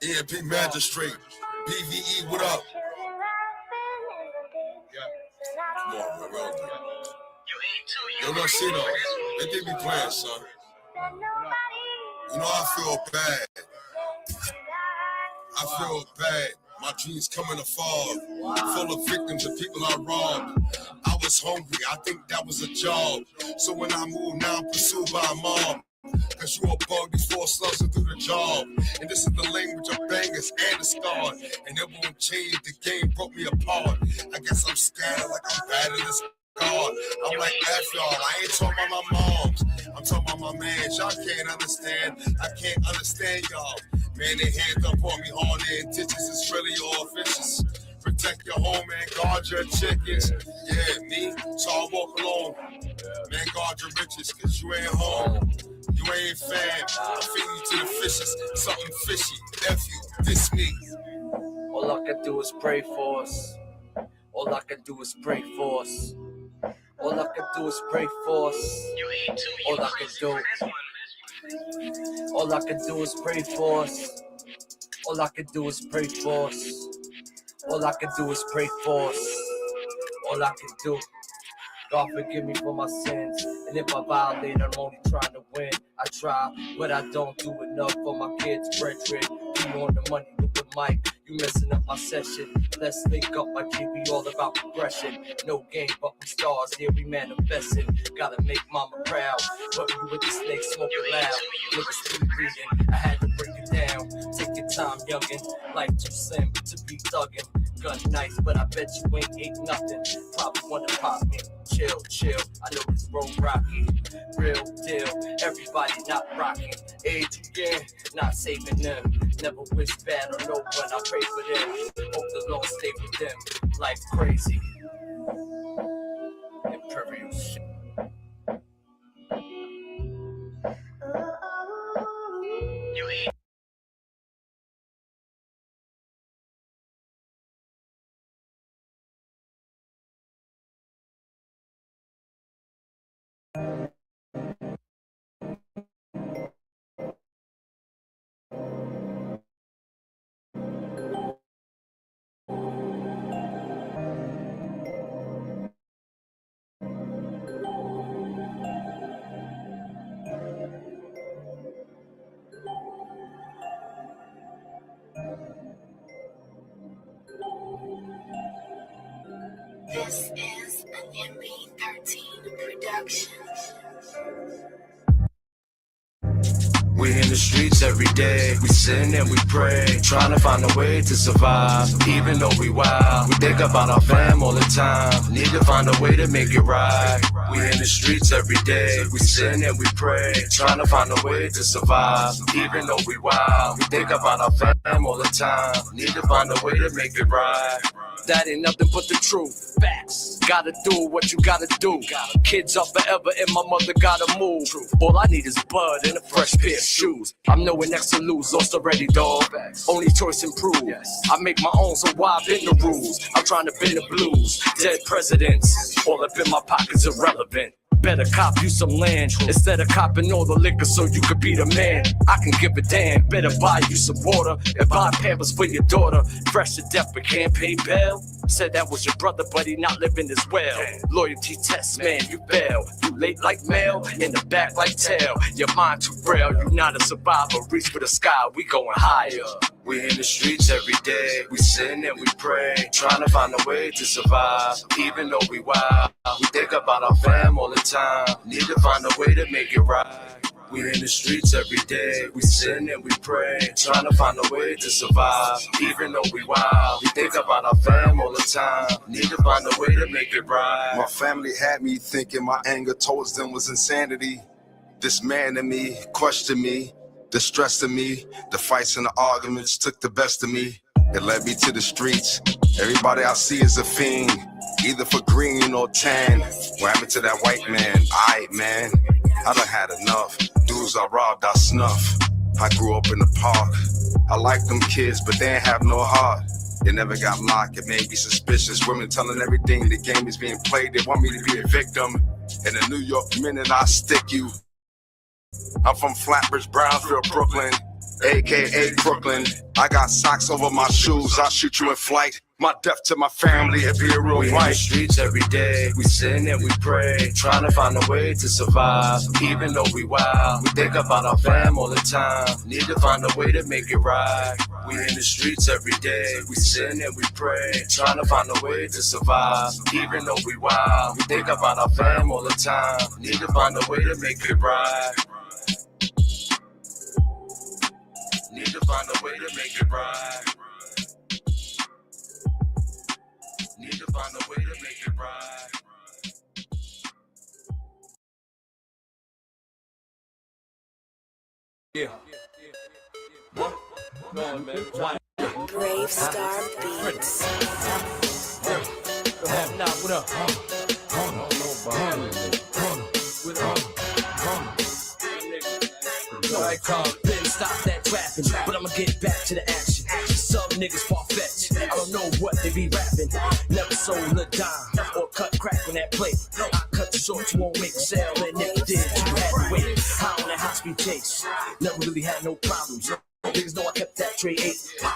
EMP Magistrate, BVE, what up? Come on, man, well done. Yo, no, see though, they think we playing, son. You know, I feel bad. I feel bad. My dreams come in a fog, full of victims and people I robbed. I was hungry, I think that was a job. So when I moved, now I'm pursued by a mob. Cause you a bug, these four slugs will do the job. And this is the language of bangers and the scar. And it won't change, the game broke me apart. I guess I'm scattered like I'm bad at this God. I'm like F y'all, I ain't talking about my moms. I'm talking about my mans, y'all can't understand. I can't understand y'all. Man, they hand up on me, all their intentions is really all vicious. Protect your home and guard your chickens. Yeah, me, so I walk alone. Man, guard your riches, cause you ain't home. You ain't fam. I'm feeding you to the fishes. Something fishy. F you, this me. All I can do is pray for us. All I can do is pray for us. All I can do is pray for us. All I can do. All I can do is pray for us. All I can do is pray for us. All I can do is pray for us. All I can do. God forgive me for my sins. And if I violate, I'm only trying to win. I try, but I don't do enough for my kids. Frederick, you on the money with the mic. You messing up my session. Let's link up, my G. We all about progression. No game, but we stars. Here we manifesting. Gotta make mama proud. But we with the snake smoking loud. Niggas still breathing. I had to break it down. Take your time, youngin'. Life too slim to be thuggin'. Gun nice, but I bet you ain't nothing. Probably wanna pop me. Chill, chill. I know this road rocky. Real deal. Everybody not rocking. Age again, not saving them. Never wish bad on no one. I pray for them. Hope the Lord stay with them. Life crazy. Imperial shit. This is an MP13 production. We in the streets every day, we sin and we pray, trying to find a way to survive, even though we wild. We think about our fam all the time, need to find a way to make it right. We in the streets every day, we sin and we pray, trying to find a way to survive, even though we wild. We think about our fam all the time, need to find a way to make it right. That ain't nothing but the truth. Facts. Gotta do what you gotta do. Kids up forever and my mother gotta move. All I need is bud and a fresh pair of shoes. I'm nowhere next to lose, lost already, dog. Only choice improved. I make my own, so why bend the rules? I'm trying to bend the blues. Dead presidents, all up in my pockets irrelevant. Better cop you some land instead of copping all the liquor so you could be the man. I can give a damn. Better buy you some water and buy Pampers for your daughter. Fresh to death but can't pay bail. Said that was your brother, but he not living as well. Loyalty test, man, you fail. You late like mail, in the back like tail. Your mind too frail, you not a survivor. Reach for the sky, we going higher. We in the streets every day, we sin and we pray, trying to find a way to survive, even though we wild. We think about our fam all the time, need to find a way to make it right. We in the streets every day, we sin and we pray, trying to find a way to survive, even though we wild. We think about our fam all the time, need to find a way to make it right. My family had me thinking my anger towards them was insanity. This man in me questioned me, the stress of me, the fights and the arguments took the best of me. It led me to the streets. Everybody I see is a fiend, either for green or tan. What happened to that white man? Aight, man, I done had enough. Dudes I robbed, I snuff. I grew up in the park. I like them kids, but they ain't have no heart. They never got locked, it made me suspicious. Women telling everything the game is being played. They want me to be a victim. In a New York minute, I stick you. I'm from Flatbush, Brownsville, Brooklyn. AKA Brooklyn. I got socks over my shoes, I'll shoot you in flight. My death to my family if you're real We in the streets every day, we sin and we pray, trying to find a way to survive. Even though we wild, we think about our fam all the time. Need to find a way to make it right. We in the streets every day, we sin and we pray, trying to find a way to survive. Even though we wild, we think about our fam all the time. Need to find a way to make it right. Need to find a way to make it right. Need to find a way to make it right. Yeah. What? No, man. Brave Star Beats. What up? Alright, Ben, stop that rapping, but I'ma get back to the action. Some niggas far-fetched, I don't know what they be rapping. Never sold a dime or cut crack on that plate. I cut you short, you won't make a sale, and if you did, you had to wait. High on that high-speed chase, never really had no problems. Niggas know I kept that tray 8.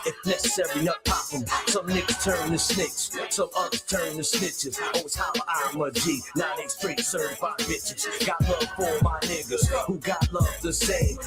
If necessary, nut pop them. Some niggas turn to snakes, some others turn to snitches. Always holler, I'm a G. Now they straight certified bitches. Got love for my niggas who got love the same.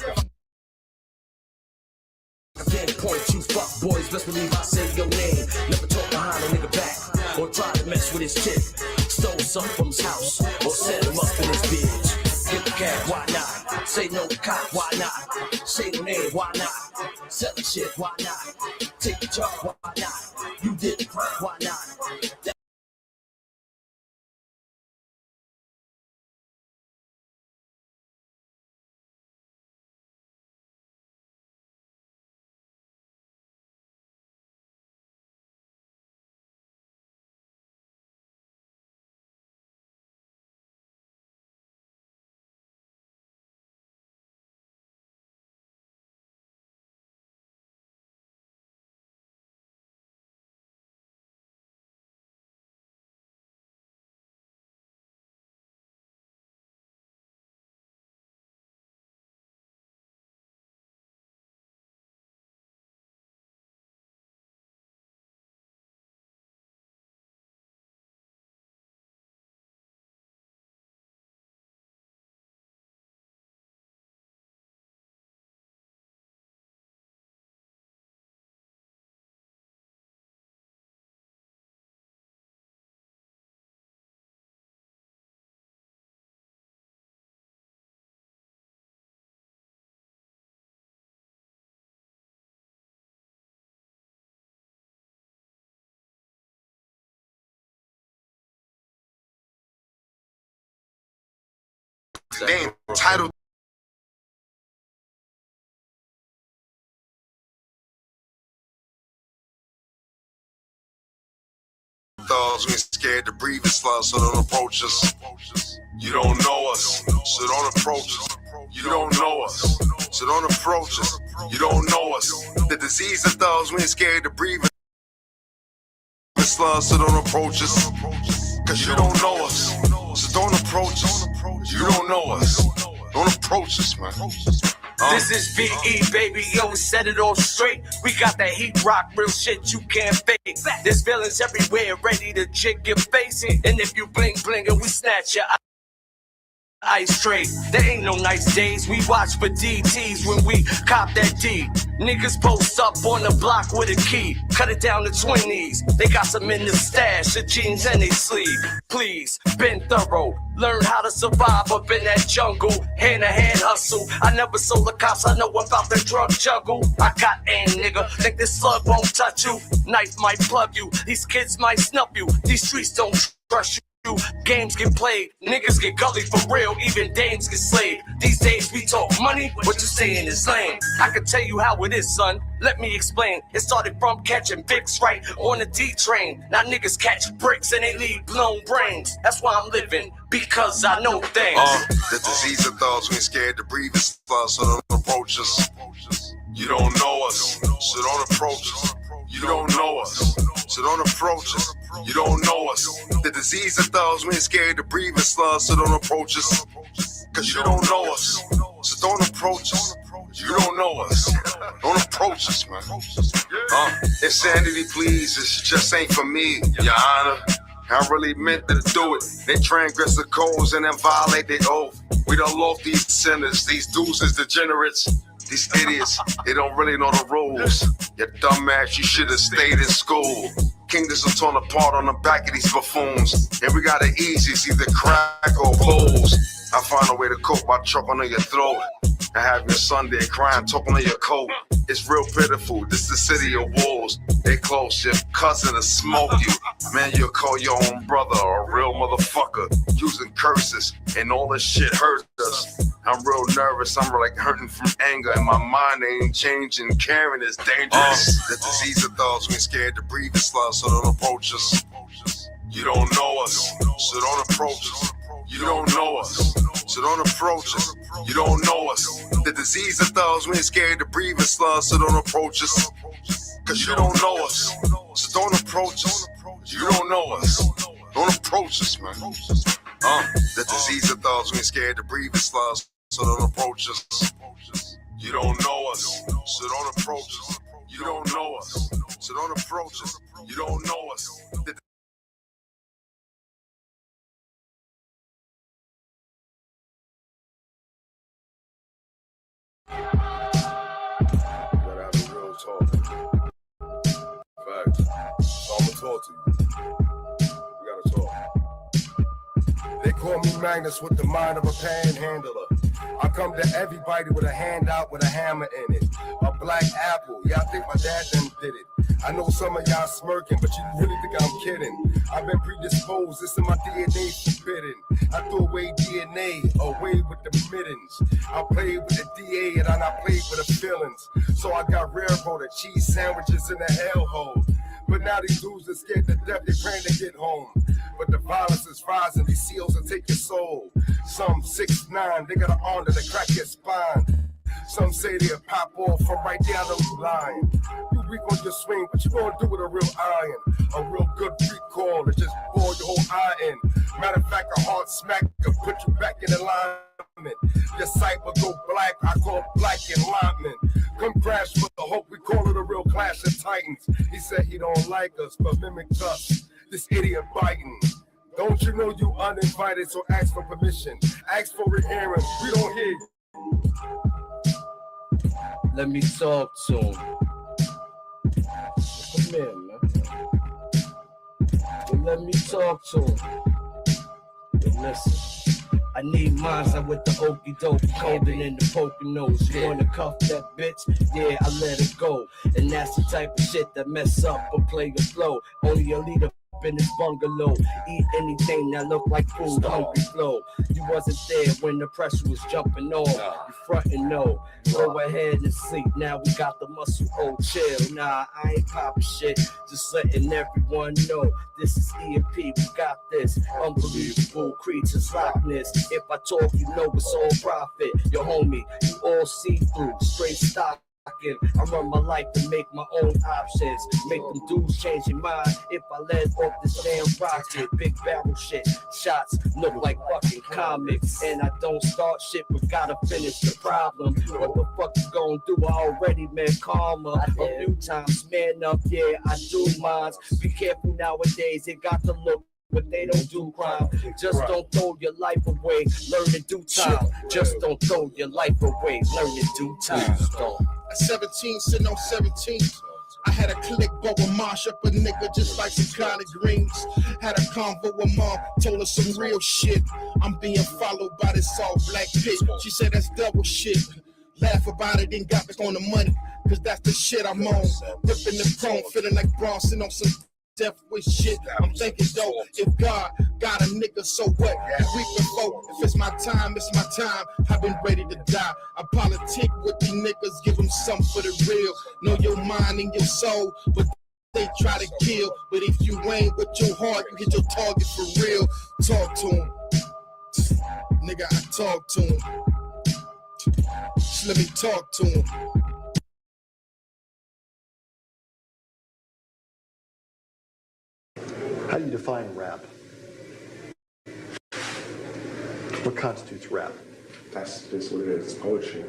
I can't point you fuck boys, best believe I say your name. Never talk behind a nigga back or try to mess with his chick. Stole something from his house or set him up in his bitch. Get the cash, why not? Say no cop, why not? Say the name, why not? Sell the shit, why not? Take the charge, why not? You did the crime, why not? They entitled thugs, we ain't scared to breathe and slug, so don't approach us. You don't know us, so don't approach us. You don't know us, so don't approach us. You don't know us. The disease of thugs, we ain't scared to breathe and slug, so don't approach us. Cause you don't know us, so don't approach us. You don't know us, don't approach us, man. This is VE, baby, yo, set it all straight. We got that heat rock, real shit you can't fake. There's villains everywhere, ready to chick your face. And if you blink, and we snatch your ice tray. There ain't no nice days, we watch for DTs when we cop that D. Niggas post up on the block with a key, cut it down to 20s. They got some in the stash, the jeans and they sleeve. Please, been thorough, learn how to survive up in that jungle. Hand-to-hand hustle, I never sold the cops, I know about the drug jungle. I got aim, nigga, think this slug won't touch you. Knife might plug you, these kids might snuff you. These streets don't trust you. Games get played, niggas get gully for real, even dames get slayed. These days we talk money, what you saying is lame. I can tell you how it is, son, let me explain. It started from catching Vicks right on the D train. Now niggas catch bricks and they leave blown brains. That's why I'm living, because I know things. The disease of thugs, we ain't scared to breathe and slug, so don't approach us. You don't know us, so don't approach us. You don't know us, so don't approach us. You don't know us. The disease of thugs, we ain't scared to breathe and slug, so don't approach us. Cause you don't know us, So don't approach us. You don't know us. Don't approach us, man. Insanity, please. It just ain't for me, Your Honor. I really meant to do it. They transgress the codes and then violate their oath. We done lost these sinners, these deuces, degenerates, these idiots. They don't really know the rules. You dumbass, you should have stayed in school. Kingdoms are torn apart on the back of these buffoons. And we got it easy, it's either crack or booze. I find a way to cope by choking on your throat. And have your Sunday crying, talking on your coat. It's real pitiful, this the city of wolves. They close, your cousin to smoke you. Man, you'll call your own brother a real motherfucker. Using curses, and all this shit hurts us. I'm real nervous, I'm like hurting from anger. And my mind ain't changing, caring is dangerous. The disease of thugs, we ain't scared to breathe this love, so don't approach us. You don't know us, so don't approach us. You don't know us, so don't approach us. You don't know us. The disease of thugs, we ain't scared to breathe and slugs, so don't approach us. Cause you don't know us, so don't approach us. You don't know us. Don't approach us, man. The disease of thugs, we ain't scared to breathe and slugs, so don't approach us. You don't know us, so don't approach us. You don't know us, so don't approach us. You don't know us. Facts. So I'ma talk to you. We gotta talk. They call me Magnus with the mind of a panhandler. I come to everybody with a handout with a hammer in it. A black apple. Y'all think my dad done did it. I know some of y'all smirking, but you really think I'm kidding. I've been predisposed. This in my DNA forbidden. I threw away DNA, away with the mittens. I played with the DA and I played with the feelings. So I got railroaded cheese sandwiches in the hellhole. But now these dudes are scared to death, they're praying to get home. But the violence is rising, these seals will take your soul. Some 6'9", they got an arm to crack your spine. Some say they'll pop off from right down the line. You weak on your swing, but you gonna do with a real iron. A real good recall to just bore your whole eye in. Matter of fact, a hard smack could put you back in alignment. Your sight will go black, I call black enlightenment. Come crash for the hope, we call it a real clash of titans. He said he don't like us, but mimicked us. This idiot biting. Don't you know you uninvited, so ask for permission. Ask for a hearing, we don't hear you. Let me talk to him. Come here, man. Let me talk to him. Listen, I need mines out with the okey doke, Combing in the Poconos. You wanna cuff that bitch? Yeah, I let it go. And that's the type of shit that mess up a player's flow. Only a leader in this bungalow. Eat anything that look like food, hungry flow. You wasn't there when the pressure was jumping off. You frontin' no. Go ahead and sleep. Now we got the muscle. Oh, chill. Nah, I ain't poppin' shit. Just letting everyone know this is EMP. We got this. Unbelievable creatures like this. If I talk, you know it's all profit. Your homie, you all see through. Straight stock. I run my life to make my own options. Make them dudes change their mind. If I let off this damn rocket, big barrel shit. Shots look like fucking comics. And I don't start shit, but gotta finish the problem. What the fuck you gonna do? I already met karma a few times. Man up, yeah, I do mines. Be careful nowadays, it got to look. But they don't do crime. Just don't throw your life away. Learn in due time. Just don't throw your life away. Learn in due time. At 17, sitting on 17. I had a click, but with Marsh up a nigga just like some collard greens. Had a convo with mom, told her some real shit. I'm being followed by this all black pit. She said that's double shit. Laugh about it, then got back on the money. Cause that's the shit I'm on. Ripping the chrome, feeling like Bronson on some death with shit. I'm thinking though, if God got a nigga, so what? A week before, if it's my time, it's my time. I've been ready to die. I politic with these niggas, give them something for the real. Know your mind and your soul, but they try to kill. But if you ain't with your heart, you hit your target for real. Talk to him. Nigga, I talk to him. Just let me talk to him. How do you define rap? What constitutes rap? That's what it is. It's poetry.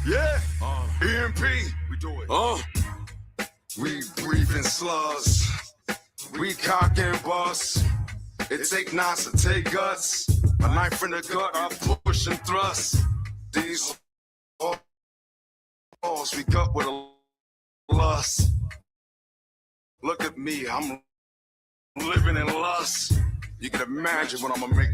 Yeah, EMP, we do it. We breathing slugs, we cock and bust. It take knots to take guts. A knife in the gut, I push and thrust. These balls we cut with a lust. Look at me, I'm living in lust. You can imagine what I'm gonna make.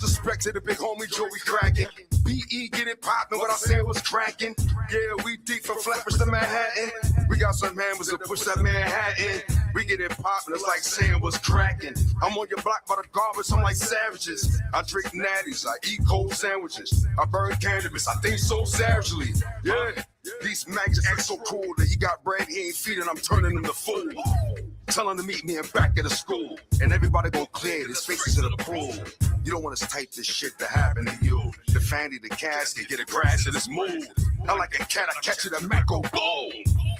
Respect to the big homie Joey cracking. BE get it poppin', what I said was cracking. Yeah, we deep from Flatbush to Manhattan. We got some hammers to push that Manhattan. We get it poppin', it's like saying what's cracking. I'm on your block by the garbage, I'm like savages. I drink natties, I eat cold sandwiches. I burn cannabis, I think so savagely. Yeah, these mags act so cool that he got bread he ain't feeding, I'm turning him to fool. Tell him to meet me in back of the school. And everybody gon' clear his faces to the pool. You don't want to type this shit to happen to you. The fanny, the casket, get a grass in this move. I like a cat, I catch it, a Mac go boom.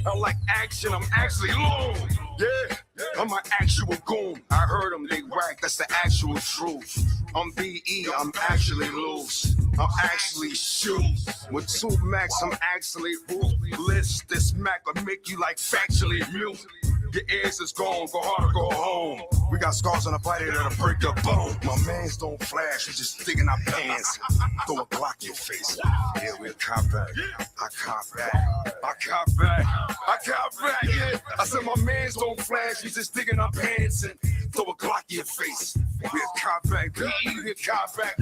I like action, I'm actually long. Yeah, I'm an actual goon. I heard them, they whack, that's the actual truth. I'm BE, I'm actually loose. I'm actually shoot. With 2 Macs, I'm actually ruthless. This Mac will make you like factually mute. Your ears is gone, go hard or go home. We got scars on the body that'll break your bone. My mans don't flash, we just dig in our pants. Throw a Glock in your face. Yeah, we'll cop back. I cop back. I cop back. I cop back, yeah. I said my mans don't flash, we just dig in our pants and throw a Glock in your face. We'll cop back. We'll cop back.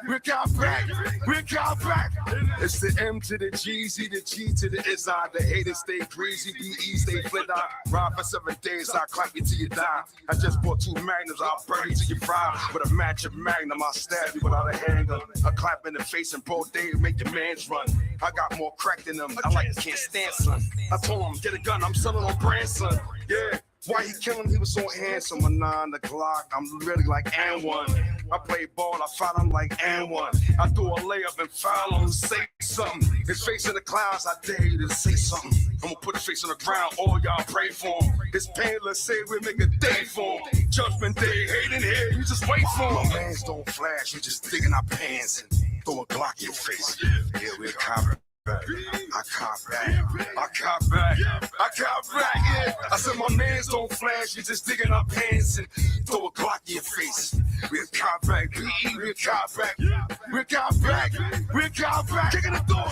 We'll cop back. We'll cop back. It's the M to the G, Z, the G to the Izzy. The haters stay greasy, BE stay flit out. Ride for 7 days, I'll clap you till you die. I just bought 2 magnums, I'll burn you till you fry. With a match of magnum, I'll stab you without a handgun. A clap in the face and broad day make your mans run. I got more crack than them, I like can't stand son. I told him, get a gun, I'm selling on brand son. Yeah. Why he kill him? He was so handsome. A 9 o'clock, I'm really like and one. I play ball, I foul him like and one. I do a layup and foul him, say something. His face in the clouds, I dare you to say something. I'm gonna put his face on the ground, all y'all pray for him. His pain, let's say we make a day for him. Judgment day, hating here, you just wait for him. My mans don't flash, we just dig in our pants and throw a Glock in your face. Yeah, we're covered. I cop back, I cop back, I cop back, yeah. I said my mans don't flash, you just dig in our pants and throw a Glock in your face. We'll cop back, we'll cop back, we'll cop back, we'll cop back. Kicking the door.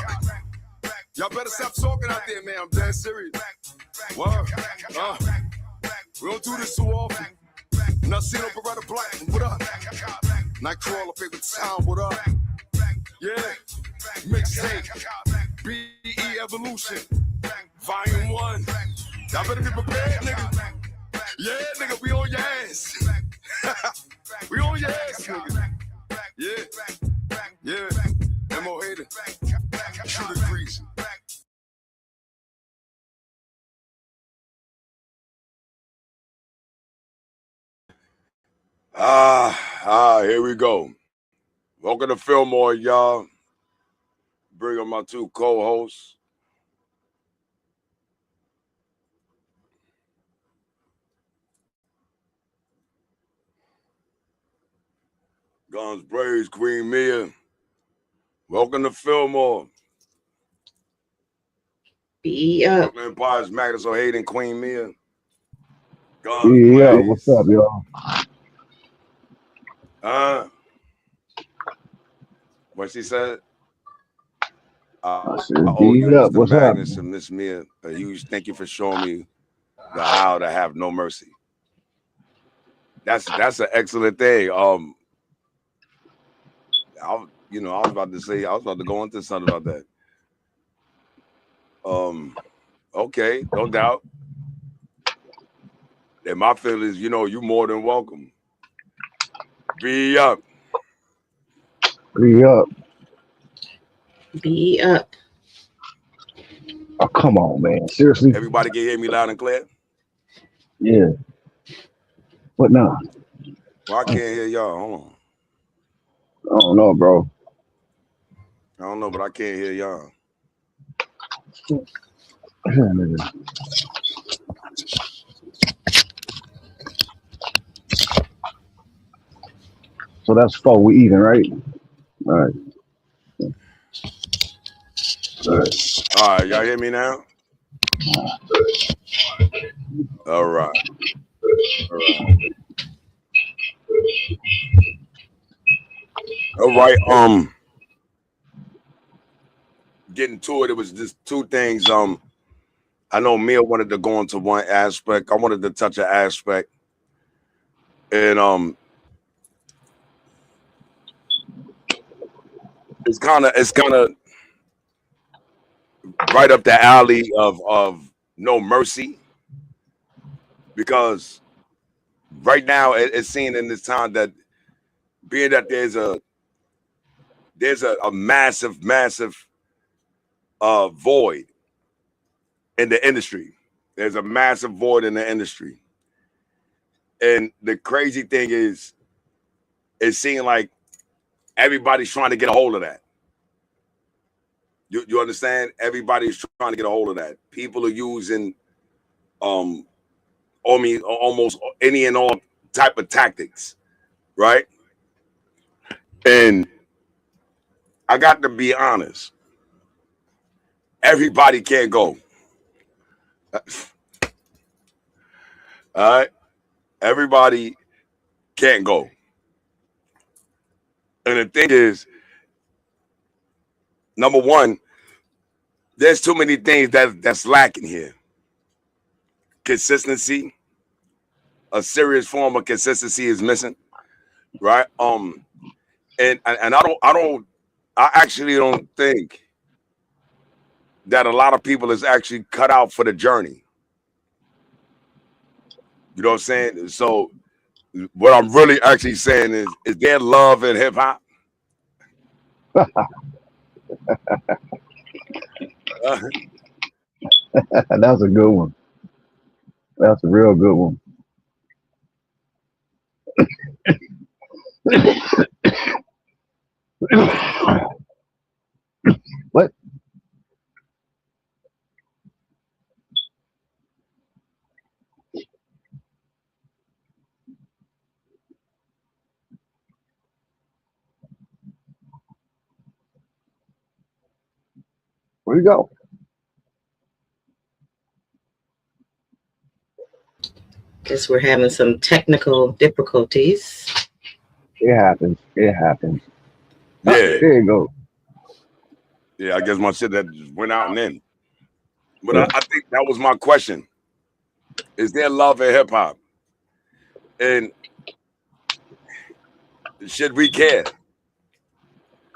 Y'all better stop talking out there, man. I'm dead serious. Wow. We don't do this too often. Not seen no Beretta Black. What up? Nightcrawler, paper town. What up? Yeah. Mixtape. BE Evolution. Volume 1. Y'all better be prepared, nigga. Yeah, nigga, we on your ass. We on your ass, nigga. Yeah. Yeah. M.O. Hater. Shoot it greasy. Here we go. Welcome to Feelmore, y'all. Bring on my 2 co-hosts. Guns Braves, Queen Mia. Welcome to Feelmore. Yeah. Empire's Magnus O'Hayden, Queen Mia. Guns Yeah, Blaze. what's up, y'all? What she said? I said, I owe you, up. Mr. What's Magnus up? and Miss Mia, a huge thank you for showing me the how to have no mercy. That's an excellent thing. I was about to go into something about that. Okay, no doubt. And my feelings, you more than welcome. Be up. Be up. Be up. Oh, come on, man. Seriously? Everybody can hear me loud and clear? Yeah. What now? Well, I can't hear y'all. Hold on. I don't know, bro. I don't know, but I can't hear y'all. So that's 4. We even, right? All right. All right, y'all hear me now? All right. All right. Getting to it, it was just two things. I know Mia wanted to go into one aspect. I wanted to touch an aspect. And it's kind of right up the alley of no mercy, because right now it's seen in this time that being that there's a massive void in the industry. There's a massive void in the industry, and the crazy thing is, it seems like everybody's trying to get a hold of that. You understand? Everybody's trying to get a hold of that. People are using almost any and all type of tactics, right? And I got to be honest, everybody can't go. All right, everybody can't go. And the thing is, number one, there's too many things that's lacking here. Consistency, a serious form of consistency is missing, right? And I actually don't think that a lot of people is actually cut out for the journey. You know what I'm saying? So what I'm really actually saying is there love in hip hop? That's a good one. That's a real good one. What? Where you go? Guess we're having some technical difficulties. It happens. It happens. Yeah. There you go. Yeah, I guess my shit that just went out and in. But I think that was my question. Is there love in hip hop? And should we care?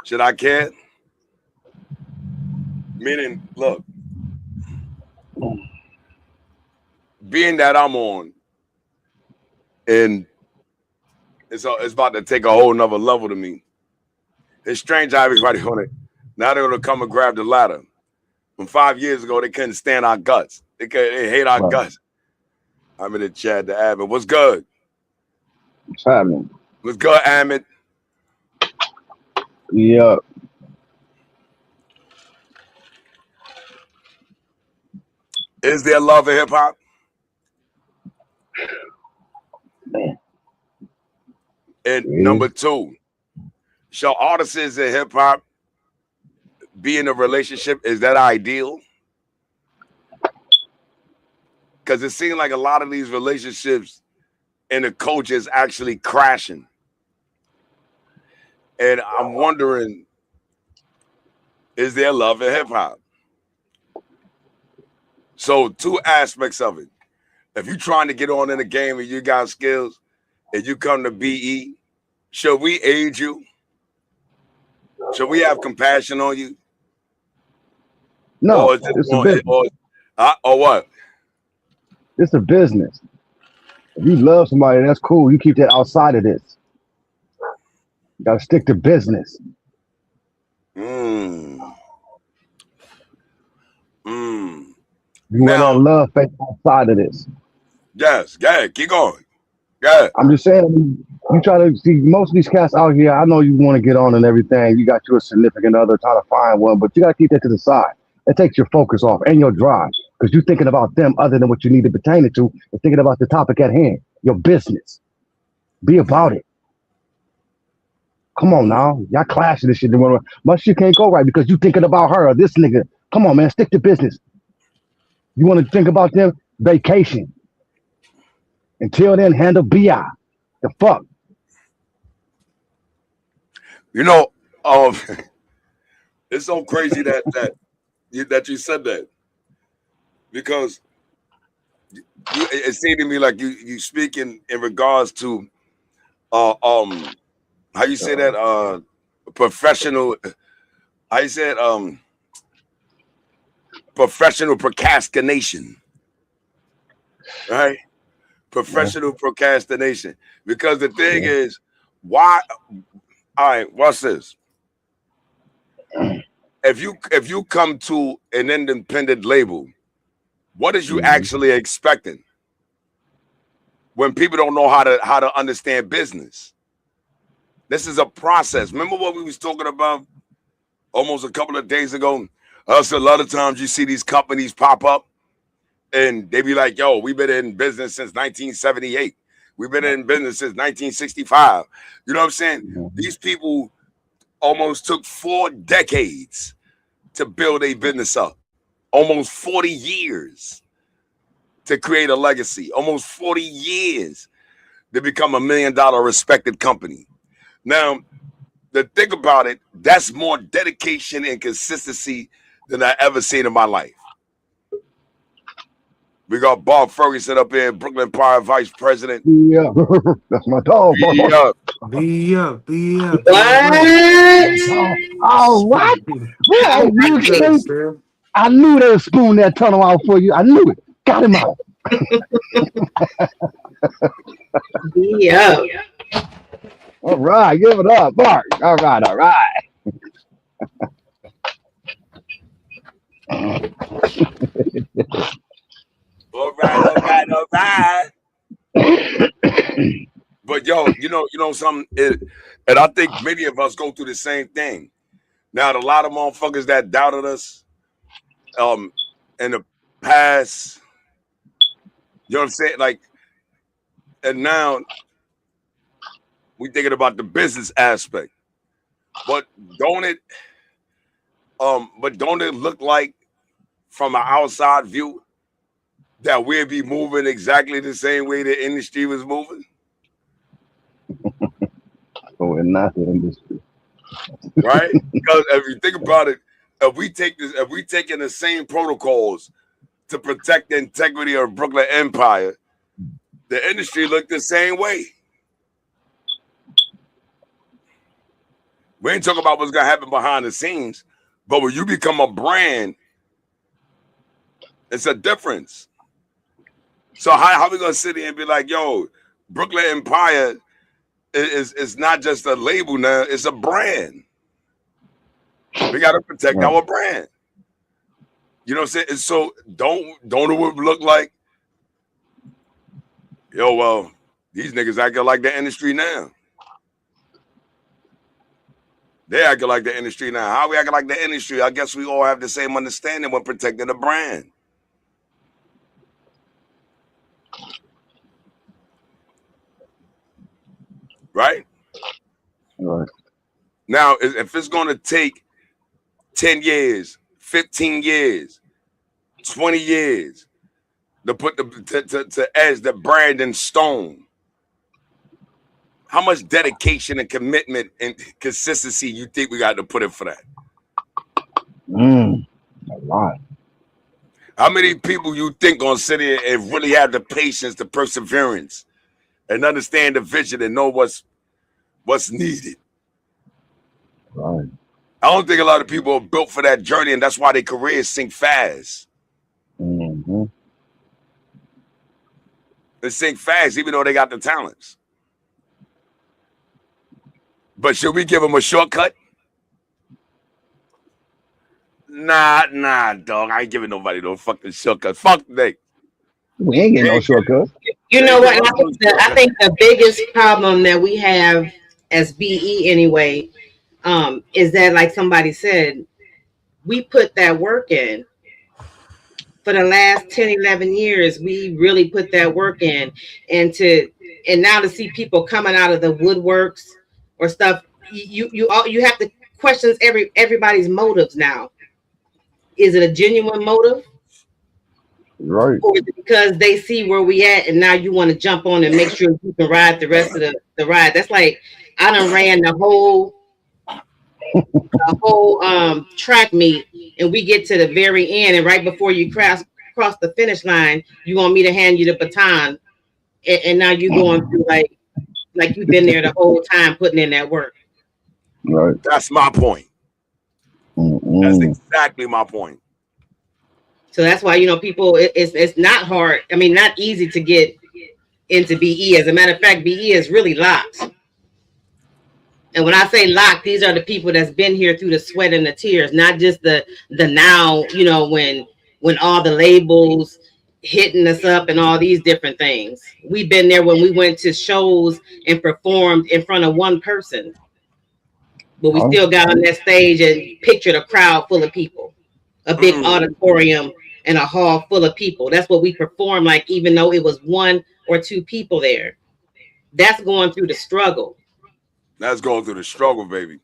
Should I care? Meaning, look, being that I'm on, and it's about to take a whole nother level to me. It's strange how everybody on it. Now they're gonna come and grab the ladder. From 5 years ago, they couldn't stand our guts. They hate our guts. I'm in the chat to Ahmed. What's good? What's happening? What's good, Ahmed? Yeah. Is there love in hip hop? And number two, shall artists in hip hop be in a relationship? Is that ideal? Because it seems like a lot of these relationships in the culture is actually crashing. And I'm wondering, is there love in hip hop? So two aspects of it. If you're trying to get on in the game and you got skills and you come to BE, should we aid you? Should we have compassion on you? No, it's a business. Or what? It's a business. If you love somebody, that's cool. You keep that outside of this. You gotta stick to business. You want that love face outside of this. Yes, yeah, keep going. Yeah. I'm just saying, you try to see most of these cats out here. I know you want to get on and everything. You got your significant other, trying to find one, but you got to keep that to the side. It takes your focus off and your drive, because you're thinking about them other than what you need to pertain it to. You're thinking about the topic at hand, your business. Be about it. Come on now, y'all clashing this shit. My shit can't go right because you thinking about her or this nigga. Come on, man, stick to business. You want to think about them? Vacation. Until then, handle BI. The fuck. You know, it's so crazy that you said that, because it seemed to me like you speaking in regards to how you say that professional, how you said professional procrastination, right? Professional procrastination, because the thing is, why? All right, watch this. If you come to an independent label, what is you actually expecting when people don't know how to understand business? This is a process. Remember what we was talking about almost a couple of days ago? Us, a lot of times you see these companies pop up and they be like, yo, we've been in business since 1978. We've been in business since 1965. You know what I'm saying? These people almost took 4 decades to build a business up. Almost 40 years to create a legacy. Almost 40 years to become $1 million respected company. Now, the thing about it, that's more dedication and consistency than I ever seen in my life. We got Bob Ferguson up here, Brooklyn Empire Vice President. Yeah, that's my dog. Be up. What? Oh, what? Well, I knew they would spoon that tunnel out for you. I knew it. Got him out. Yeah. All right, give it up, Mark. All right, all right. All right. But yo, you know something, and I think many of us go through the same thing. Now, a lot of motherfuckers that doubted us, in the past, you know what I'm saying? Like, and now we thinking about the business aspect. But don't it look like from an outside view that we'll be moving exactly the same way the industry was moving? Oh, we're not the industry. Right? Because if you think about it, if we taking the same protocols to protect the integrity of Brooklyn Empire, the industry looked the same way. We ain't talking about what's gonna happen behind the scenes, but when you become a brand, it's a difference. So how we gonna sit here and be like, yo, Brooklyn Empire is not just a label now, it's a brand. We gotta protect our brand. You know what I'm saying? And so don't it look like, yo, well, these niggas acting like the industry now. They acting like the industry now. How we acting like the industry? I guess we all have the same understanding when protecting the brand. Right? Right. Now, if it's going to take 10 years, 15 years, 20 years to put to edge the brand in stone, how much dedication and commitment and consistency you think we got to put in for that? A lot. How many people you think gonna sit here and really have the patience, the perseverance, and understand the vision and know what's needed? Right. I don't think a lot of people are built for that journey, and that's why their careers sink fast. They sink fast, even though they got the talents. But should we give them a shortcut? Nah, dog. I ain't giving nobody no fucking shortcut. Fuck they. We ain't getting no shortcut. You know what? I think the biggest problem that we have as BE anyway, is that, like somebody said, we put that work in. For the last 10, 11 years, we really put that work in. And now to see people coming out of the woodworks or stuff, you have to question everybody's motives now. Is it a genuine motive? Right. Or is it because they see where we at and now you want to jump on and make sure you can ride the rest of the ride? That's like I done ran the whole track meet and we get to the very end and right before you cross the finish line, you want me to hand you the baton and now you going through like you've been there the whole time putting in that work. Right. That's my point. That's exactly my point. So that's why people it's not hard. I mean, not easy to get into BE. As a matter of fact, BE is really locked. And when I say locked, these are the people that's been here through the sweat and the tears, not just the now, when all the labels hitting us up and all these different things. We've been there when we went to shows and performed in front of one person. But we still got on that stage and pictured a crowd full of people, a big auditorium and a hall full of people. That's what we perform like, even though it was one or two people there. That's going through the struggle. That's going through the struggle, baby.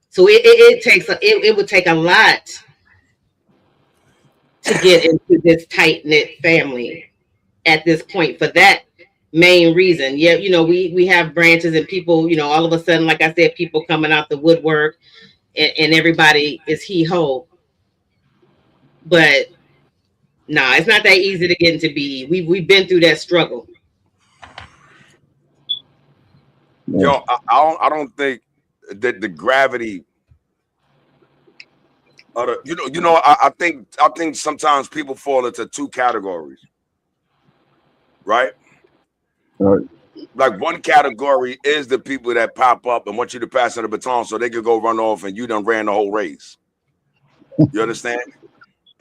So it would take a lot to get into this tight knit family at this point for that main reason. Yeah, we have branches and people, all of a sudden, like I said, people coming out the woodwork and everybody is he-ho. But nah, it's not that easy to get into BE. We've been through that struggle. Yo, I don't think that the gravity of the, I think sometimes people fall into two categories, right? Right. Like one category is the people that pop up and want you to pass on the baton so they could go run off and you done ran the whole race. You understand?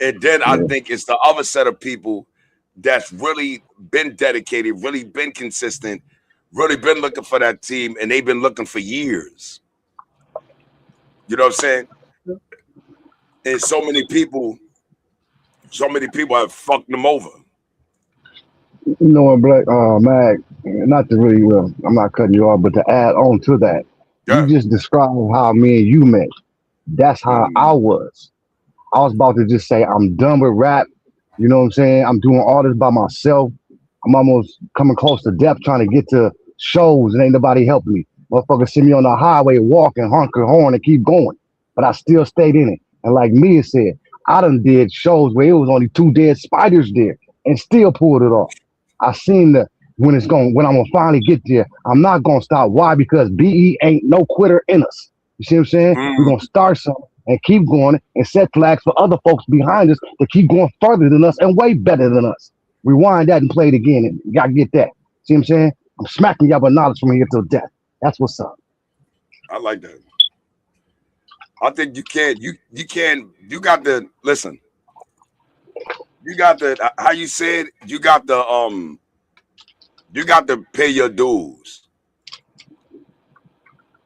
And then I think it's the other set of people that's really been dedicated, really been consistent, really been looking for that team, and they've been looking for years. You know what I'm saying? And so many people have fucked them over. Black Mag, not to really, I'm not cutting you off, but to add on to that, you just described how me and you met. That's how I was. I was about to just say, I'm done with rap. You know what I'm saying? I'm doing all this by myself. I'm almost coming close to death trying to get to shows and ain't nobody helping me. Motherfuckers see me on the highway walking, honk a horn and keep going. But I still stayed in it. And like Mia said, I done did shows where it was only 2 dead spiders there and still pulled it off. I seen when I'm gonna finally get there, I'm not gonna stop. Why? Because BE ain't no quitter in us. You see what I'm saying? We're gonna start something and keep going and set flags for other folks behind us to keep going further than us and way better than us. Rewind that and play it again. And you gotta get that. See what I'm saying? I'm smacking y'all with knowledge from here till death. That's what's up. I like that. I think you got to listen. You got the how you said you got to pay your dues.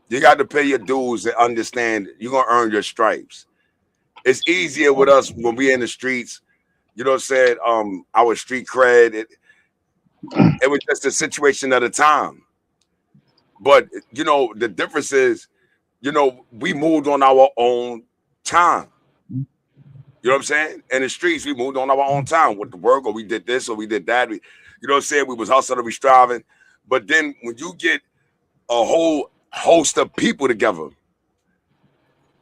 You got to pay your dues and understand you're gonna earn your stripes. It's easier with us when we're in the streets. You know what I'm saying? Our street cred, it was just a situation at a time. But the difference is, we moved on our own time. You know what I'm saying? In the streets, we moved on our own time with the work, or we did this, or we did that. You know what I'm saying? We was hustling, we striving. But then when you get a whole host of people together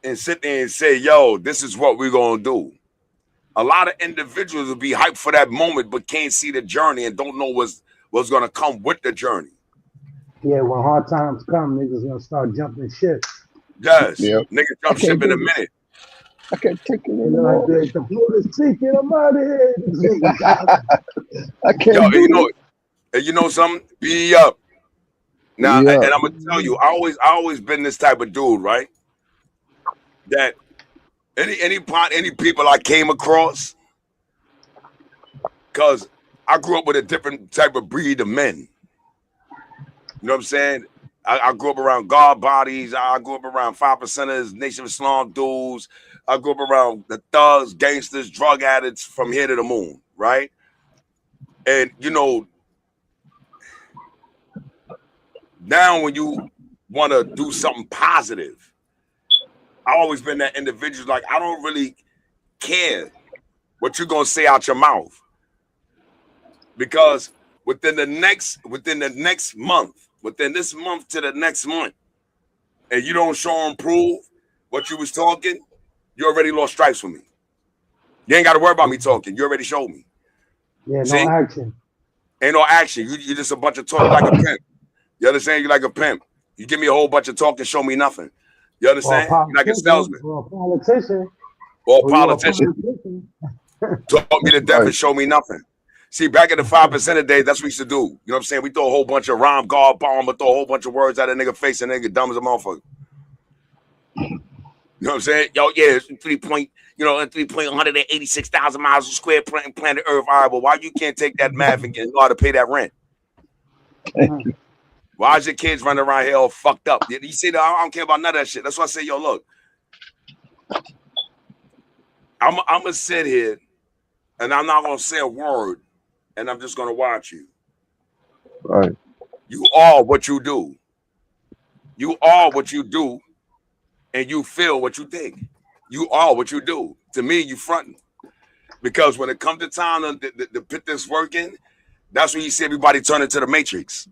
and sit there and say, yo, this is what we're going to do. A lot of individuals will be hyped for that moment, but can't see the journey and don't know what's going to come with the journey. Yeah, when hard times come, niggas going to start jumping ship. Yes. Yep. Niggas jump ship in a minute. I can't take it anymore. Like the Florida sinking, I'm out of here. I can't you know something? Be up. Now, and I'm gonna tell you, I always been this type of dude, right? That any people I came across, because I grew up with a different type of breed of men. You know what I'm saying? I grew up around guard bodies. I grew up around 5%ers, Nation of Islam dudes. I grew up around the thugs, gangsters, drug addicts from here to the moon, right? And now when you want to do something positive. I've always been that individual. Like, I don't really care what you're gonna say out your mouth, because within this month to the next month, and you don't show and prove what you was talking, you already lost stripes for me. You ain't got to worry about me talking. You already showed me. Yeah, See? no action. Ain't no action. You just a bunch of talk. You like a pimp. You understand? You like a pimp. You give me a whole bunch of talk and show me nothing. You understand? You like a salesman. Or a politician. Or a politician. Talk me to death and show me nothing. See, back in the 5% days, that's what we used to do. You know what I'm saying? We throw a whole bunch of rhyme, guard, bomb, but throw a whole bunch of words at a nigga face and nigga dumb as a motherfucker. You know what I'm saying? Yo, yeah, it's 3.186,000 miles square planet Earth. All right, well, why you can't take that math and know how to pay that rent? Why is your kids running around here all fucked up? You see, I don't care about none of that shit. That's why I say, yo, look, I'm going to sit here and I'm not going to say a word and I'm just going to watch you. Right. You are what you do. You are what you do. And you feel what you think. You are what you do. To me, you fronting. Because when it comes to time to put this work in, that's when you see everybody turn into the Matrix.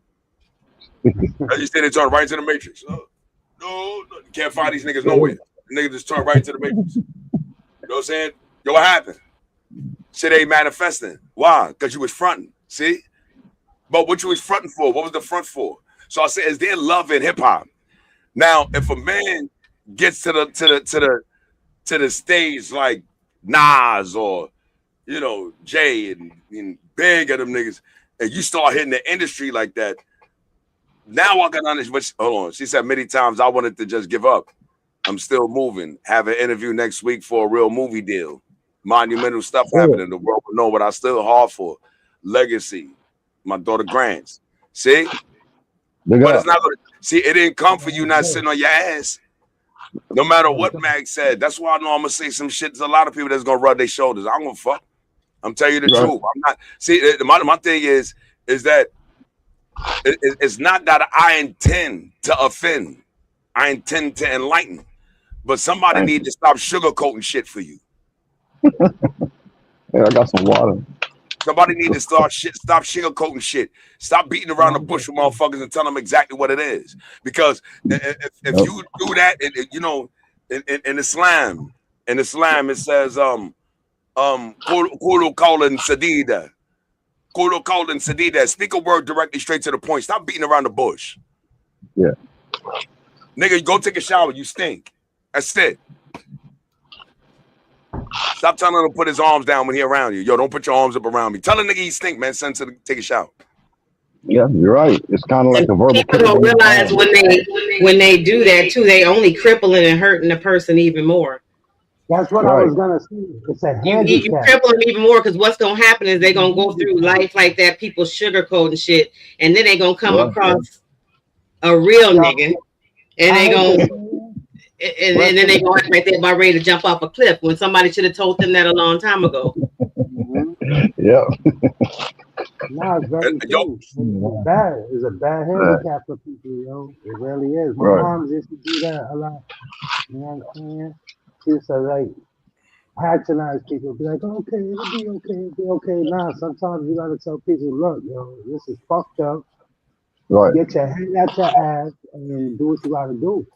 You see they turn right into the Matrix. No, you can't find these niggas nowhere. The niggas just turn right into the Matrix. You know what I'm saying? Yo, what happened? Shit ain't manifesting. Why? Because you was fronting. See? But what you was fronting for? What was the front for? So I said, is there love in hip hop? Now, if a man gets to the stage like Nas or Jay and Big of them niggas, and you start hitting the industry like that, now I can understand. Hold on, she said many times I wanted to just give up. I'm still moving. Have an interview next week for a real movie deal. Monumental stuff happening. The world will know what I still hard for. Legacy. My daughter Grants. See? But it's not gonna see, it didn't come for you not sitting on your ass. No matter what Mag said. That's why I know I'm gonna say some shit. There's a lot of people that's gonna rub their shoulders. I'm gonna fuck. I'm telling you the truth. I'm not. See, my thing is that it's not that I intend to offend. I intend to enlighten. But somebody need to stop sugarcoating shit for you. Yeah, I got some water. Somebody need to stop sugarcoating shit. Stop beating around the bush with motherfuckers and tell them exactly what it is. Because if you do that, in Islam, it says Kulu Qawlan Sadida. Kulu Qawlan Sadida. Speak a word directly straight to the point. Stop beating around the bush. Yeah. Nigga, you go take a shower, you stink. That's it. Stop telling him to put his arms down when he around you. Yo, don't put your arms up around me. Tell a nigga he stink, man. Send him to take a shower. Yeah, you're right. It's kind of like a verbal. People don't realize when they do that too, they only crippling and hurting the person even more. That's what I was gonna say. It's a handicap. You cripple them even more because what's gonna happen is they're gonna go through life like that. People sugarcoating shit, and then they gonna come across a real nigga, and they gonna. And then they go act like they're about ready to jump off a cliff when somebody should have told them that a long time ago. Yeah. No, it's very true. It's bad. It's a bad handicap for people, yo. It really is. My mom used to do that a lot. You know what I'm saying? She used to like patronize people, be like, okay, it'll be okay. Nah, sometimes you gotta tell people, look, yo, this is fucked up. Right. Get your head out your ass and do what you gotta do.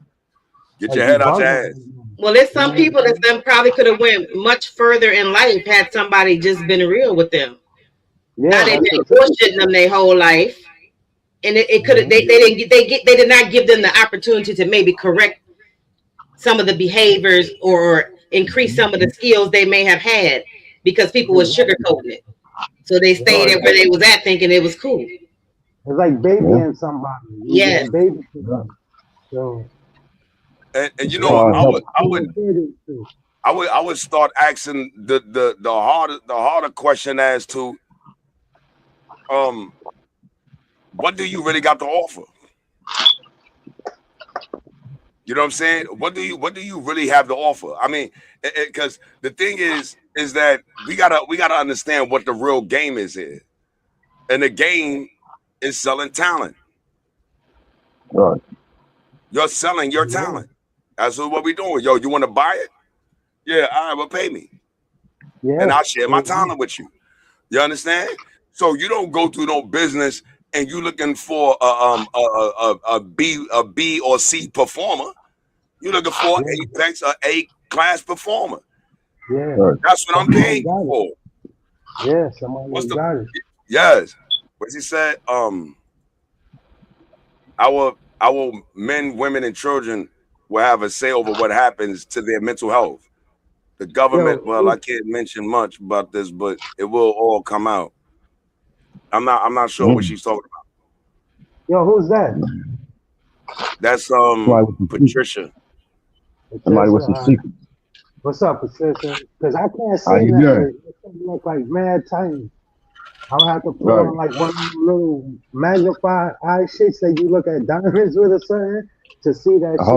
Get your head out your ass. Well, there's some people that probably could have went much further in life had somebody just been real with them. Yeah, now they've been bullshitting them their whole life, and it could have they did not give them the opportunity to maybe correct some of the behaviors or increase some of the skills they may have had because people was sugarcoating it. So they stayed at where they was at thinking it was cool. It's like babying somebody. Yeah. Baby. So. And I would start asking the harder question as to what do you really got to offer? You know what I'm saying? What do you really have to offer? I mean, because the thing is that we gotta understand what the real game is here, and the game is selling talent. Right. You're selling your talent. That's what we're doing. Yo, you want to buy it? Yeah, all right, well, pay me. Yeah. And I'll share my talent with you. You understand? So you don't go through no business and you looking for a B or C performer. You're looking for a class performer. Yeah. That's what I'm paying for. Yeah, somebody got it. Yes. What he said, our men, women, and children will have a say over what happens to their mental health. The government, I can't mention much about this, but it will all come out. I'm not sure what she's talking about. Yo, who's that? That's Patricia. Somebody with some secrets. What's up, Patricia? Because I can't say that. It look like mad tiny. I'll have to put on like one of them little magnified eye shits that you look at diamonds with or something to see that shit.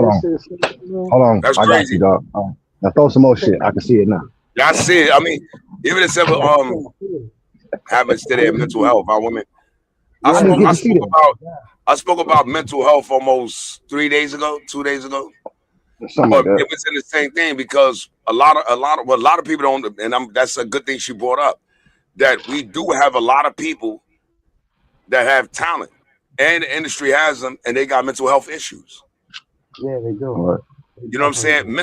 Hold on. That's I crazy. got you, dog. Now throw some more shit. I can see it now. Yeah, I see it. I mean, even if ever happens to their mental health, our women. I spoke about mental health almost 2 days ago. But it was in the same thing because a lot of people don't, and that's a good thing she brought up, that we do have a lot of people that have talent, and the industry has them, and they got mental health issues. Yeah, they do. Right. You know what I'm saying?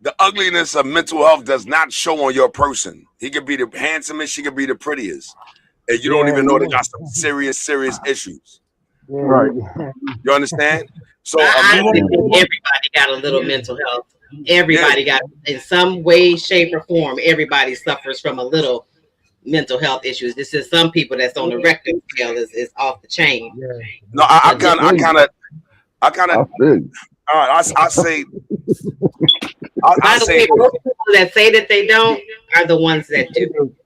The ugliness of mental health does not show on your person. He could be the handsomest, she could be the prettiest, and you don't even know they got some serious issues. Right. You understand? So I think everybody got a little mental health. Everybody got, in some way, shape, or form, everybody suffers from a little mental health issues. This is some people that's on the rectum scale is off the chain. Yeah. No, I kind of. I say. By the way, most people that say that they don't are the ones that do.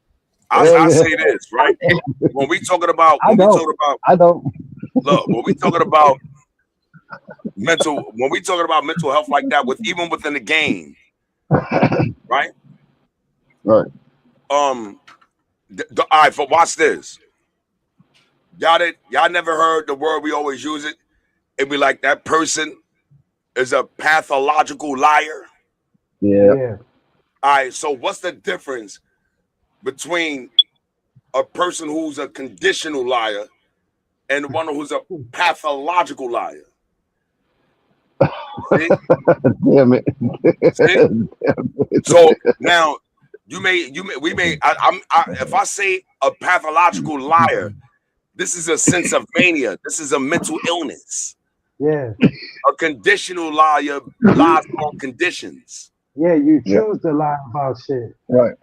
I say this, right? When we talking about look, when we talking about mental health like that, even within the game, right? Right. All right, but watch this. Y'all never heard the word, we always use it. It'd be like that person is a pathological liar. Yeah. All right, so what's the difference between a person who's a conditional liar and one who's a pathological liar? See? Damn it. See? So now we may if I say a pathological liar, this is a sense of mania. This is a mental illness. Yeah. A conditional liar lies on conditions. Yeah, you choose to lie about shit. Right.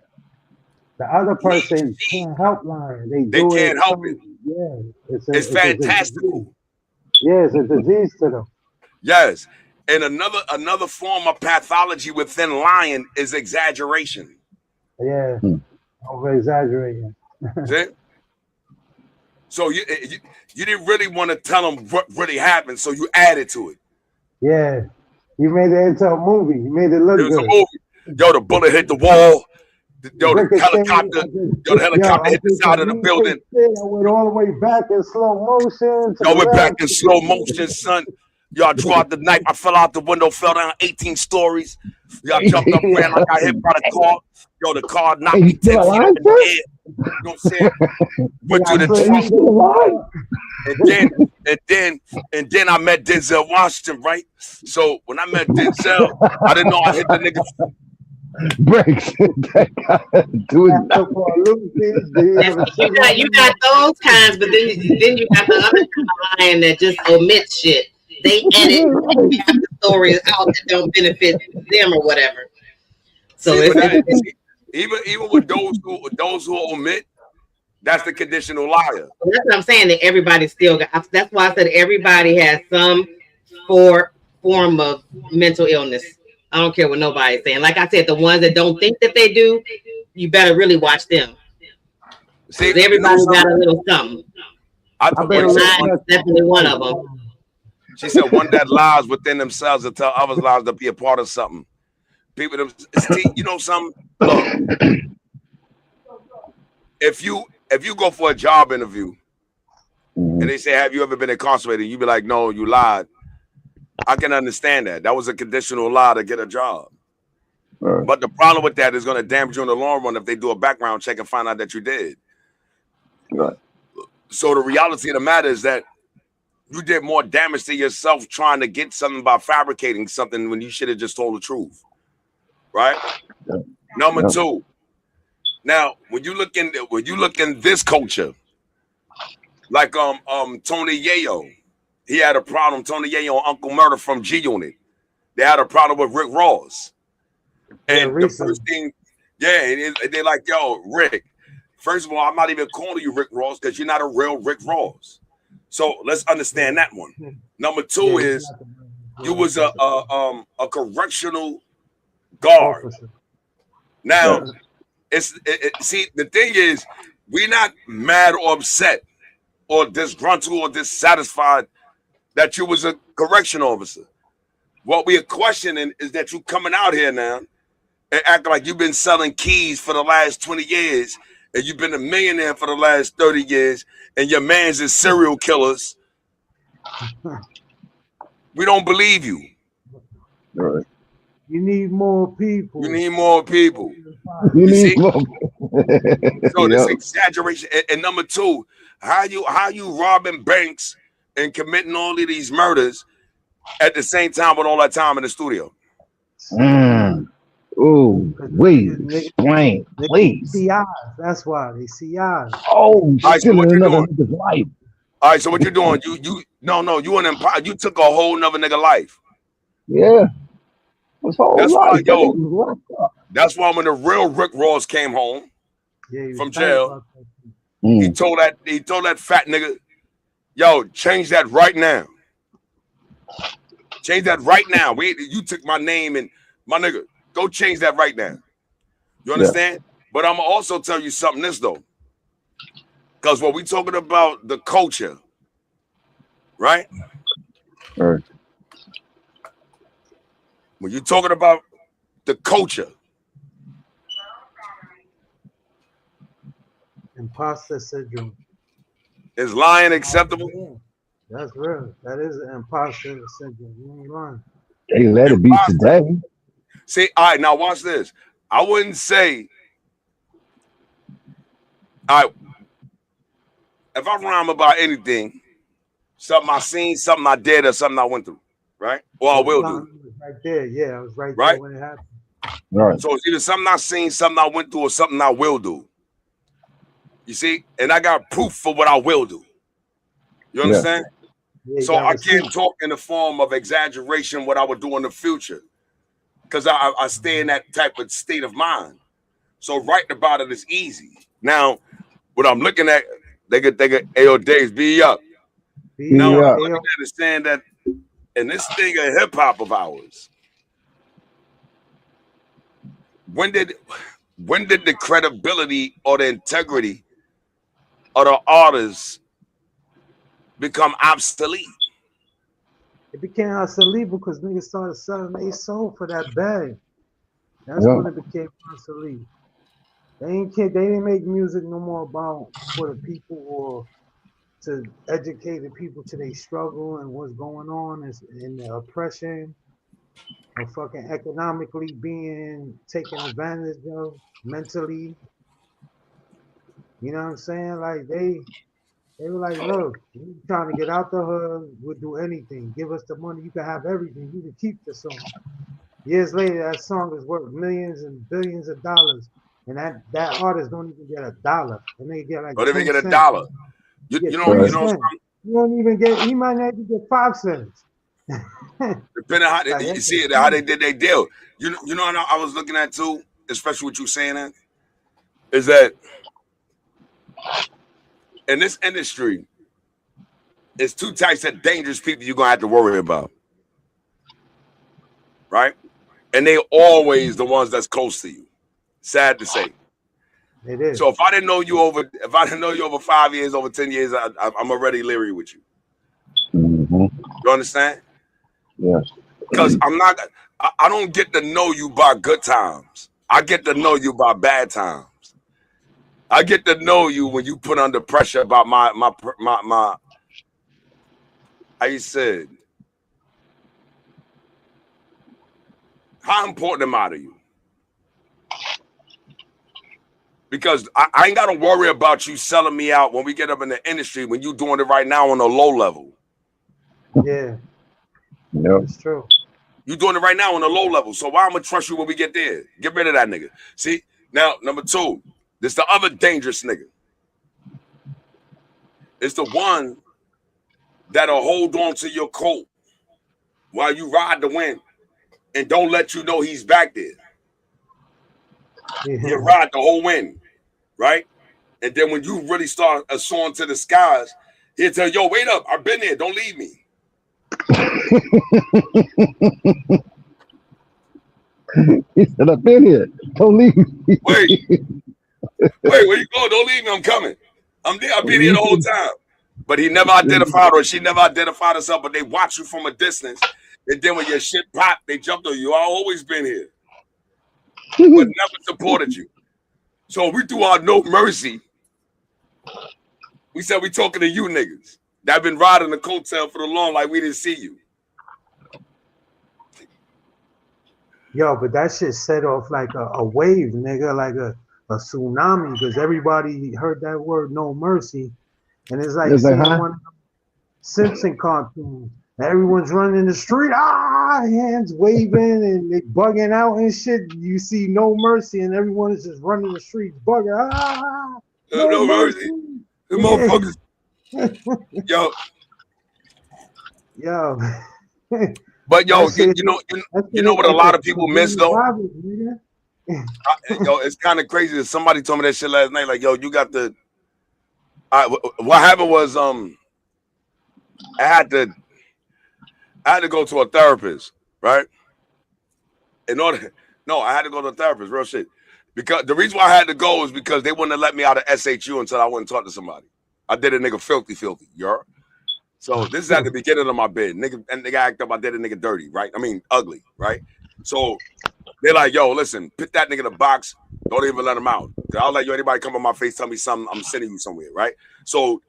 The other person can't help lying. They can't help it. Yeah. It's fantastical. It's a disease to them. Yes. And another form of pathology within lying is exaggeration. Yeah. Over exaggerating. See? So you didn't really want to tell them what really happened, so you added to it. Yeah. You made it into a movie. You made it look good. A movie. Yo, the bullet hit the wall. Yo, the helicopter hit the side of the building. I went all the way back in slow motion. Yo, went back in slow motion, son. Y'all drew out the knife. I fell out the window, fell down 18 stories. Y'all jumped up, ran like I hit by the car. Yo, the car knocked me 10 feet up in the air. You know what I'm saying? Went to the trunk. And then I met Denzel Washington, right? So when I met Denzel, I didn't know I hit the nigga. Breaks. You got those kinds, but then you got the other kind of lying that just omits shit. They edit the stories out that don't benefit them or whatever. So even with those who omit, that's the conditional liar. That's what I'm saying. That everybody still got. That's why I said everybody has some form of mental illness. I don't care what nobody's saying. Like I said, the ones that don't think that they do, you better really watch them. See, everybody got a little something. Mine's definitely one of them. She said one that lies within themselves to tell others lies to be a part of something. People, you know something? Look, if you go for a job interview and and they say, have you ever been incarcerated? You be like, no, you lied. I can understand that. That was a conditional lie to get a job. Right. But the problem with that is going to damage you in the long run if they do a background check and find out that you did. Right. So the reality of the matter is that you did more damage to yourself trying to get something by fabricating something when you should have just told the truth. Right? Yeah. Number two. Now, when you look in this culture, like Tony Yayo, he had a problem. Tony Yayo and Uncle Murder from G Unit, they had a problem with Rick Ross. And the first thing, they're like, yo, Rick, first of all, I'm not even calling you Rick Ross because you're not a real Rick Ross. So let's understand that one. Number two is you was a correctional guard. Now, see, the thing is, we're not mad or upset or disgruntled or dissatisfied that you was a correction officer. What we are questioning is that you coming out here now and acting like you've been selling keys for the last 20 years and you've been a millionaire for the last 30 years and your man's is serial killers. We don't believe you. Right. You need more people. You need more people. You need more. So this exaggeration. And number two, how you robbing banks and committing all of these murders at the same time with all that time in the studio? Ooh, explain, please. CIs. That's why they CIs. Oh, stealing another nigga's life. All right, so what you doing? You an empire. You took a whole nother nigga life. Yeah. That's why when the real Rick Ross came home from jail, he told that fat nigga, yo, change that right now. Change that right now. You took my name and my nigga, go change that right now. You understand? Yeah. But I'm gonna also tell you something this though. Because when we talking about the culture, right? Right. When you're talking about the culture, imposter syndrome. Is lying acceptable? Yeah, that's real. That is an imposter syndrome. You ain't lying. They let it be today. See, all right, now watch this. I wouldn't say, all right, if I rhyme about anything, something I seen, something I did, or something I went through, right? Or I will do. Right there, yeah, I was right there when it happened. Right. So it's either something I seen, something I went through, or something I will do. You see, and I got proof for what I will do. You understand? Yeah, so I can't talk in the form of exaggeration what I would do in the future, because I stay in that type of state of mind. So writing about it is easy. Now, what I'm looking at, they get AO Days be up. Now what I'm looking at is saying that in this thing of hip hop of ours, when did the credibility or the integrity of the artists become obsolete? It became obsolete because niggas started selling their soul for that bag. That's when it became obsolete. They didn't make music no more about for the people or to educate the people to their struggle and what's going on and the oppression and fucking economically being taken advantage of mentally. You know what I'm saying? Like they were like, look, you trying to get out the hood, we'll do anything. Give us the money, you can have everything. You can keep the song. Years later, that song is worth millions and billions of dollars. And that artist don't even get $1. And they get like, don't even get $1. You know, you don't even get, he might not even get 5 cents. Depending on how you see it, how they did their deal. You know what I was looking at too, especially what you saying that, is that in this industry, it's two types of dangerous people you're gonna have to worry about. Right? And they always the ones that's close to you. Sad to say. It is. So if I didn't know you over 5 years, over 10 years, I'm already leery with you. Mm-hmm. You understand? Yes. Because I don't get to know you by good times. I get to know you by bad times. I get to know you when you put under pressure about my I said, how important am I to you? Because I ain't got to worry about you selling me out when we get up in the industry when you doing it right now on a low level. Yeah. Yep. It's true. You doing it right now on a low level. So why I'm going to trust you when we get there? Get rid of that nigga. See? Now, number two, this the other dangerous nigga. It's the one that'll hold on to your coat while you ride the wind and don't let you know he's back there. Yeah. You ride the whole wind, right? And then when you really start soaring to the skies, he'll tell you, yo, wait up. I've been there. Don't leave me. He said, I've been here. Don't leave me. Wait, where you going? Don't leave me. I'm coming. I'm there. I've been here the whole time. But he never identified or she never identified herself, but they watch you from a distance. And then when your shit popped, they jumped on you. I've always been here. But never supported you. So we threw our no mercy. We said we talking to you niggas that been riding the coattail for the long like we didn't see you. Yo, but that shit set off like a wave, nigga, like a tsunami, because everybody heard that word "no mercy," and it's like seeing one of them Simpson cartoons. Everyone's running in the street, hands waving, and they bugging out and shit. You see "no mercy," and everyone is just running the streets, bugging, no mercy. The motherfuckers. Yo. But yo, you know what a lot of people miss though? Yo, it's kind of crazy. Somebody told me that shit last night. Like, yo, you got the. What happened was, I had to go to a therapist, right? I had to go to a therapist, real shit. Because the reason why I had to go is because they wouldn't have let me out of SHU until I went and talk to somebody. I did a nigga filthy, you heard? So this is at the beginning of my bid. Nigga act up, I did a nigga dirty, right? I mean, ugly, right? So they're like, yo, listen, put that nigga in a box. Don't even let him out. I'll let you, anybody come on my face, tell me something, I'm sending you somewhere, right? So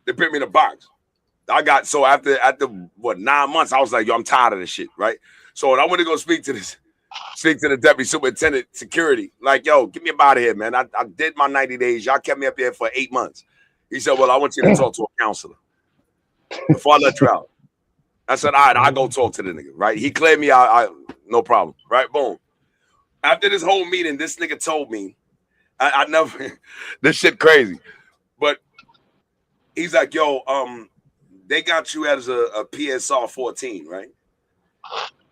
they put me in a box. After 9 months, I was like, yo, I'm tired of this shit, right? So when I went to go speak to the deputy superintendent security, like, yo, get me up out of here, man. I did my 90 days. Y'all kept me up here for 8 months. He said, well, I want you to talk to a counselor before I let you out. I said, all right, I'll go talk to the nigga, right? He cleared me out, no problem, right? Boom. After this whole meeting, this nigga told me, I never, this shit crazy, but he's like, yo, they got you as a PSR 14, right?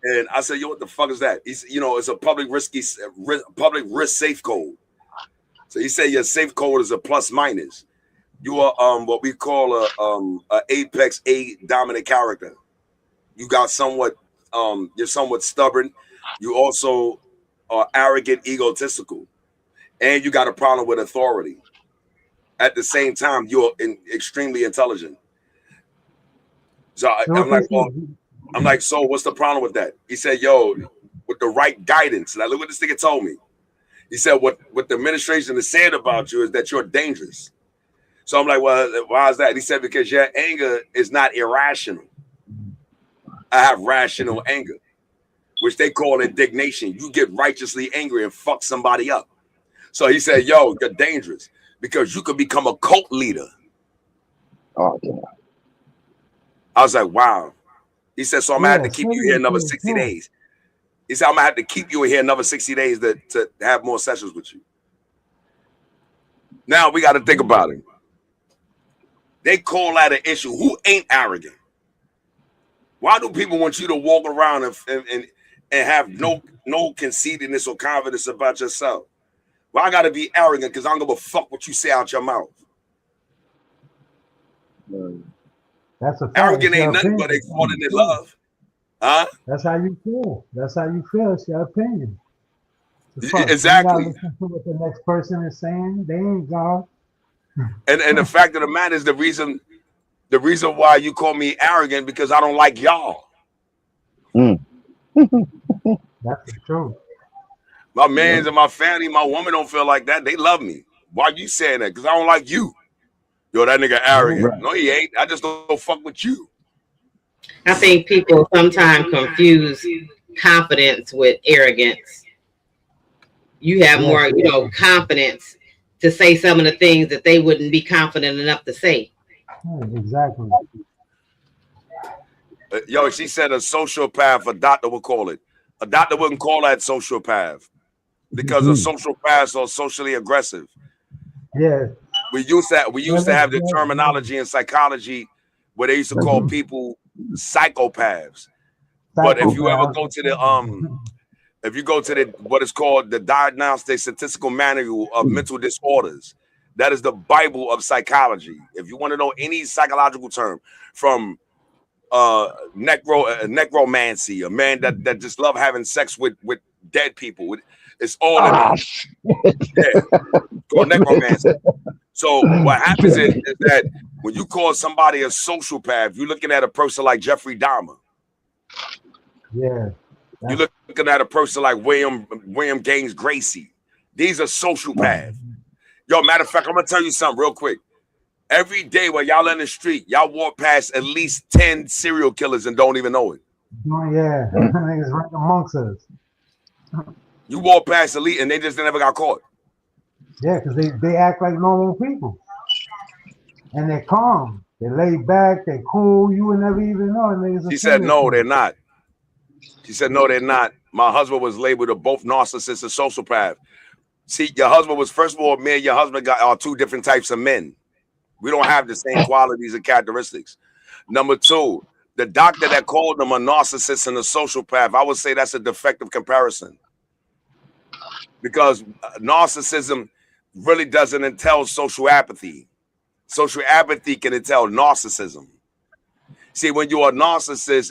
And I said, yo, what the fuck is that? He's, it's a public risk safe code. So he said your safe code is a plus minus. You are what we call a apex A dominant character. You got you're somewhat stubborn. You also are arrogant, egotistical, and you got a problem with authority. At the same time, you're extremely intelligent. So I'm like, so what's the problem with that? He said, yo, with the right guidance. Now look what this nigga told me. He said, what the administration is saying about you is that you're dangerous. So I'm like, well, why is that? He said, because your anger is not irrational. I have rational anger, which they call indignation. You get righteously angry and fuck somebody up. So he said, yo, you're dangerous because you could become a cult leader. Oh, yeah. I was like, wow. He said, so I'm going to have to keep you here another 60 days. He said, I'm going to have to keep you here another 60 days to have more sessions with you. Now we got to think about it. They call that an issue. Who ain't arrogant? Why do people want you to walk around and have no conceitedness or confidence about yourself? Well, I got to be arrogant because I don't give a fuck what you say out your mouth. That's a fact. Arrogant ain't nothing but exalted in love. Huh? That's how you feel. That's how you feel. It's your opinion. Exactly. You gotta listen to what the next person is saying. They ain't God. And the fact of the matter is the reason why you call me arrogant because I don't like y'all. That's the truth. My mans and my family, my woman don't feel like that. They love me. Why you saying that? Because I don't like you. Yo, that nigga arrogant. Right. No, he ain't. I just don't fuck with you. I think people sometimes confuse confidence with arrogance. You have Yes, more, confidence to say some of the things that they wouldn't be confident enough to say. exactly. Yo, she said a sociopath, a doctor would call it. A doctor wouldn't call that sociopath because a sociopaths are socially aggressive. Yeah. We used to have the terminology in psychology where they used to call people psychopaths. But if you ever Psychopath. go to the what is called the Diagnostic Statistical Manual of Mental Disorders, that is the Bible of psychology. If you want to know any psychological term, from necromancy, a man that just love having sex with dead people, it's all in there. Yeah, called necromancy. So what happens is that when you call somebody a sociopath, you're looking at a person like Jeffrey Dahmer. Yeah. You're looking at a person like William Gaines Gracie. These are sociopaths. Yo, matter of fact, I'm gonna tell you something real quick. Every day while y'all in the street, y'all walk past at least 10 serial killers and don't even know it. Oh, yeah. Niggas right amongst us. You walk past elite and they just never got caught. Yeah, because they act like normal people. And they're calm. They lay back, they cool, you would never even know. And She said, no, they're not. She said, no, they're not. My husband was labeled a both narcissist and sociopath. See, your husband was, first of all, me and your husband are two different types of men. We don't have the same qualities and characteristics. Number two, the doctor that called them a narcissist and a sociopath, I would say that's a defective comparison. Because narcissism really doesn't entail social apathy. Social apathy can entail narcissism. See, when you're a narcissist,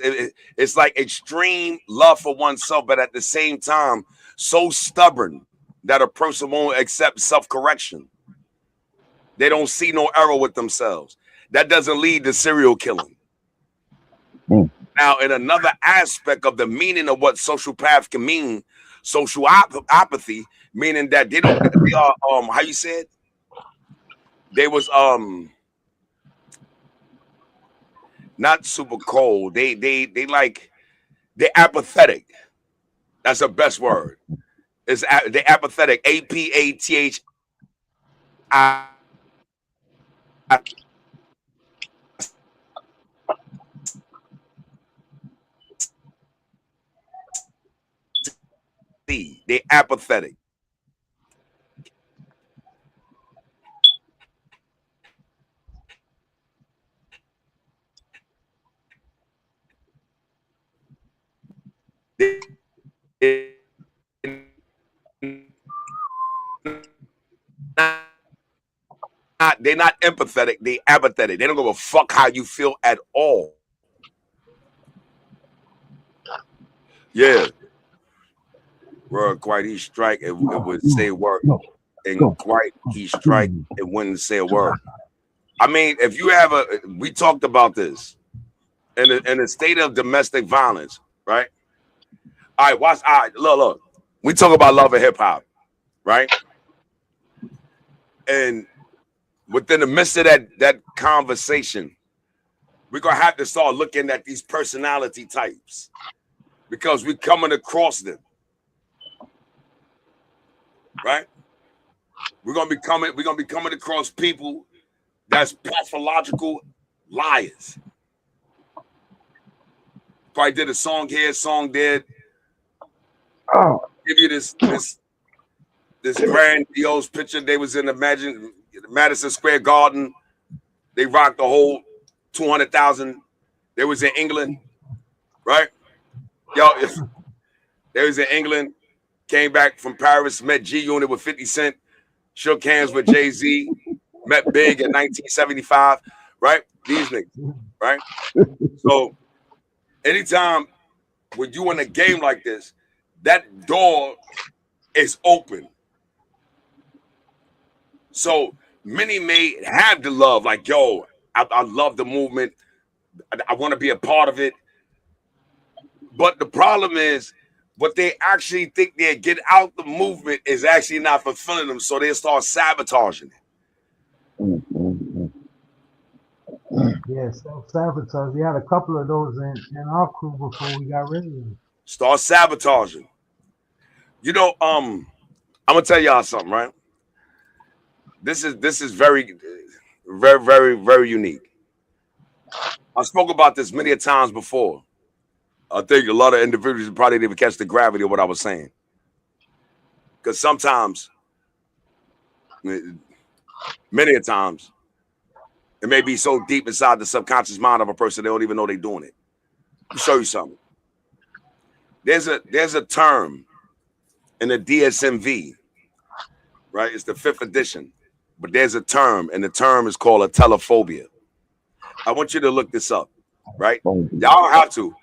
it's like extreme love for oneself, but at the same time, so stubborn that a person won't accept self-correction. They don't see no error with themselves. That doesn't lead to serial killing. Now, in another aspect of the meaning of what sociopath can mean, social apathy, meaning that they are how you said? They was not super cold. They're apathetic. That's the best word. They're apathetic. APATHI. They're apathetic. They're not empathetic. They're apathetic. They don't give a fuck how you feel at all. Yeah. Word quite he strike, it would say word. And quite he strike, it wouldn't say a word. I mean, if you have we talked about this in a state of domestic violence, right? All right, watch. All right, look. We talk about love and hip hop, right? And within the midst of that conversation, we're gonna have to start looking at these personality types because we're coming across them, right? We're gonna be coming across people that's pathological liars. Probably did a song here, song there. Give you this grandiose picture. They was in the Madison Square Garden. They rocked the whole 200,000. They was in England, right? Yo, they was in England. Came back from Paris, met G Unit with 50 Cent, shook hands with Jay-Z, met Big in 1975, right? These niggas, right? So anytime when you in a game like this, that door is open. So many may have the love, like, yo, I love the movement. I want to be a part of it. But the problem is, what they actually think they get out the movement is actually not fulfilling them. So they start sabotaging it. Yeah, self-sabotage. We had a couple of those in our crew before we got rid of them. Start sabotaging. You know, I'm gonna tell y'all something, right? This is very, very, very, very unique. I spoke about this many a times before. I think a lot of individuals probably didn't even catch the gravity of what I was saying. Because sometimes, many a times, it may be so deep inside the subconscious mind of a person they don't even know they're doing it. Let me show you something. There's a term in the DSMV, right? It's the 5th edition, but there's a term, and the term is called a telephobia. I want you to look this up, right? Y'all don't have to.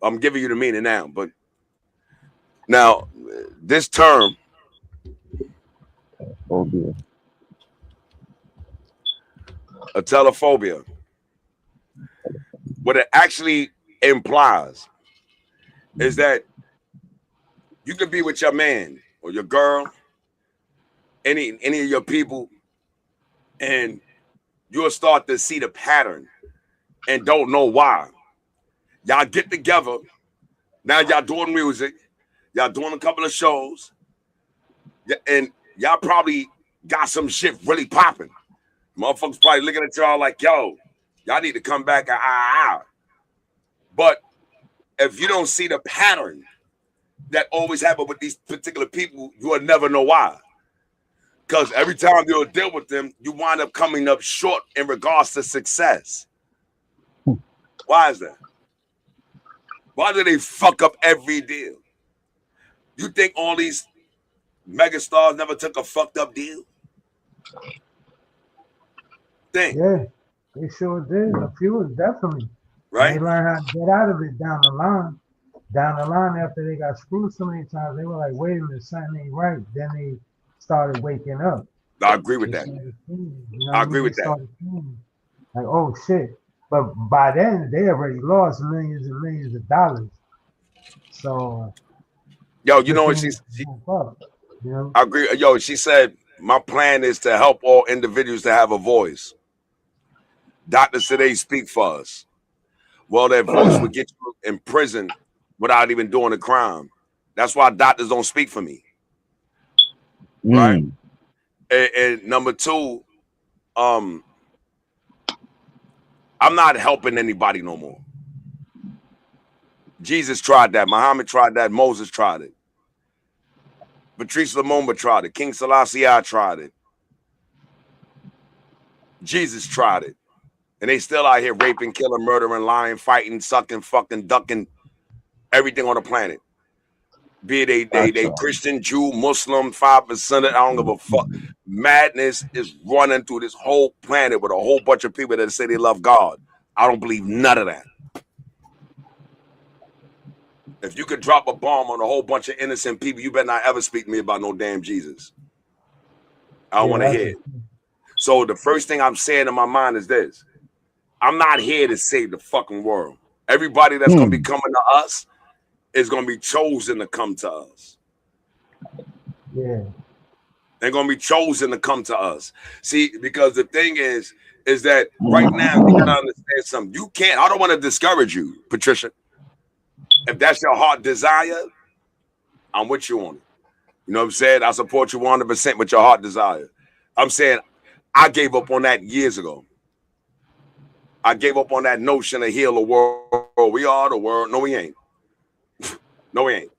I'm giving you the meaning now, but now this term, a telephobia, what it actually implies is that you could be with your man or your girl, any of your people, and you'll start to see the pattern and don't know why. Y'all get together. Now y'all doing music. Y'all doing a couple of shows. And y'all probably got some shit really popping. Motherfuckers probably looking at y'all like, yo, y'all need to come back an hour. But if you don't see the pattern that always happen with these particular people, you will never know why. Because every time you'll deal with them, you wind up coming up short in regards to success. Why is that? Why do they fuck up every deal? You think all these megastars never took a fucked up deal? Think. Yeah, they sure did. A few definitely. Right? And they learned how to get out of it down the line. Down the line, after they got screwed so many times, they were like, wait a minute, something ain't right. Then they started waking up. I agree with that. I agree with that. Like, oh shit. But by then, they already lost millions and millions of dollars. So, yo, you know what she I agree. Yo, she said, my plan is to help all individuals to have a voice. Doctors today speak for us. Well, that voice would get you in prison without even doing a crime. That's why doctors don't speak for me. Right? And number two, I'm not helping anybody no more. Jesus tried that. Muhammad tried that. Moses tried it. Patrice Lumumba tried it. King Selassie tried it. Jesus tried it. And they still out here raping, killing, murdering, lying, fighting, sucking, fucking, ducking everything on the planet. Be it they Christian, Jew, Muslim, 5%, I don't give a fuck. Madness is running through this whole planet with a whole bunch of people that say they love God. I don't believe none of that. If you could drop a bomb on a whole bunch of innocent people, you better not ever speak to me about no damn Jesus. I don't want to hear it. So the first thing I'm saying in my mind is this. I'm not here to save the fucking world. Everybody that's going to be coming to us is going to be chosen to come to us. Yeah. They're going to be chosen to come to us. See, because the thing is that right now, you got to understand something. You can't, I don't want to discourage you, Patricia. If that's your heart desire, I'm with you on it. You know what I'm saying? I support you 100% with your heart desire. I'm saying I gave up on that years ago. I gave up on that notion to heal the world. We are the world. No, we ain't. No, we ain't.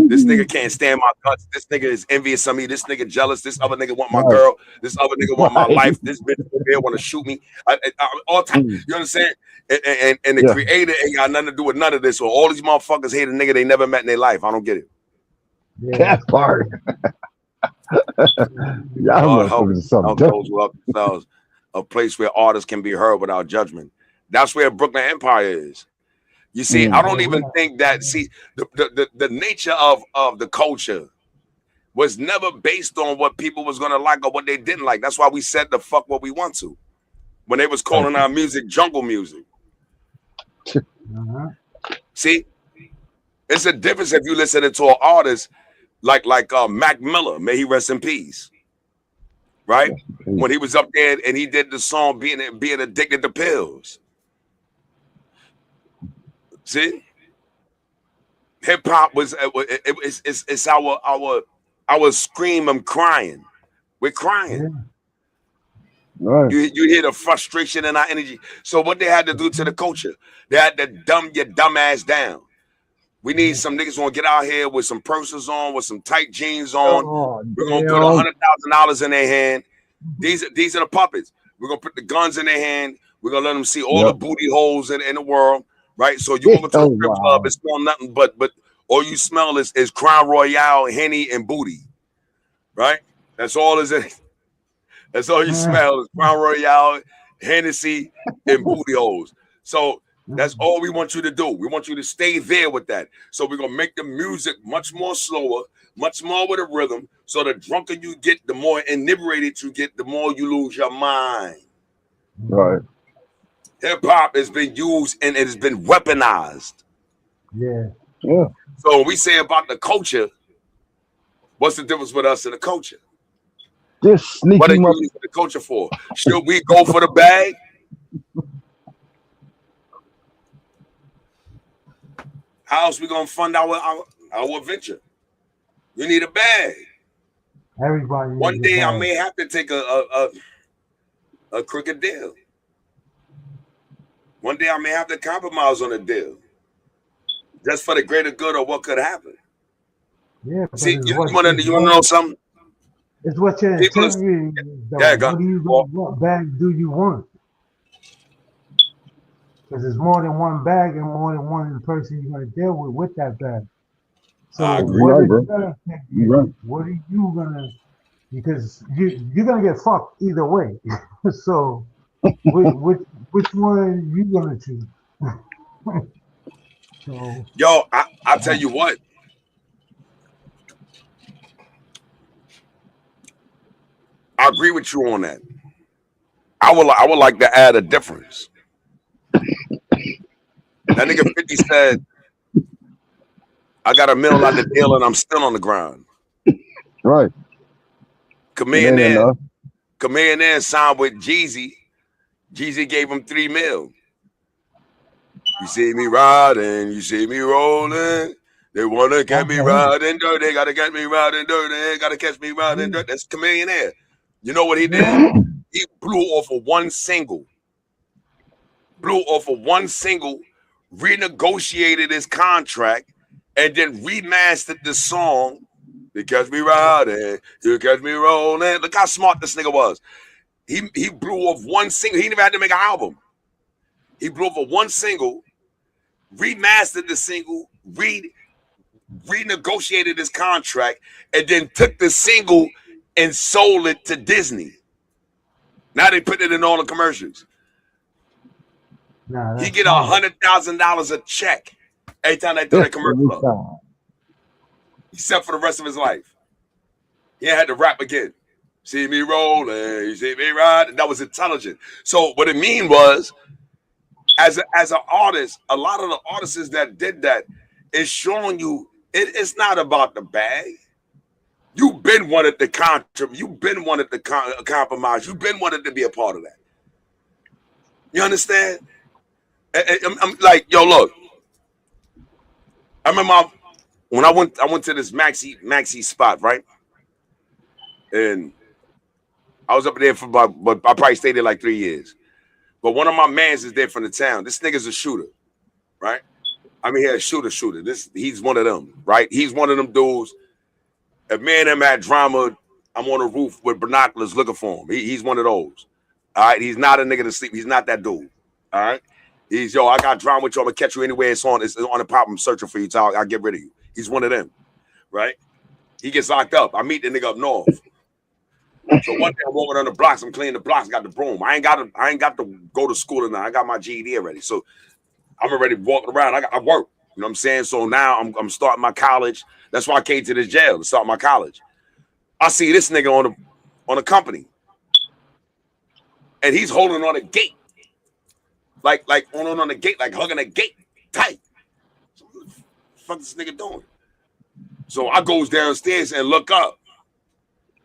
This nigga can't stand my guts. This nigga is envious of me. This nigga jealous. This other nigga want my girl. This other nigga want my life. This bitch over there want to shoot me. All time. You understand? And the creator ain't got nothing to do with none of this. So all these motherfuckers hate a nigga they never met in their life. I don't get it. Yeah. That part. Y'all help those who help themselves. A place where artists can be heard without judgment. That's where Brooklyn Empire is. You see, I don't even think that, see, the nature of the culture was never based on what people was going to like or what they didn't like. That's why we said the fuck what we want to. When they was calling our music jungle music. See, it's a difference if you listen to an artist like Mac Miller, may he rest in peace. right? When he was up there and he did the song being addicted to pills. See, hip hop was it's our scream. I'm crying. We're crying. Right. You hear the frustration in our energy. So what they had to do to the culture, they had to dumb your dumb ass down. We need some niggas gonna get out here with some purses on, with some tight jeans on. Oh, We're gonna put damn. $100,000 in their hand. These are the puppets. We're gonna put the guns in their hand. We're gonna let them see all the booty holes in the world, right? So you walk into a strip club, it smell nothing but all you smell is Crown Royale, Henny, and booty, right? That's all is in. That's all you smell is Crown Royale, Hennessy, and booty holes. So that's all we want you to do. We want you to stay there with that. So we're gonna make the music much more slower, much more with a rhythm. So the drunker you get, the more inebriated you get, the more you lose your mind. Right. Hip hop has been used and it has been weaponized. Yeah. Yeah. So when we say about the culture, what's the difference with us and the culture? This sneaky What are you using the culture for? Should we go for the bag? How else we gonna fund our venture? We need a bag. Everybody. One day I may have to take a crooked deal. One day I may have to compromise on a deal, just for the greater good of what could happen. Yeah. See, you want to know something? It's what your integrity is, though. What bag do you want? Because there's more than one bag and more than one person you're going to deal with that bag. So what are you going to, because you're going to get fucked either way. So which one you going to choose? So, yo, I'll tell you what. I agree with you on that. I would like to add a difference. That nigga 50 said, I got $1 million out the deal and I'm still on the ground. Right. Chameleon signed with Jeezy. Jeezy gave him $3 million. You see me riding, you see me rolling. They want to get me riding dirty. They got to get me riding dirty. They got to catch me riding dirty. That's Chameleon. You know what he did? He blew off of one single. Renegotiated his contract, and then remastered the song. You catch me riding, you catch me rolling. Look how smart this nigga was. He blew off one single. He didn't even have to make an album. He blew off of one single, remastered the single, renegotiated his contract, and then took the single and sold it to Disney. Now they put it in all the commercials. He get $100,000 a check every time they throw that commercial up. Except for the rest of his life. He had to rap again. See me rolling, you see me riding. That was intelligent. So what it mean was, as an artist, a lot of the artists that did that is showing you it's not about the bag. You've been wanted to contribute. You've been wanted to compromise. You've been wanted to be a part of that. You understand? I'm like, yo, look. I remember when I went to this Maxi spot, right? And I was up there for but I probably stayed there like 3 years. But one of my mans is there from the town. This nigga's a shooter, right? I mean, he's a shooter. He's one of them, right? He's one of them dudes. If me and him had drama, I'm on a roof with binoculars looking for him. He's one of those. All right. He's not a nigga to sleep. He's not that dude. All right. He's, yo, I got drama with you. I'm gonna catch you anywhere it's on the pop. I'm searching for you. I'll get rid of you. He's one of them, right? He gets locked up. I meet the nigga up north. So one day I'm walking on the blocks. I'm cleaning the blocks. Got the broom. I ain't got to go to school tonight. I got my GED already. So I'm already walking around. I work. You know what I'm saying? So now I'm starting my college. That's why I came to this jail to start my college. I see this nigga on a company, and he's holding on a gate, like on the gate, like hugging a gate tight. So what the fuck is this nigga doing? So I goes downstairs and look up.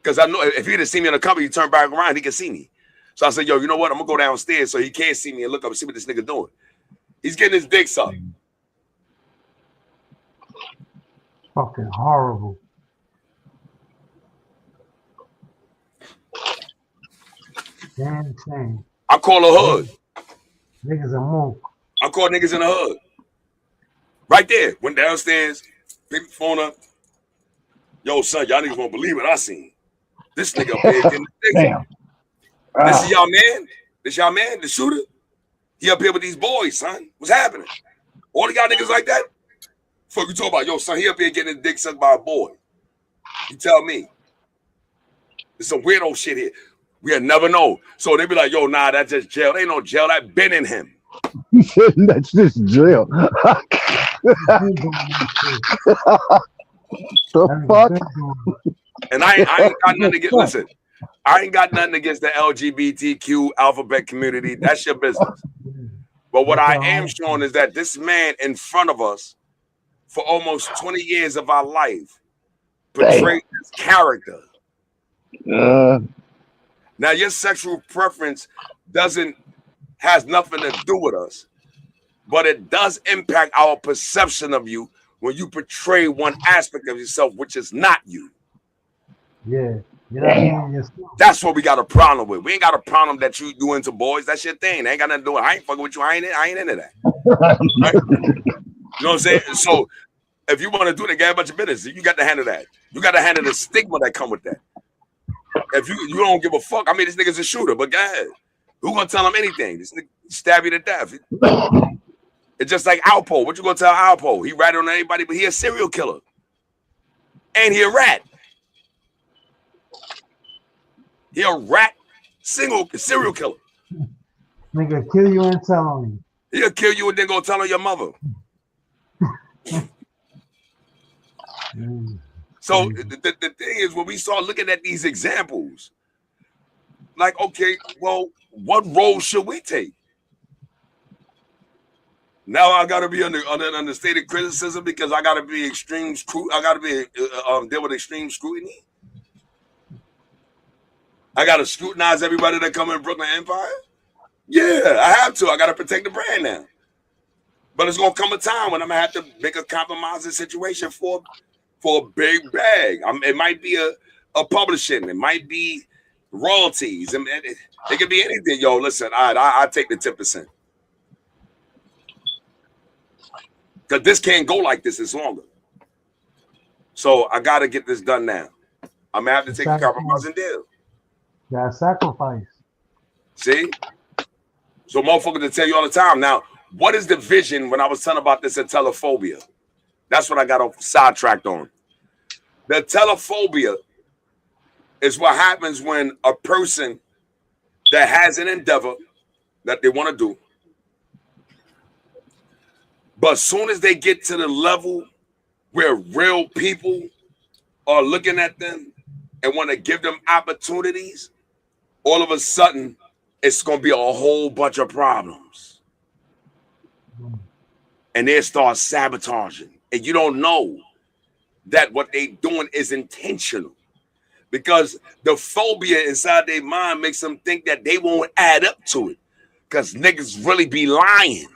Because I know if he'd have seen me in the company, he turned back around, he could see me. So I said, yo, you know what? I'm gonna go downstairs so he can't see me and look up and see what this nigga doing. He's getting his dick sucked. Fucking horrible. Damn shame. I call a hood. Niggas a move. I call niggas in the hood. Right there. Went downstairs, picked the phone up. Yo, son, y'all niggas won't believe what I seen. This nigga up here getting the dick. Damn. This is y'all man? This y'all man, the shooter? He up here with these boys, son. What's happening? All of y'all niggas like that? Fuck you talking about? Yo, son, he up here getting his dick sucked by a boy. You tell me. There's some weirdo shit here. We'll never know. So they be like, yo, nah, that's just jail. There ain't no jail. That been in him. That's just jail. The fuck? And I ain't got nothing against, listen, I ain't got nothing against the LGBTQ alphabet community. That's your business. But what I am showing is that this man in front of us for almost 20 years of our life portrayed his character. Now, your sexual preference has nothing to do with us, but it does impact our perception of you when you portray one aspect of yourself, which is not you. Yeah. Yourself. That's what we got a problem with. We ain't got a problem that you into boys. That's your thing. They ain't got nothing to do with it. I ain't fucking with you. I ain't into that. Right? You know what I'm saying? So if you want to do it, get a bunch of business. You got to handle that. You got to handle the stigma that come with that. If you don't give a fuck, I mean, this nigga's a shooter, but go ahead. Who gonna tell him anything? This nigga stab you to death. It's just like Alpo. What you gonna tell Alpo? He ratted on anybody, but he a serial killer. And he a rat. He a rat serial killer. Nigga kill you and tell on you. He'll kill you and then go tell on your mother. So the thing is, when we start looking at these examples, like, okay, well, what role should we take? Now I got to be under stated criticism because I got to be I got to be deal with extreme scrutiny. I got to scrutinize everybody that come in Brooklyn Empire. Yeah, I have to. I got to protect the brand now. But it's gonna come a time when I'm gonna have to make a compromising situation for a big bag. It might be a publishing. It might be royalties. It could be anything. Yo, listen, I take the 10%. Because this can't go like this longer. So I got to get this done now. I'm going to have to take a compromising deal. Got sacrifice. See? So motherfuckers to tell you all the time. Now, what is the vision when I was telling about this at telephobia? That's what I got sidetracked on. The telephobia is what happens when a person that has an endeavor that they want to do, but as soon as they get to the level where real people are looking at them and want to give them opportunities, all of a sudden, it's going to be a whole bunch of problems. And they start sabotaging. And you don't know that what they doing is intentional. Because the phobia inside their mind makes them think that they won't add up to it. Because niggas really be lying.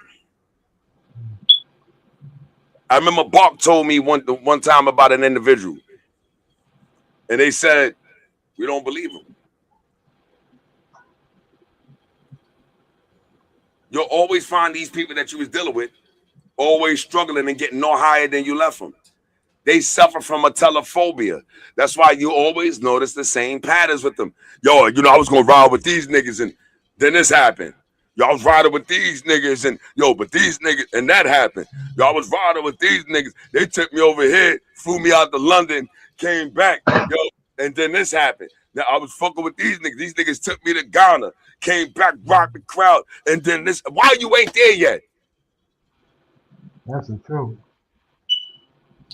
I remember Bark told me one time about an individual. And they said, we don't believe him. You'll always find these people that you was dealing with always struggling and getting no higher than you left them. They suffer from a telephobia. That's why you always notice the same patterns with them. Yo, I was going to ride with these niggas and then this happened. Yo, I was riding with these niggas and but these niggas and that happened. Yo, I was riding with these niggas. They took me over here, flew me out to London, came back. Yo, and then this happened. Now I was fucking with these niggas. These niggas took me to Ghana, came back, rocked the crowd, and then this. Why you ain't there yet? That's the truth.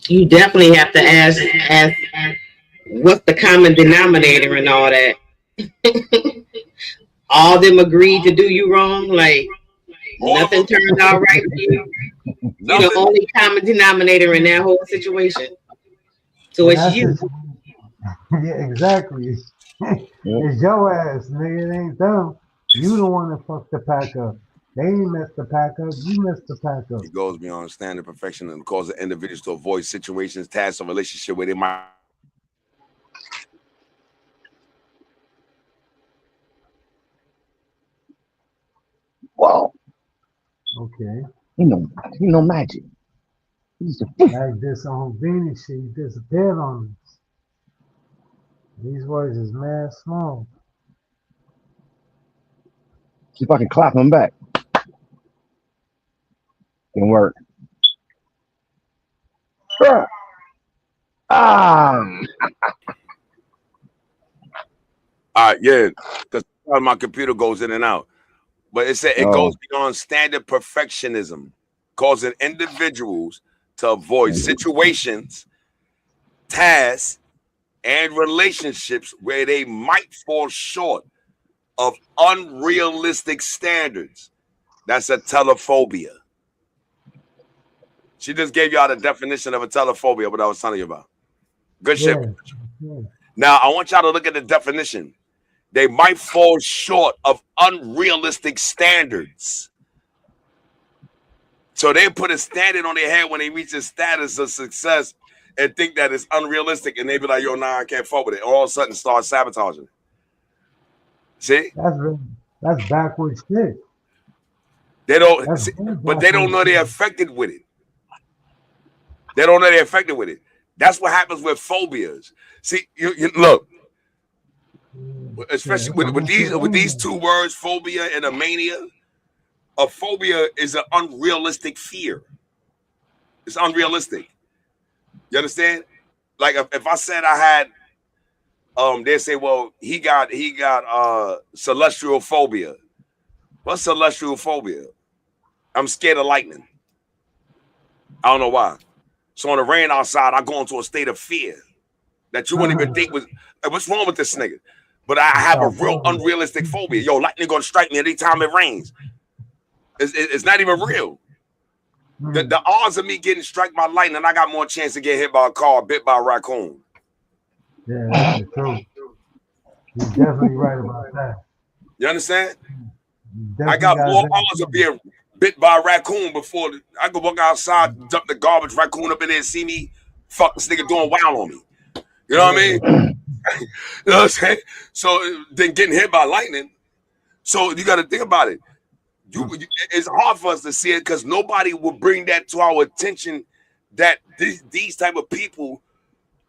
You definitely have to ask what's the common denominator and all that. All of them agreed to do you wrong, like nothing turned out right for you. You're the only common denominator in that whole situation. So it's you. Yeah, exactly. It's your ass, nigga. It ain't them. You the one that fucked the pack up. They ain't messed the pack up. You messed the pack up. It goes beyond standard perfection and causes individuals to avoid situations, tasks, or relationship where they might. Wow. Okay. You know magic. He's a Like this on Houdini shit, you disappeared on us. These words is mad small. See if I can clap him back. Didn't work. Ah. Yeah, because my computer goes in and out. But it said it goes beyond standard perfectionism, causing individuals to avoid situations, tasks, and relationships where they might fall short of unrealistic standards. That's a telephobia. She just gave you all the definition of a telephobia, what I was telling you about. Good shit. Yeah. Now, I want y'all to look at the definition. They might fall short of unrealistic standards. So they put a standard on their head when they reach a status of success and think that it's unrealistic, and they be like, yo, nah, I can't fuck with it. All of a sudden start sabotaging it. See? That's backwards shit. They don't see, but they don't know they're affected with it. They don't know they're affected with it. That's what happens with phobias. See, you look, especially with these two words, phobia and a mania. A phobia is an unrealistic fear. It's unrealistic. You understand? Like if I said I had, they say, well, he got celestial phobia. What's celestial phobia? I'm scared of lightning. I don't know why. So on the rain outside, I go into a state of fear that you wouldn't even think was, what's wrong with this nigga? But I have a real unrealistic phobia. Yo, lightning gonna strike me anytime it rains. It's not even real. The odds of me getting struck by lightning, I got more chance to get hit by a car, bit by a raccoon. Yeah, that's the truth. You're definitely right about that. You understand? I got more odds of being bit by a raccoon before I could walk outside, dump the garbage, raccoon up in there and see me, fuck this nigga doing wild on me. You know what I mean? You know what I'm saying? So then getting hit by lightning. So you got to think about it. It's hard for us to see it because nobody will bring that to our attention that these type of people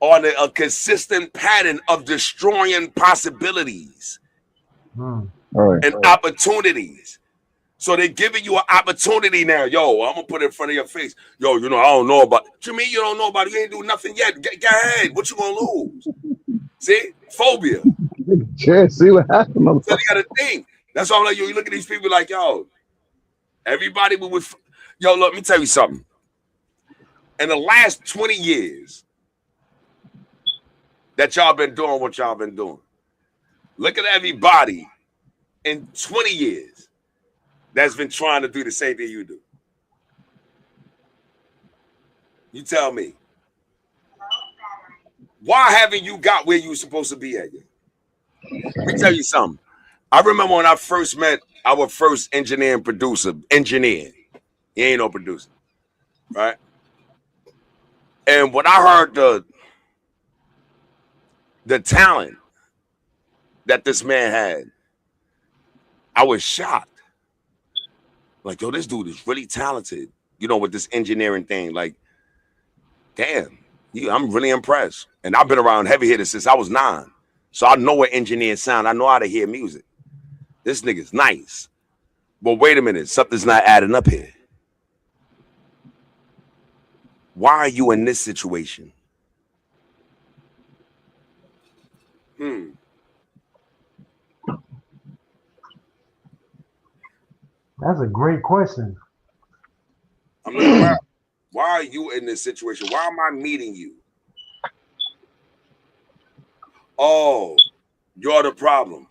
are on a consistent pattern of destroying possibilities and opportunities. So they're giving you an opportunity now. Yo, I'm gonna put it in front of your face. Yo, I don't know about it. What you mean you don't know about it? You ain't do nothing yet. Go ahead. What you gonna lose? See? Phobia. See what happened. So you gotta think. That's all. Like, you look at these people like, yo, everybody with yo, look, let me tell you something. In the last 20 years that y'all been doing what y'all been doing, look at everybody in 20 years that's been trying to do the same thing you do. You tell me. Why haven't you got where you were supposed to be at yet? Let me tell you something. I remember when I first met our first engineer and producer. Engineer. He ain't no producer. Right? And when I heard the talent that this man had, I was shocked. Like, yo, this dude is really talented, with this engineering thing. Like, damn, I'm really impressed. And I've been around heavy hitters since I was 9. So I know what engineers sound. I know how to hear music. This nigga's nice. But wait a minute, something's not adding up here. Why are you in this situation? That's a great question. I'm looking around. Why are you in this situation? Why am I meeting you? Oh, you're the problem.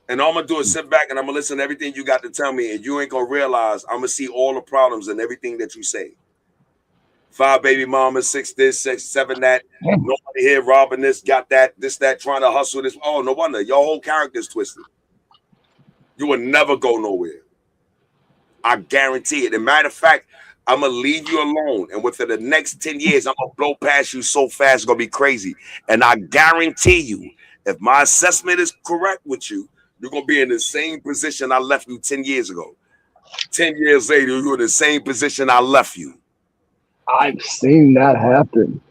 And all I'm going to do is sit back and I'm going to listen to everything you got to tell me, and you ain't going to realize I'm going to see all the problems and everything that you say. 5 baby mamas, 6 this, 6, 7 that. Nobody here robbing this, got that, this, that, trying to hustle this. Oh, no wonder. Your whole character's twisted. You will never go nowhere. I guarantee it. As a matter of fact, I'm going to leave you alone. And within the next 10 years, I'm going to blow past you so fast, it's going to be crazy. And I guarantee you, if my assessment is correct with you, you're going to be in the same position I left you 10 years ago. 10 years later, you're in the same position I left you. I've seen that happen.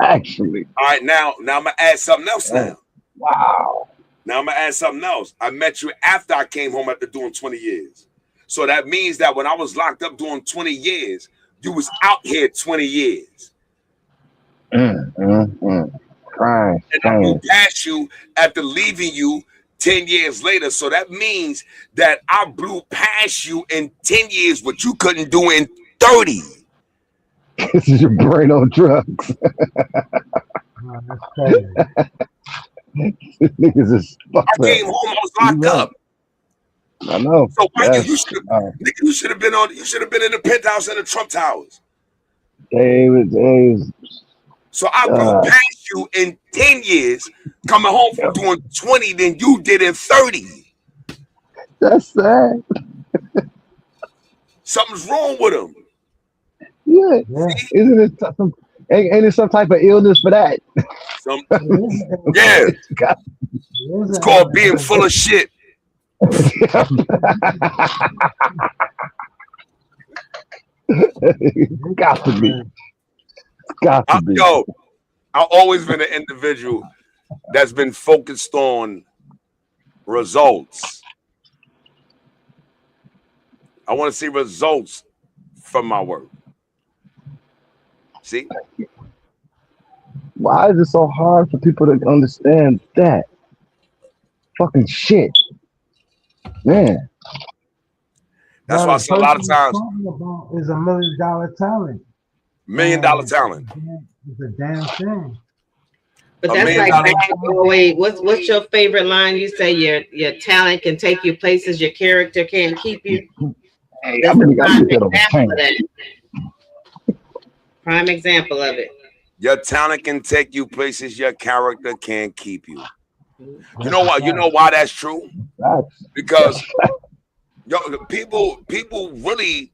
Actually. All right, now I'm going to add something else now. Wow. Now I'm going to add something else. I met you after I came home after doing 20 years. So that means that when I was locked up doing 20 years, you was out here 20 years. Crying. And I blew past you after leaving you 10 years later. So that means that I blew past you in 10 years what you couldn't do in 30. This is your brain on drugs. No, that's crazy. Niggas is fucked I came home, I was locked up. I know. So why you should have been in the penthouse in the Trump Towers. David. So I blew past you in 10 years, coming home from doing 20 than you did in 30. That's sad. Something's wrong with him. Yeah. Isn't it ain't it some type of illness for that? Yeah. It's called being full of shit. It's got to be. Yo, I've always been an individual that's been focused on results. I want to see results from my work. See? Why is it so hard for people to understand that? Fucking shit. Man. That's why I say a lot of times. About is $1 million talent. $1 million talent. It's a damn thing. But that's like wait, what's your favorite line? You say your talent can take you places your character can't keep you. Hey, That's a prime example of it. Your talent can take you places your character can't keep you. You know what? You know why that's true? Because people really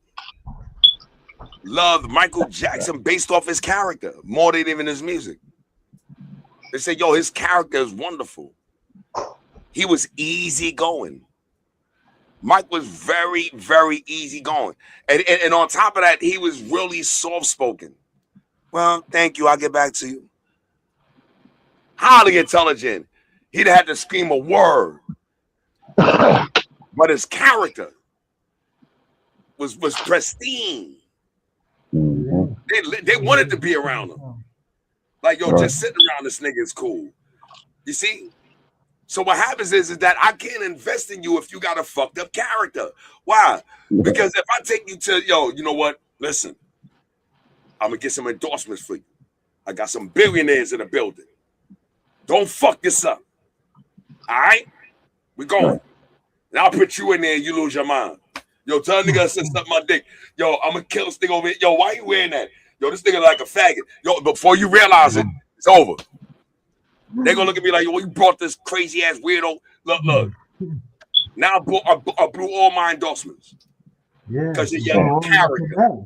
love Michael Jackson based off his character more than even his music. They say, yo, his character is wonderful. He was easy going. Mike was very, very easy going. And on top of that, he was really soft spoken. Well, thank you. I'll get back to you. Highly intelligent. He'd have to scream a word. But his character was pristine. They wanted to be around him. Like, yo, just sitting around this nigga is cool. You see? So what happens is that I can't invest in you if you got a fucked up character. Why? Because if I take you to, yo, you know what? Listen, I'm going to get some endorsements for you. I got some billionaires in the building. Don't fuck this up. All right? We're going. And I'll put you in there and you lose your mind. Yo, tell a nigga to send something my dick. Yo, I'm going to kill this thing over here. Yo, why you wearing that? Yo, this nigga like a faggot. Yo, before you realize it, it's over. They're going to look at me like, yo, you brought this crazy ass weirdo. Look. Now I blew all my endorsements. Yeah. Because of your character.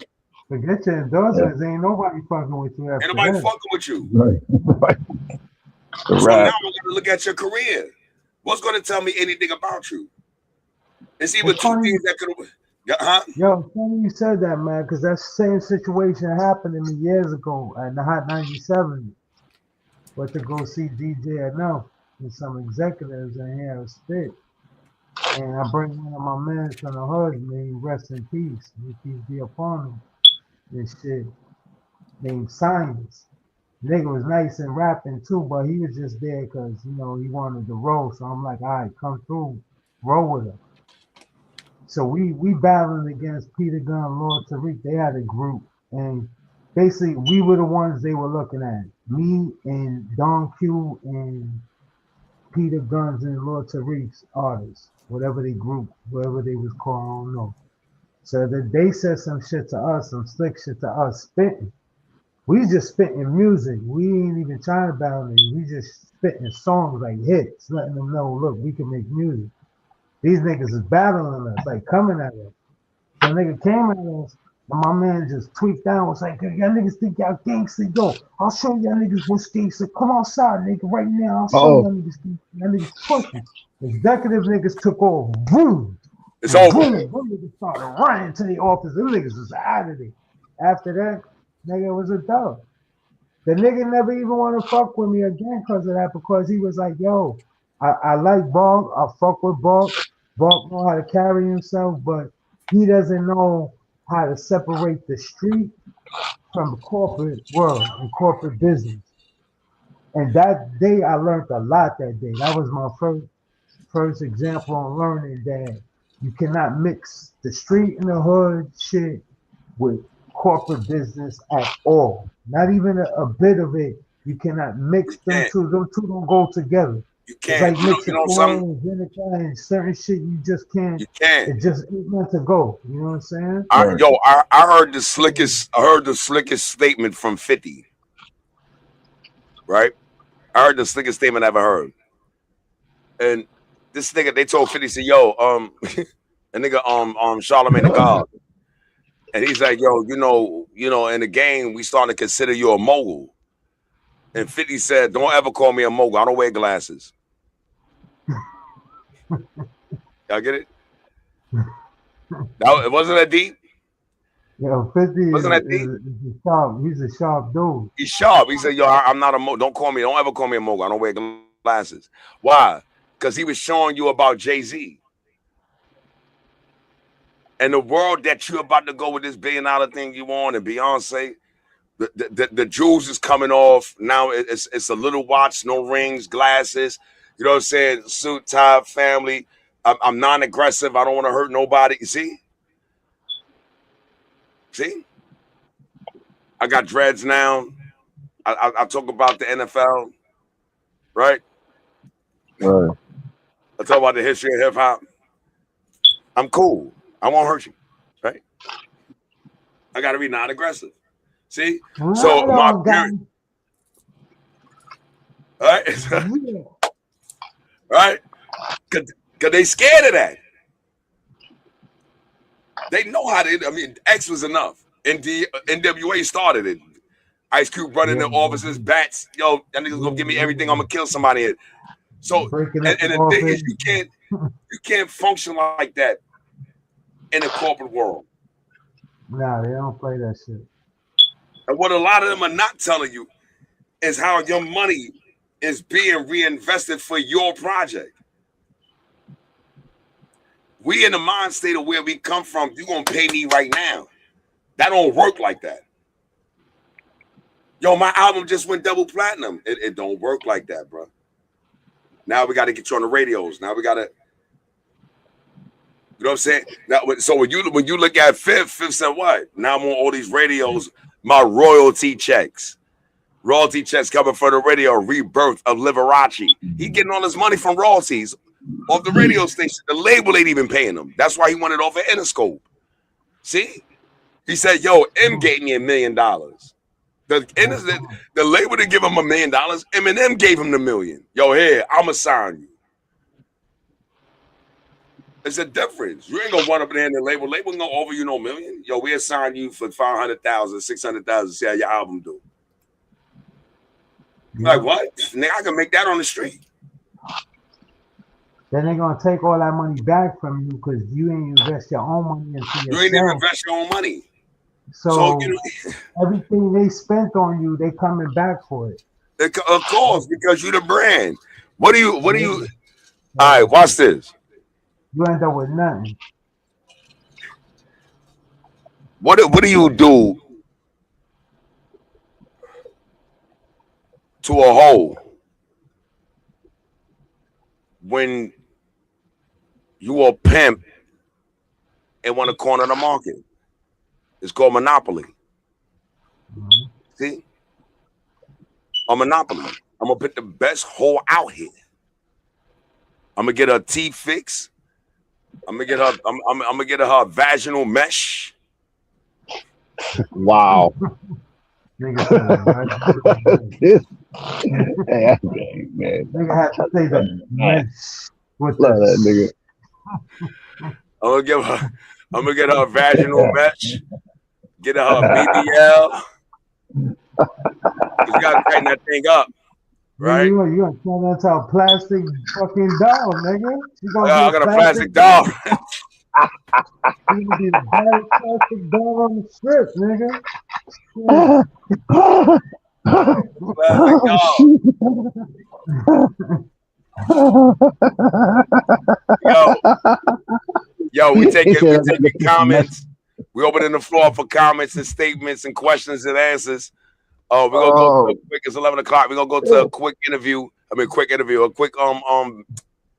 Forget your endorsements. Ain't nobody fucking with you. Ain't nobody fucking with you. Right. So now we're going to look at your career. What's going to tell me anything about you? It's even two things that could have. Yo, funny you said that, man, because that same situation happened to me years ago at the Hot 97. Went to go see DJ Enough and some executives in here spit. And I bring one of my men from the hood, named Rest in Peace. May peace be upon him. This shit named Science. Nigga was nice and rapping too, but he was just there because, you know, he wanted to roll. So I'm like, all right, come through, roll with him. So we battled against Peter Gunn, Lord Tariq. They had a group, and basically we were the ones they were looking at. Me and Don Q and Peter Gunn's and Lord Tariq's artists, whatever they group, whatever they was called, I don't know. So that they said some shit to us, some slick shit to us, spitting. We just spitting music. We ain't even trying to battle niggas. We just spitting songs like hits, letting them know, look, we can make music. These niggas is battling us, like coming at us. So nigga came at us, and my man just tweaked down, was like, y'all niggas think y'all gangster, yo. I'll show y'all niggas what's gangster. Come outside, nigga, right now. I'll show y'all niggas gangster. Y'all niggas pushing. Executive niggas took off, boom. It's And over. boom, boom, niggas started running to the office. Them niggas was out of there. After that, nigga, it was a dub. The nigga never even want to fuck with me again because of that, because he was like, yo, I like Bark. I fuck with Bark. Bark know how to carry himself, but he doesn't know how to separate the street from the corporate world and corporate business. And that day I learned a lot that day. That was my first example on learning that you cannot mix the street and the hood shit with corporate business at all. Not even a bit of it. You cannot mix them can't. two. Them two don't go together. You It's can't. like You mixing know oil something? and vinegar and certain shit you just can't. You can't. It just ain't meant to go. You know what I'm saying? I heard the slickest. I heard the slickest statement from 50. Right? I heard the slickest statement I ever heard. And this nigga, they told 50, said, yo, a nigga, Charlamagne the God. And he's like, yo, you know, in the game, we starting to consider you a mogul. And 50 said, don't ever call me a mogul. I don't wear glasses. Y'all get it? It wasn't that deep? Yo, 50 Wasn't that deep? is sharp. He's a sharp dude. He's sharp. He said, yo, I'm not a mogul. Don't ever call me a mogul. I don't wear glasses. Why? Because he was showing you about Jay-Z. And the world that you're about to go with this $1 billion thing you want, and Beyonce, the jewels is coming off. Now it's a little watch, no rings, glasses. You know what I'm saying? Suit, tie, family. I'm non-aggressive. I don't want to hurt nobody. You see? See? I got dreads now. I talk about the NFL, right? Right. I talk about the history of hip hop. I'm cool. I won't hurt you, right? I got to be non-aggressive. See? So my parents, right? Right? Because they scared of that. They know how to. I mean, X was enough. NWA started it. Ice Cube running the offices, bats. Yo, that nigga's gonna give me everything. I'm gonna kill somebody. So, and the thing is, you can't function like that in the corporate world. Nah, they don't play that shit. And what a lot of them are not telling you is how your money is being reinvested for your project. We in the mind state of where we come from, you're gonna pay me right now. That don't work like that. Yo, my album just went double platinum. It don't work like that, bro. Now we got to get you on the radios. Now we got to, you know what I'm saying? Now, so when you look at Fifth said what? Now I'm on all these radios. My royalty checks coming for the radio. Rebirth of Liberace. He getting all his money from royalties off the radio station. The label ain't even paying him. That's why he wanted off of Interscope. See? He said, yo, M gave me $1 million. The label didn't give him $1 million. Eminem gave him the $1 million. Yo, here, I'ma sign you. It's a difference. You ain't gonna run up there in the label. Label ain't gonna offer you no $1 million. Yo, we'll sign you for 500,000, 600,000. See how your album do. Yeah. Like what? Nigga, I can make that on the street. Then they're gonna take all that money back from you because you ain't invest your own money into yourself. You ain't even invest your own money. So you know, everything they spent on you, they coming back for it. Of course, because you're the brand. What do you? All right, watch this. You end up with nothing. What do you do to a hoe when you a pimp and want to corner the market? It's called monopoly. Mm-hmm. See? A monopoly. I'm going to put the best hoe out here. I'm going to get her teeth fixed. I'm gonna get her. I'm gonna get her a vaginal mesh. Wow. Nigga said This, hey, that's great, man. nigga had to say the mesh with Love that the nigga. I'm gonna get her a vaginal mesh. Get her a BBL. You gotta tighten that thing up, right? You gonna turn that into a plastic fucking doll, nigga. You gonna I be got a plastic doll. You gonna be the baddest plastic doll on the strip, nigga. Plastic doll. Yo, we taking comments. We opening the floor for comments and statements and questions and answers. We're gonna go to a quick. It's 11 o'clock. We're gonna go to a quick interview. A quick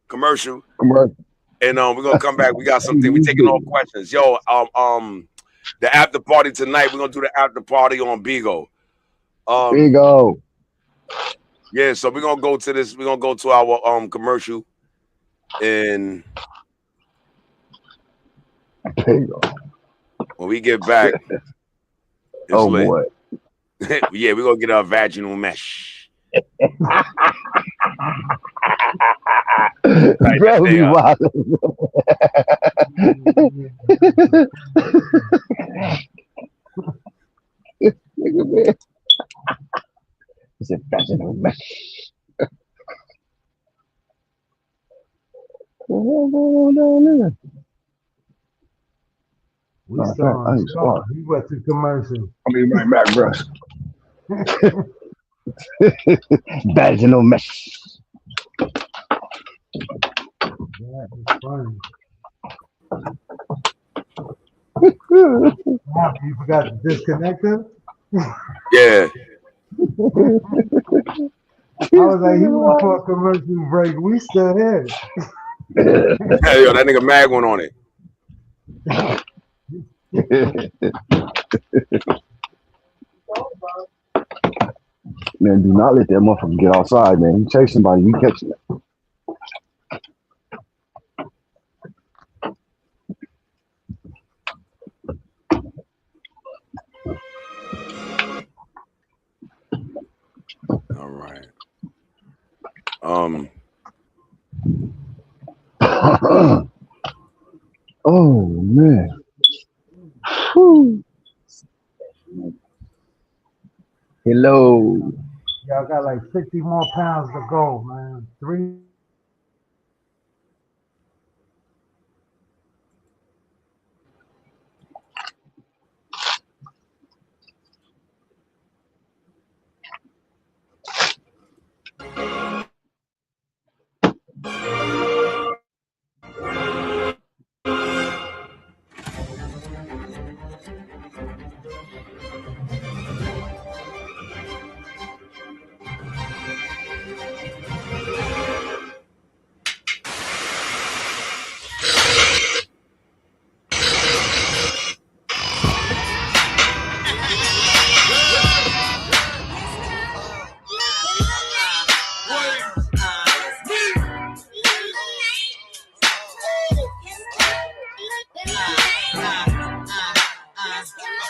commercial. And we're gonna come back. We got something. We're taking all questions. Yo, the after party tonight. We're gonna do the after party on Bigo. Bigo. Yeah, so we're gonna go to this. We're gonna go to our commercial, and when we get back, it's lit. Boy. Yeah, we're gonna get our vaginal mesh. Bro, be wild. It's a vaginal mesh. We went to commercial. I'll be right back, bro. Vaginal mesh. That is funny. You forgot to disconnect him? Yeah. I was like, he went for a commercial break. We still here. Hey, yo, that nigga Mag went on it. Man, do not let that motherfucker get outside, man. You chase somebody, you catch it. All right. Oh man. Whew. Hello. Y'all got like 60 more pounds to go, man. 3.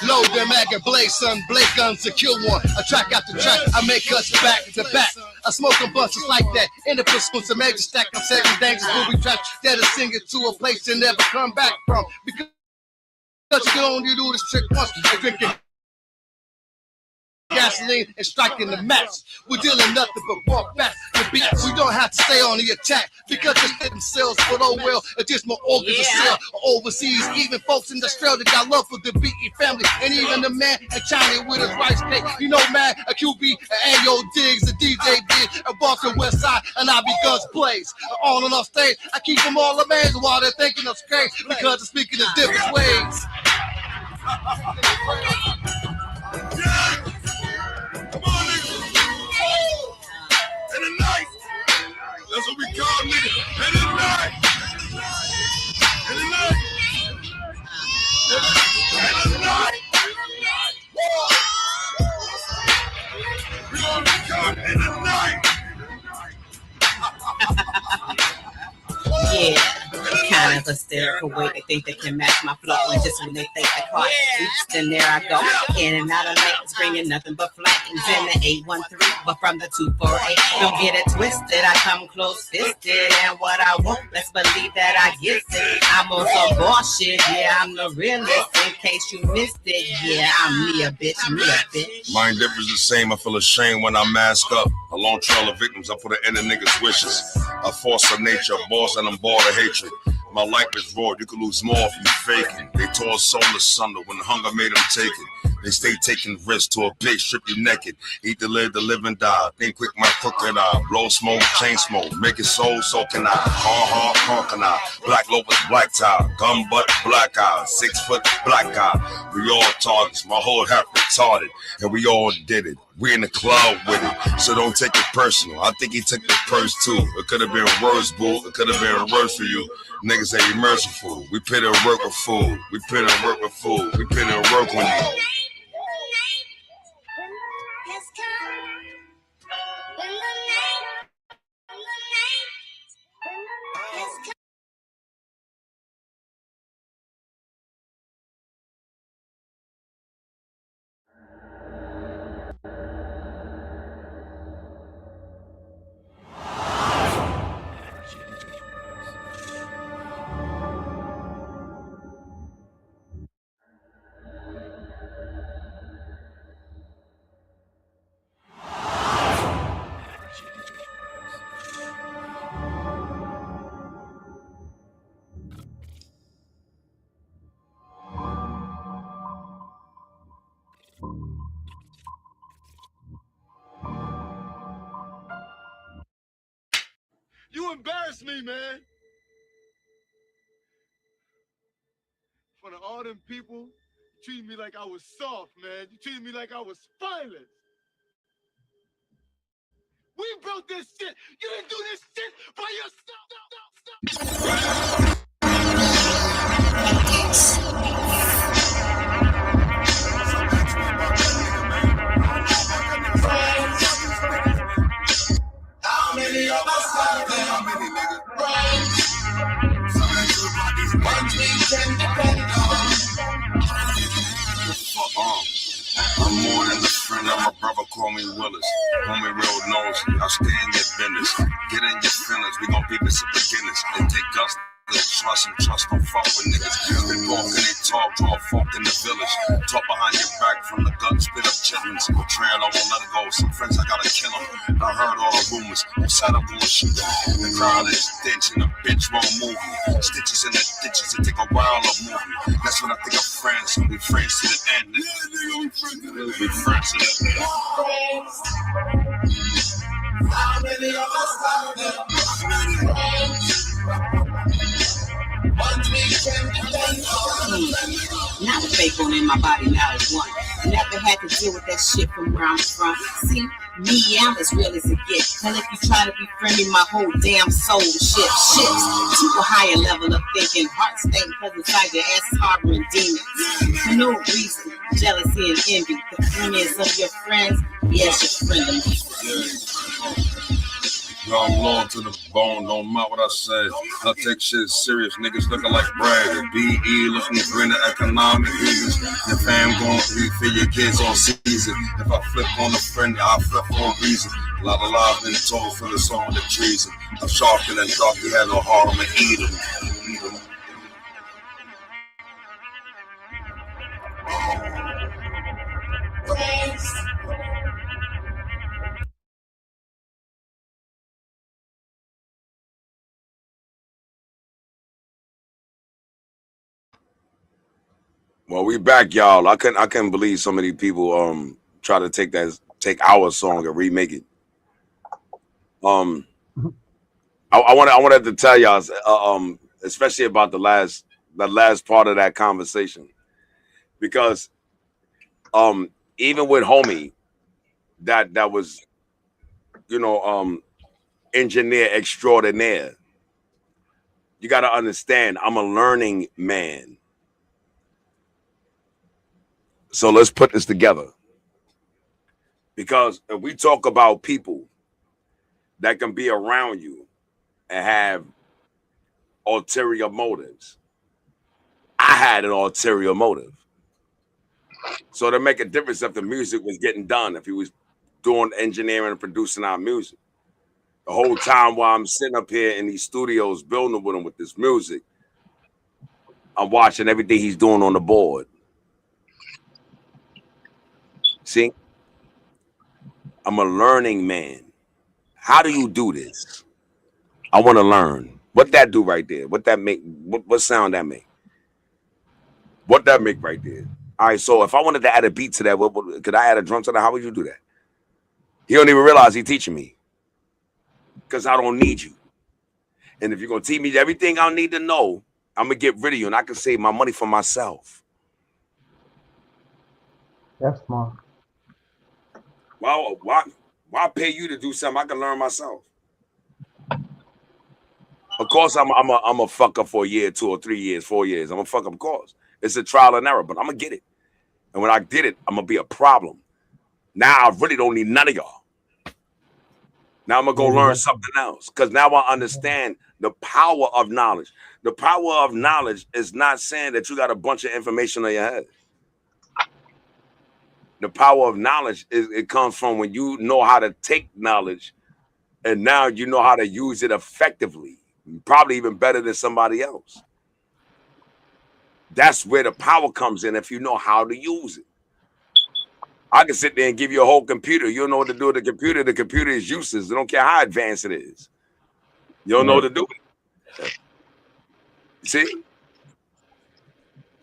Load them mag and blaze, son, blade guns to kill one. A track after track, I make cuts back to back. I smoke them bunches like that. In the pursuit, a major stack of 7 dangerous movie tracks that'll sing it to a place to never come back from. Because you can only do this trick once and drink it. Gasoline and striking the match. We're dealing nothing but walk back the beat. We don't have to stay on the attack because they fit themselves, but oh well, it's just more organs to sell overseas. Even folks in Australia got love for the BE family, and even the man in China with his rice cake. You know, man, a QB, an Ayo Diggs, a DJ Big, a Boston West Side, and I be Guns Blaze. On and off stage, I keep them all amazed while they're thinking of straight because they're speaking in different ways. Come on, nigga. In the night. That's what we call nigga. In the night. In the night. In the night. We're gonna come in the night. Yeah, kind of hysterical way they think they can match my flow, and just when they think I caught oops, then there I go. In and out of lanes, bringing nothing but flames in the 813, but from the 248. Don't get it twisted, I come close fisted, and what I want, let's believe that I get it. I'm on some bullshit, yeah, I'm the realest. In case you missed it, yeah, I'm me a bitch, me a bitch. Mine differs the same. I feel ashamed when I mask up. A long trail of victims, I put it in a nigga's wishes. A force of nature, boss, and I'm bored of hatred. My life is raw, you could lose more if you faking. They tore soul asunder when hunger made them take it. They stay taking risks to a bitch, strip you naked. Eat to live and die. Think quick, my crooked eye. Blow smoke, chain smoke. Make it soul, so can I. Hard, can I. Black loafers, black tie. Gun butt, black eye. 6 foot, black guy. We all targets. My whole half retarded. And we all did it. We in the cloud with it. So don't take it personal. I think he took the purse too. It could have been worse, boo. It could have been worse for you. Niggas ain't merciful. We put in work with food. We put in work with food. We put in work on you. You embarrass me, man. In front of all them people, you treated me like I was soft, man. You treated me like I was spineless. We built this shit. You didn't do this shit by yourself. How many of us out there? How many niggas? I'm more than a friend of my brother, call me Willis. Homie real nosy, I stay in your business. Get in your feelings, we gon' be this beginners. And take us. Trust, don't fuck with niggas. They walk and they talk, draw a fork in the village. Talk behind your back from the gut, spit up chitlins. Betrayal, I won't let it go. Some friends, I gotta kill them. I heard all the rumors, I'm sad I'm gonna shoot them. The crowd is stench and the bitch won't move me. Stitches in the ditches, it take a while to move me. That's when I think of friends, and we friends to the end. Yeah, nigga, we friends to the end. How many of us out there? Not a fake one in my body, now it's one. Never had to deal with that shit from where I'm from. See, me, I'm as real as it gets. And if you try to befriend me, my whole damn soul shifts to a higher level of thinking. Heart state, because inside your ass is harboring demons. For no reason, jealousy and envy. The friends of your friends, yes, your friend of me. Y'all loyal to the bone, don't mind what I say. I take shit serious, niggas looking like Brad. BE looking to bring the economic reasons. Your fam gon' eat for your kids on season. If I flip on a friend, I flip for a reason. A lot of lies been told for the song of the treason. I'm sharper than dark, he had no heart, I'ma eat him. Well, we back, y'all. I couldn't believe so many people try to take our song and remake it. I wanted to tell y'all, especially about the last part of that conversation, because even with homie, that was, engineer extraordinaire. You got to understand, I'm a learning man. So let's put this together. Because if we talk about people that can be around you and have ulterior motives. I had an ulterior motive. So to make a difference if the music was getting done, if he was doing engineering and producing our music. The whole time while I'm sitting up here in these studios building with him with this music, I'm watching everything he's doing on the board. See? I'm a learning man. How do you do this? I want to learn. What that do right there? What that make? What sound that make? What that make right there? All right, so if I wanted to add a beat to that, what could I add a drum to that? How would you do that? He don't even realize he's teaching me. Because I don't need you. And if you're going to teach me everything I need to know, I'm going to get rid of you and I can save my money for myself. That's smart. Why pay you to do something I can learn myself? Of course, I'm a fuck up for a year, 2 or 3 years, 4 years. I'm a fuck up, of course. It's a trial and error, but I'm going to get it. And when I did it, I'm going to be a problem. Now I really don't need none of y'all. Now I'm going to go learn something else because now I understand the power of knowledge. The power of knowledge is not saying that you got a bunch of information on your head. The power of knowledge it comes from when you know how to take knowledge and now you know how to use it effectively, probably even better than somebody else. That's where the power comes in if you know how to use it. I can sit there and give you a whole computer. You don't know what to do with the computer. The computer is useless. I don't care how advanced it is. You don't know what to do with it. See?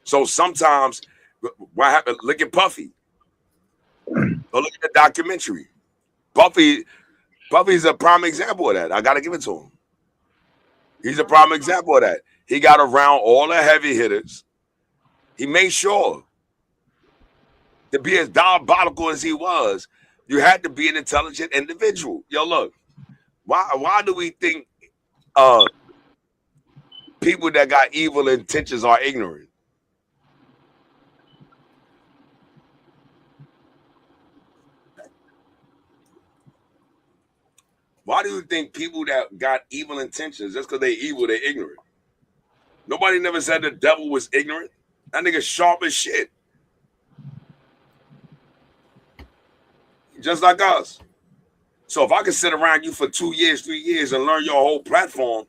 So sometimes, what happened? Look at Puffy. Or look at the documentary. Puffy's a prime example of that. I got to give it to him. He's a prime example of that. He got around all the heavy hitters. He made sure to be as diabolical as he was, you had to be an intelligent individual. Yo, look, why do we think people that got evil intentions are ignorant? Why do you think people that got evil intentions, just because they're evil, they're ignorant? Nobody never said the devil was ignorant. That nigga sharp as shit. Just like us. So if I can sit around you for 2 years, 3 years and learn your whole platform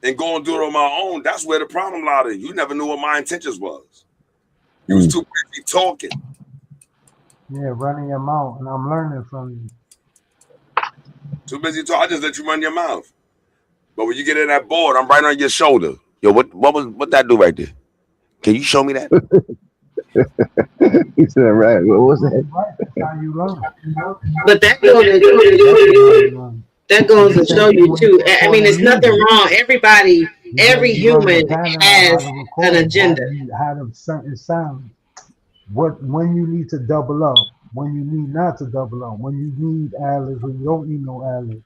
and go and do it on my own, that's where the problem lied. You never knew what my intentions was. You was too busy talking. Yeah, running your mouth, and I'm learning from you. Too busy talking. I just let you run your mouth. But when you get in that board, I'm right on your shoulder. Yo, what that do right there? Can you show me that? He said, right. What was that? That's how you learn. But that goes to show you too. I mean, there's nothing wrong. Every human has an agenda. How them certain sounds. When you need to double up, when you need not to double up, when you need ad-libs, when you don't need no ad-libs,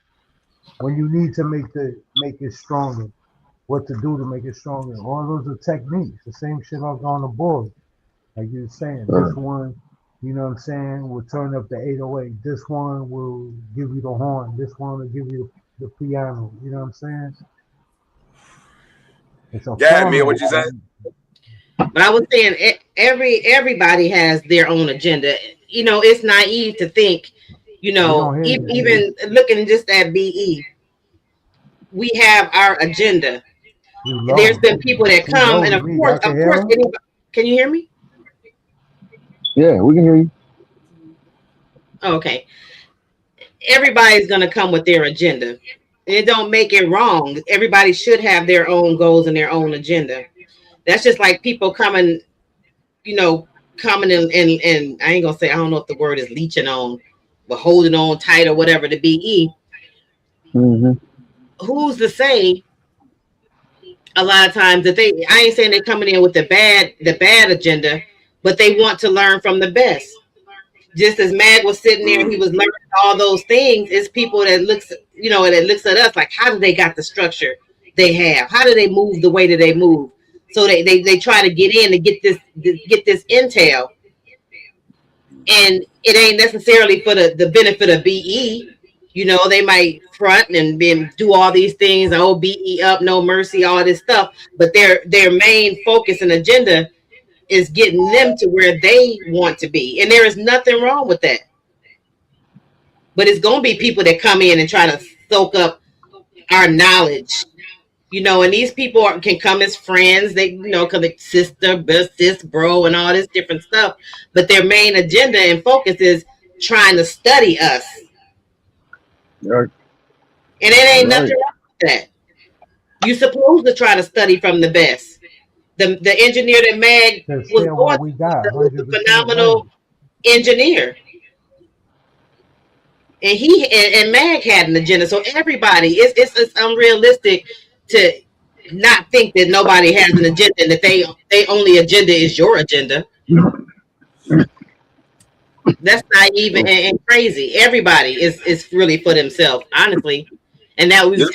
when you need to make it stronger, what to do to make it stronger. All those are techniques. The same shit on the board. Like you were saying, this one, you know what I'm saying, will turn up the 808. This one will give you the horn. This one will give you the piano. You know what I'm saying? It's a yeah, Mia, what you said? But I was saying everybody has their own agenda. You know, it's naive to think, you know, even looking just at BE, we have our agenda. There's been people that come, and of course, anybody, can you hear me? Yeah, we can hear you. Okay. Everybody's going to come with their agenda. It don't make it wrong. Everybody should have their own goals and their own agenda. That's just like people coming, you know, coming and I ain't going to say, I don't know if the word is leeching on, but holding on tight or whatever to BE. Mm-hmm. Who's to say a lot of times that I ain't saying they're coming in with the bad agenda, but they want to learn from the best. Just as Mag was sitting there and he was learning all those things, it's people that looks at us like, how do they got the structure they have? How do they move the way that they move? So they try to get in to get this intel. And it ain't necessarily for the benefit of BE. You know, they might front and then do all these things, oh, BE up, no mercy, all this stuff. But their main focus and agenda is getting them to where they want to be. And there is nothing wrong with that. But it's going to be people that come in and try to soak up our knowledge. You know, and these people can come as friends. They, you know, come as sister, best sis, bro, and all this different stuff. But their main agenda and focus is trying to study us. Right. And it ain't nothing wrong with that. You're supposed to try to study from the best. The engineer that Mag To was share born what we got, was a 100% phenomenal right. engineer. And and Mag had an agenda. So everybody, it's unrealistic to not think that nobody has an agenda and that they only agenda is your agenda. That's naive and crazy. Everybody is really for themselves, honestly. And that we was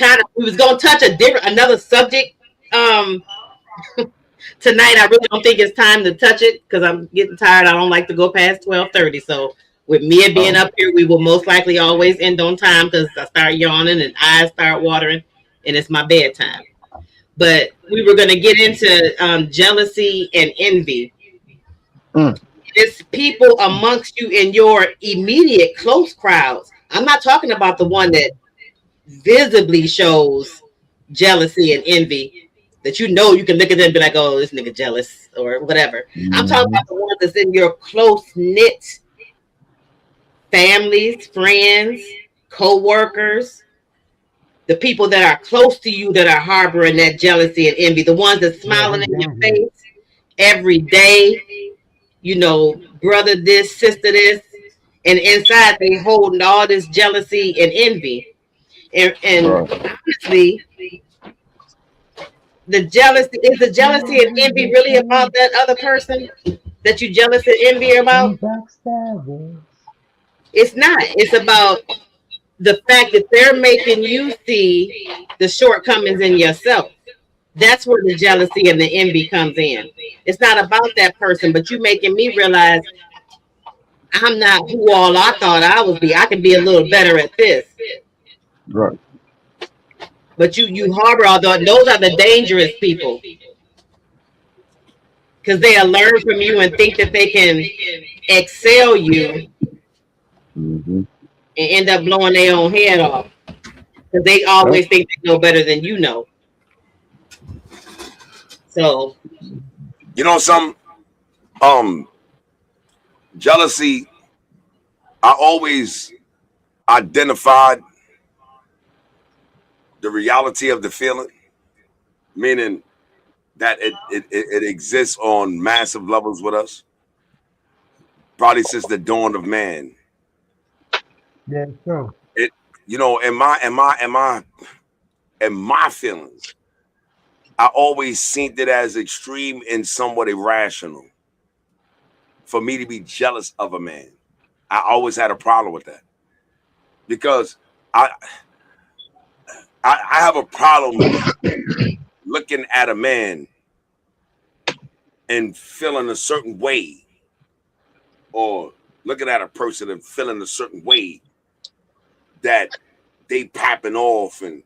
gonna touch another subject tonight. I really don't think it's time to touch it because I'm getting tired. I don't like to go past 12:30. So with Mia being up here, we will most likely always end on time because I start yawning and eyes start watering, and it's my bedtime. But we were going to get into jealousy and envy. It's people amongst you in your immediate close crowds. I'm not talking about the one that visibly shows jealousy and envy, that you know you can look at them and be like, oh, this nigga jealous or whatever. I'm talking about the ones that's in your close knit families, friends, co-workers, the people that are close to you that are harboring that jealousy and envy, the ones that smiling in your face every day, you know, brother this, sister this, and inside they holding all this jealousy and envy. And honestly, the jealousy and envy really about that other person that you jealous and envy about? It's not. It's about the fact that they're making you see the shortcomings in yourself. That's where the jealousy and the envy comes in. It's not about that person, but you making me realize I'm not who all I thought I would be. I can be a little better at this. Right. But you harbor all those are the dangerous people. Because they'll learn from you and think that they can excel you and end up blowing their own head off. Because they always think they know better than you know. So, you know, some jealousy, I always identified the reality of the feeling, meaning that it exists on massive levels with us, probably since the dawn of man. Yeah, true. It, you know, in my feelings, I always seen it as extreme and somewhat irrational for me to be jealous of a man. I always had a problem with that because I have a problem looking at a man and feeling a certain way, or looking at a person and feeling a certain way that they popping off and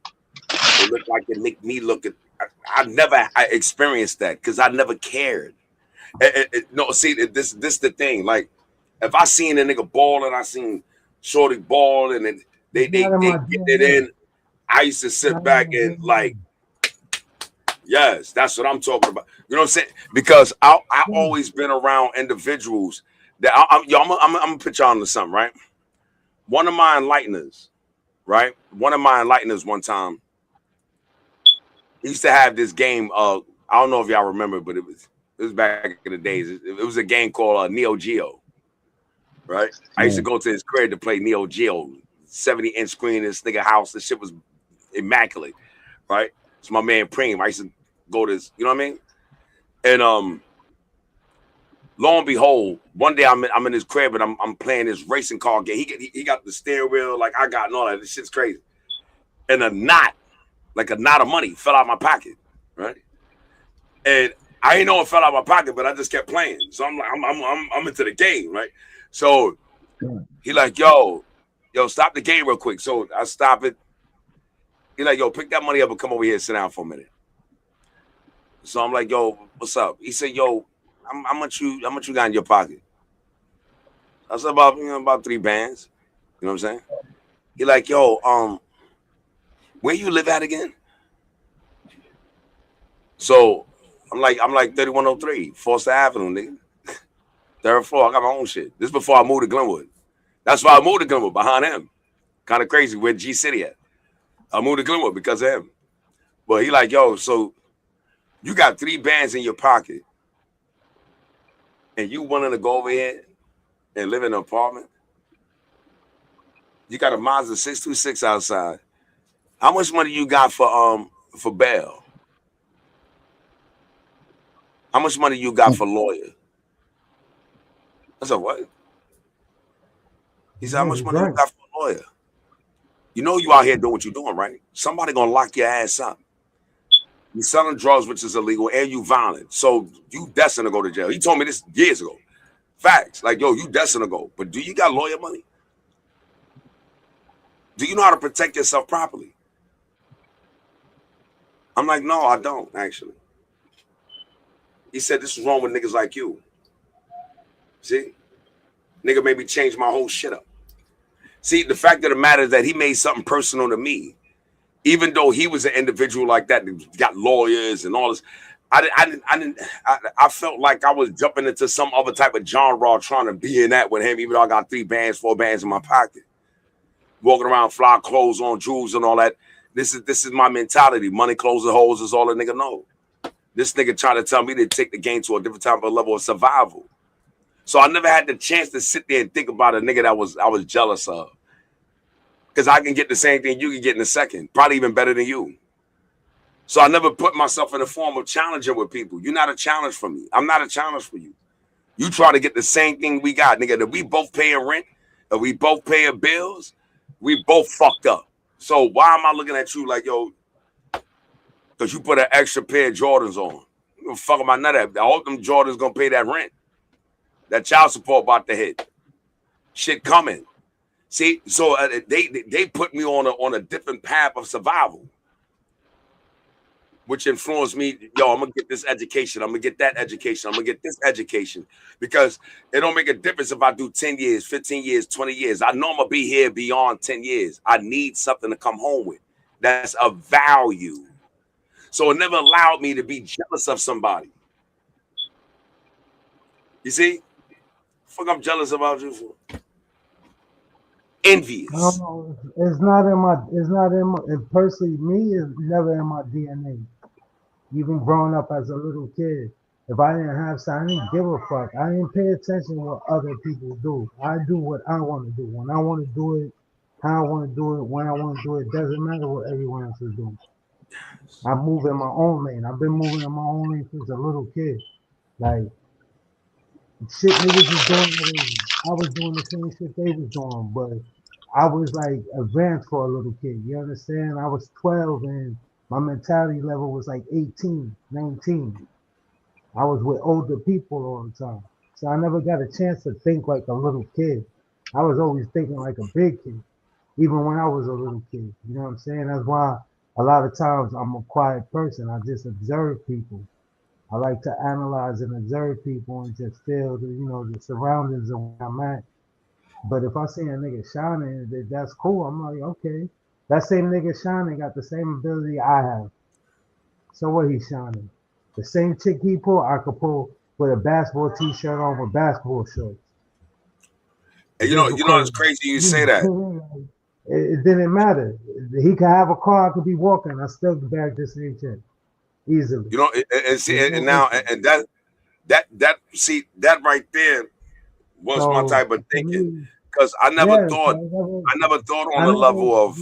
they look like they make me look at. I experienced that because I never cared. No, see, this the thing. Like, if I seen a nigga ball and I seen shorty ball and then they get it in, I used to sit back and like, yes, that's what I'm talking about. You know what I'm saying? Because I always been around individuals that I'm gonna put y'all onto something, right? One of my enlighteners, right? One of my enlighteners one time, he used to have this game. I don't know if y'all remember, but it was back in the days. It was a game called Neo Geo, right? I used to go to his crib to play Neo Geo, 70-inch screen in this nigga house. This shit was immaculate, right? It's my man Preem. I used to go to his, you know what I mean? And lo and behold, one day I'm in his crib and I'm playing this racing car game. He got the steering wheel like I got and all that. This shit's crazy. And a knot of money fell out of my pocket, right? And I didn't know it fell out of my pocket, but I just kept playing. So I'm like, I'm into the game, right? So he like, yo, yo, stop the game real quick. So I stop it. He's like, yo, pick that money up and come over here and sit down for a minute. So I'm like, yo, what's up? He said, yo, how much you got in your pocket? I said about 3 bands. You know what I'm saying? He like, yo, where you live at again? So I'm like 3103 Foster Avenue, nigga. 3rd floor. I got my own shit. This is before I moved to Glenwood. That's why I moved to Glenwood, behind him. Kind of crazy where G City at. I moved to Glenwood because of him. But he like, yo, so you got 3 bands in your pocket and you wanting to go over here and live in an apartment? You got a Mazda 626 outside. How much money you got for bail? How much money you got for lawyer? I said, what? He said, how much money you got for a lawyer? You know you out here doing what you're doing, right? Somebody gonna lock your ass up. You selling drugs, which is illegal, and you violent. So you destined to go to jail. He told me this years ago. Facts. Like, yo, you destined to go. But do you got lawyer money? Do you know how to protect yourself properly? I'm like, no, I don't, actually. He said, this is wrong with niggas like you. See? Nigga made me change my whole shit up. See, the fact of the matter is that he made something personal to me. Even though he was an individual like that, got lawyers and all this, I felt like I was jumping into some other type of genre trying to be in that with him, even though I got 3 bands, 4 bands in my pocket. Walking around, fly clothes on, jewels and all that. This is my mentality. Money, clothes, and hoes is all a nigga know. This nigga trying to tell me to take the game to a different type of level of survival. So I never had the chance to sit there and think about a nigga that I was jealous of. Because I can get the same thing you can get in a second. Probably even better than you. So I never put myself in a form of challenging with people. You're not a challenge for me. I'm not a challenge for you. You try to get the same thing we got, nigga. That we both paying rent, that we both paying bills, we both fucked up. So why am I looking at you like, yo, because you put an extra pair of Jordans on? What the fuck am I not at? I hope them Jordans gonna pay that rent. That child support about to hit. Shit coming. See, so they put me on a different path of survival, which influenced me. Yo, I'm gonna get this education. I'm gonna get that education. I'm gonna get this education, because it don't make a difference if I do 10 years, 15 years, 20 years. I know I'm gonna be here beyond 10 years. I need something to come home with that's of value. So it never allowed me to be jealous of somebody. You see? Fuck, I'm jealous about you for. Envious. It's not in my, and personally, me, is never in my DNA. Even growing up as a little kid, if I didn't have something, I didn't give a fuck. I didn't pay attention to what other people do. I do what I want to do. When I want to do it, how I want to do it, when I want to do it, doesn't matter what everyone else is doing. I move in my own lane. I've been moving in my own lane since a little kid. Like, shit niggas was doing, I was doing the same shit they was doing, but I was like advanced for a little kid. You understand? I was 12 and my mentality level was like 18, 19. I was with older people all the time. So I never got a chance to think like a little kid. I was always thinking like a big kid, even when I was a little kid. You know what I'm saying? That's why a lot of times I'm a quiet person. I just observe people. I like to analyze and observe people and just feel the surroundings of where I'm at. But if I see a nigga shining, that's cool. I'm like, okay. That same nigga shining got the same ability I have. So what he shining? The same chick he pull, I could pull with a basketball t-shirt on with basketball shorts. And you know it's crazy you say that. It didn't matter. He could have a car, I could be walking, I still could bag this same chick. Easily. You know, and see, and now, and that see, that right there was my type of thinking, because I never thought on the level of.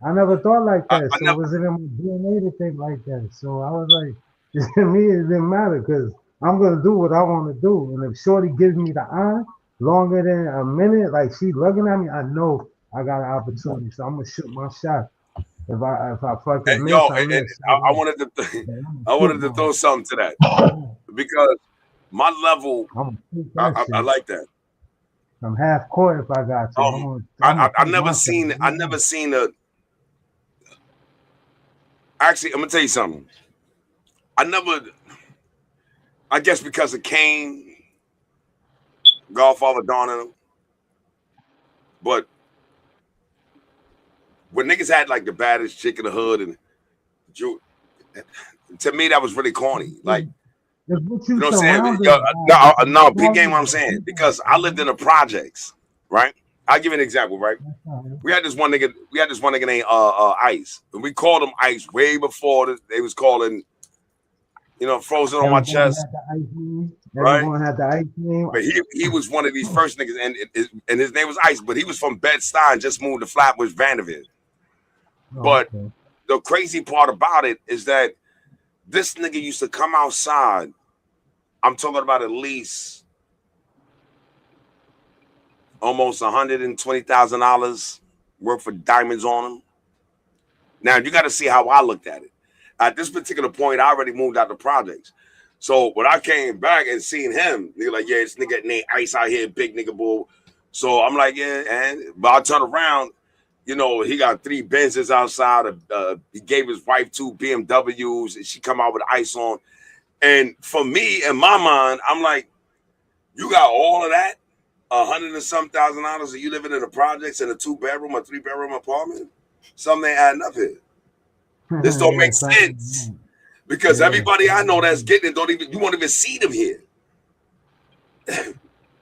I never thought like that. So it wasn't in my DNA to think like that. So I was like, to me, it didn't matter, because I'm gonna do what I want to do. And if Shorty gives me the eye longer than a minute, like she looking at me, I know I got an opportunity. So I'm gonna shoot my shot. If I fucking miss, I wanted to throw something to that, because my level, I like that. from half court if I got to. I never seen a. Actually, I'm gonna tell you something. I guess because of Kane, Godfather Don and them. But when niggas had like the baddest chick in the hood and to me that was really corny. Like, you know what I'm saying? No, big game what I'm saying. Because I lived in the projects, right? I'll give you an example, right? We had this one nigga named Ice. And we called him Ice way before they was calling, frozen on my chest. Right? Everyone had the Ice name. But he was one of these first niggas, and his name was Ice, but he was from Bed-Stuy, just moved to Flatbush, Vanderbilt. But the crazy part about it is that this nigga used to come outside. I'm talking about at least almost $120,000 worth of diamonds on him. Now you got to see how I looked at it. At this particular point, I already moved out the projects. So when I came back and seen him, they like, yeah, this nigga named Ice out here, big nigga bull. So I'm like, yeah, but I turn around, he got 3 Benzes outside. He gave his wife 2 BMWs, and she come out with Ice on. And for me, in my mind, I'm like, you got all of that, $100 and some thousand, and you living in the projects in a 2-bedroom or 3-bedroom apartment? Something ain't adding up here. This don't make sense. Because everybody I know that's getting it you won't even see them here.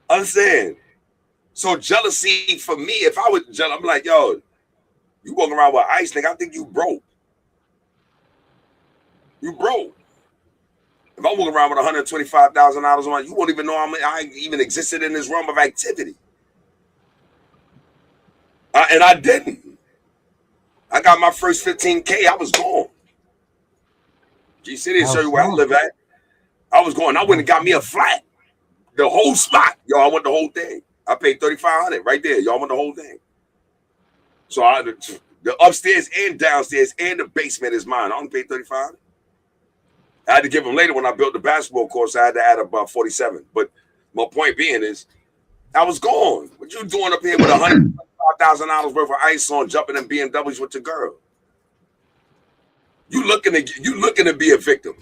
Understand? So jealousy for me, if I was jealous, I'm like, yo, you walking around with Ice, nigga, I think you broke. You broke. If I'm walking around with $125,000 on, you won't even know I even existed in this realm of activity. And I didn't. I got my first 15K, I was gone. G-City to show you where I live at. I was going. I went and got me a flat. The whole spot. Yo, I want the whole thing. I paid $3,500 right there. Y'all want the whole thing. So the upstairs and downstairs and the basement is mine. I only paid $3,500. I had to give them later when I built the basketball course. I had to add about 47. But my point being is, I was gone. What you doing up here with $105,000 worth of Ice on, jumping in BMWs with your girl? You looking to be a victim.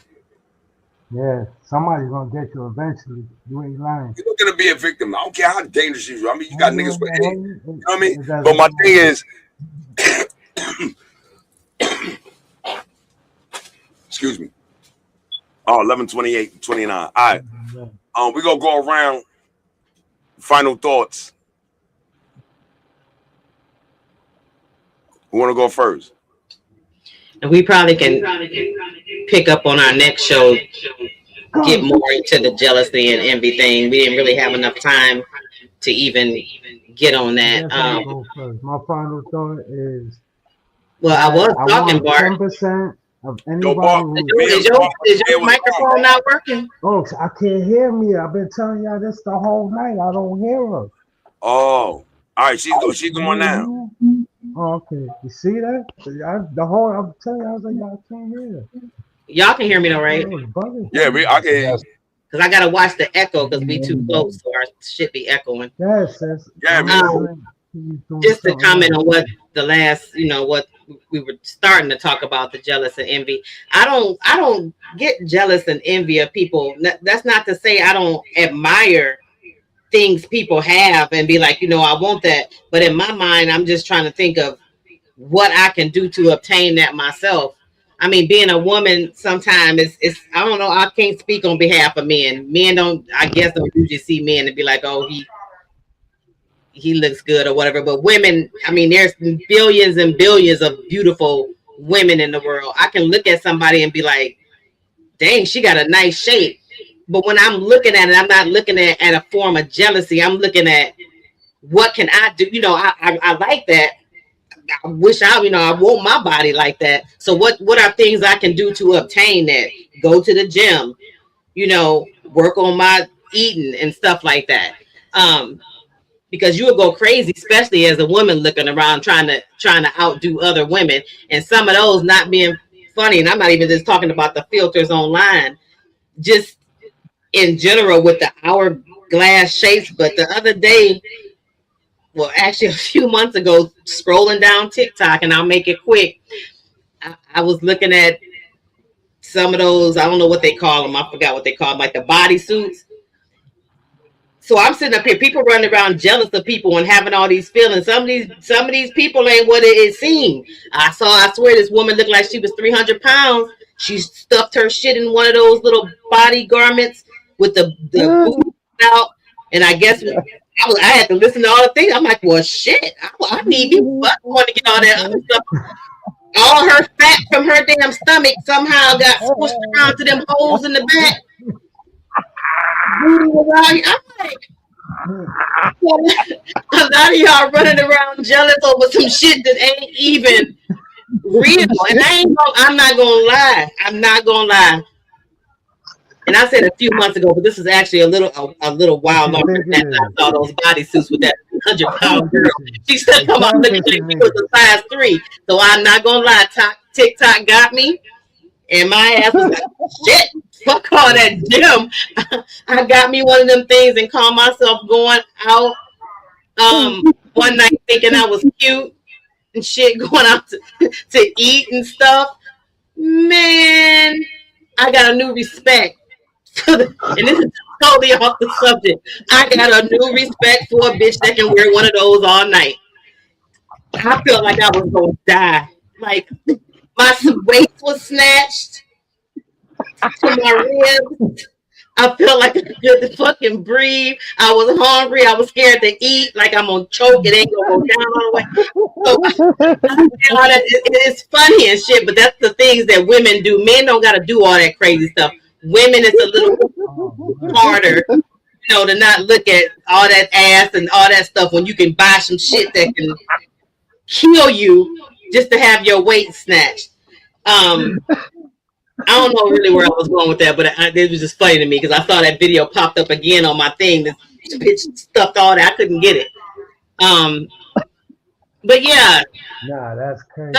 Yeah, somebody's gonna get you eventually. You ain't lying. You're looking to be a victim. I don't care how dangerous you are. I mean, you got niggas with any, you know what I mean? But my thing is, excuse me. Oh, 11:28:29. All right. We're gonna go around. Final thoughts. Who wanna go first? And we probably can pick up on our next show, get more into the jealousy and envy thing. We didn't really have enough time to even get on that. My final thought is, well, I was talking, Bart. 10% of anybody is your microphone not working? Oh, I can't hear me. I've been telling y'all this the whole night. I don't hear her. Oh, all right. She's going now. Oh, okay. You see that? I'm telling you, I was like, y'all can't hear. Y'all can hear me though, right? Yeah, I can hear. Because I gotta watch the echo because we too close, so our shit be echoing. Yes. Just to comment on what the last, what we were starting to talk about, the jealous and envy. I don't get jealous and envy of people. That's not to say I don't admire things people have and be like, I want that. But in my mind, I'm just trying to think of what I can do to obtain that myself. I mean, being a woman sometimes it's I don't know, I can't speak on behalf of men. Men don't usually see men and be like, oh, he looks good or whatever. But women, I mean, there's billions and billions of beautiful women in the world. I can look at somebody and be like, dang, she got a nice shape. But when I'm looking at it, I'm not looking at a form of jealousy. I'm looking at what can I do? I like that. I wish I want my body like that. So what are things I can do to obtain that? Go to the gym, work on my eating and stuff like that. Because you will go crazy, especially as a woman looking around trying to outdo other women. And some of those not being funny. And I'm not even just talking about the filters online, just in general with the hourglass shapes. But the other day well, actually a few months ago, scrolling down TikTok, and I'll make it quick. I was looking at some of those, I don't know what they call them. I forgot what they call them, like the bodysuits. So I'm sitting up here, people running around jealous of people and having all these feelings. Some of these people ain't what it seemed. I swear this woman looked like she was 300 pounds. She stuffed her shit in one of those little body garments with the booty out. And I guess I had to listen to all the things. I'm like, well, shit, I need me butt. I want to get all that other stuff. All her fat from her damn stomach somehow got squished around to them holes in the back. Booty was out here. I'm like, a lot of y'all running around jealous over some shit that ain't even real. And I'm not gonna lie. I'm not gonna lie. And I said a few months ago, but this is actually a little while longer than that. I saw those bodysuits with that 100-pound girl. She still come out looking like she was a size 3. So I'm not gonna lie. TikTok got me, and my ass was like, shit. Fuck all that gym. I got me one of them things and called myself going out one night thinking I was cute and shit, going out to eat and stuff. Man, I got a new respect. And this is totally off the subject. I got a new respect for a bitch that can wear one of those all night. I felt like I was gonna die. Like my waist was snatched to my ribs. I felt like I couldn't fucking breathe. I was hungry. I was scared to eat. Like I'm gonna choke. It ain't gonna go down all the way. So it's funny and shit, but that's the things that women do. Men don't gotta do all that crazy stuff. Women, it's a little harder, to not look at all that ass and all that stuff when you can buy some shit that can kill you just to have your weight snatched. I don't know really where I was going with that, but it was just funny to me because I saw that video popped up again on my thing. This bitch stuffed all that. I couldn't get it. But yeah. Nah, that's crazy.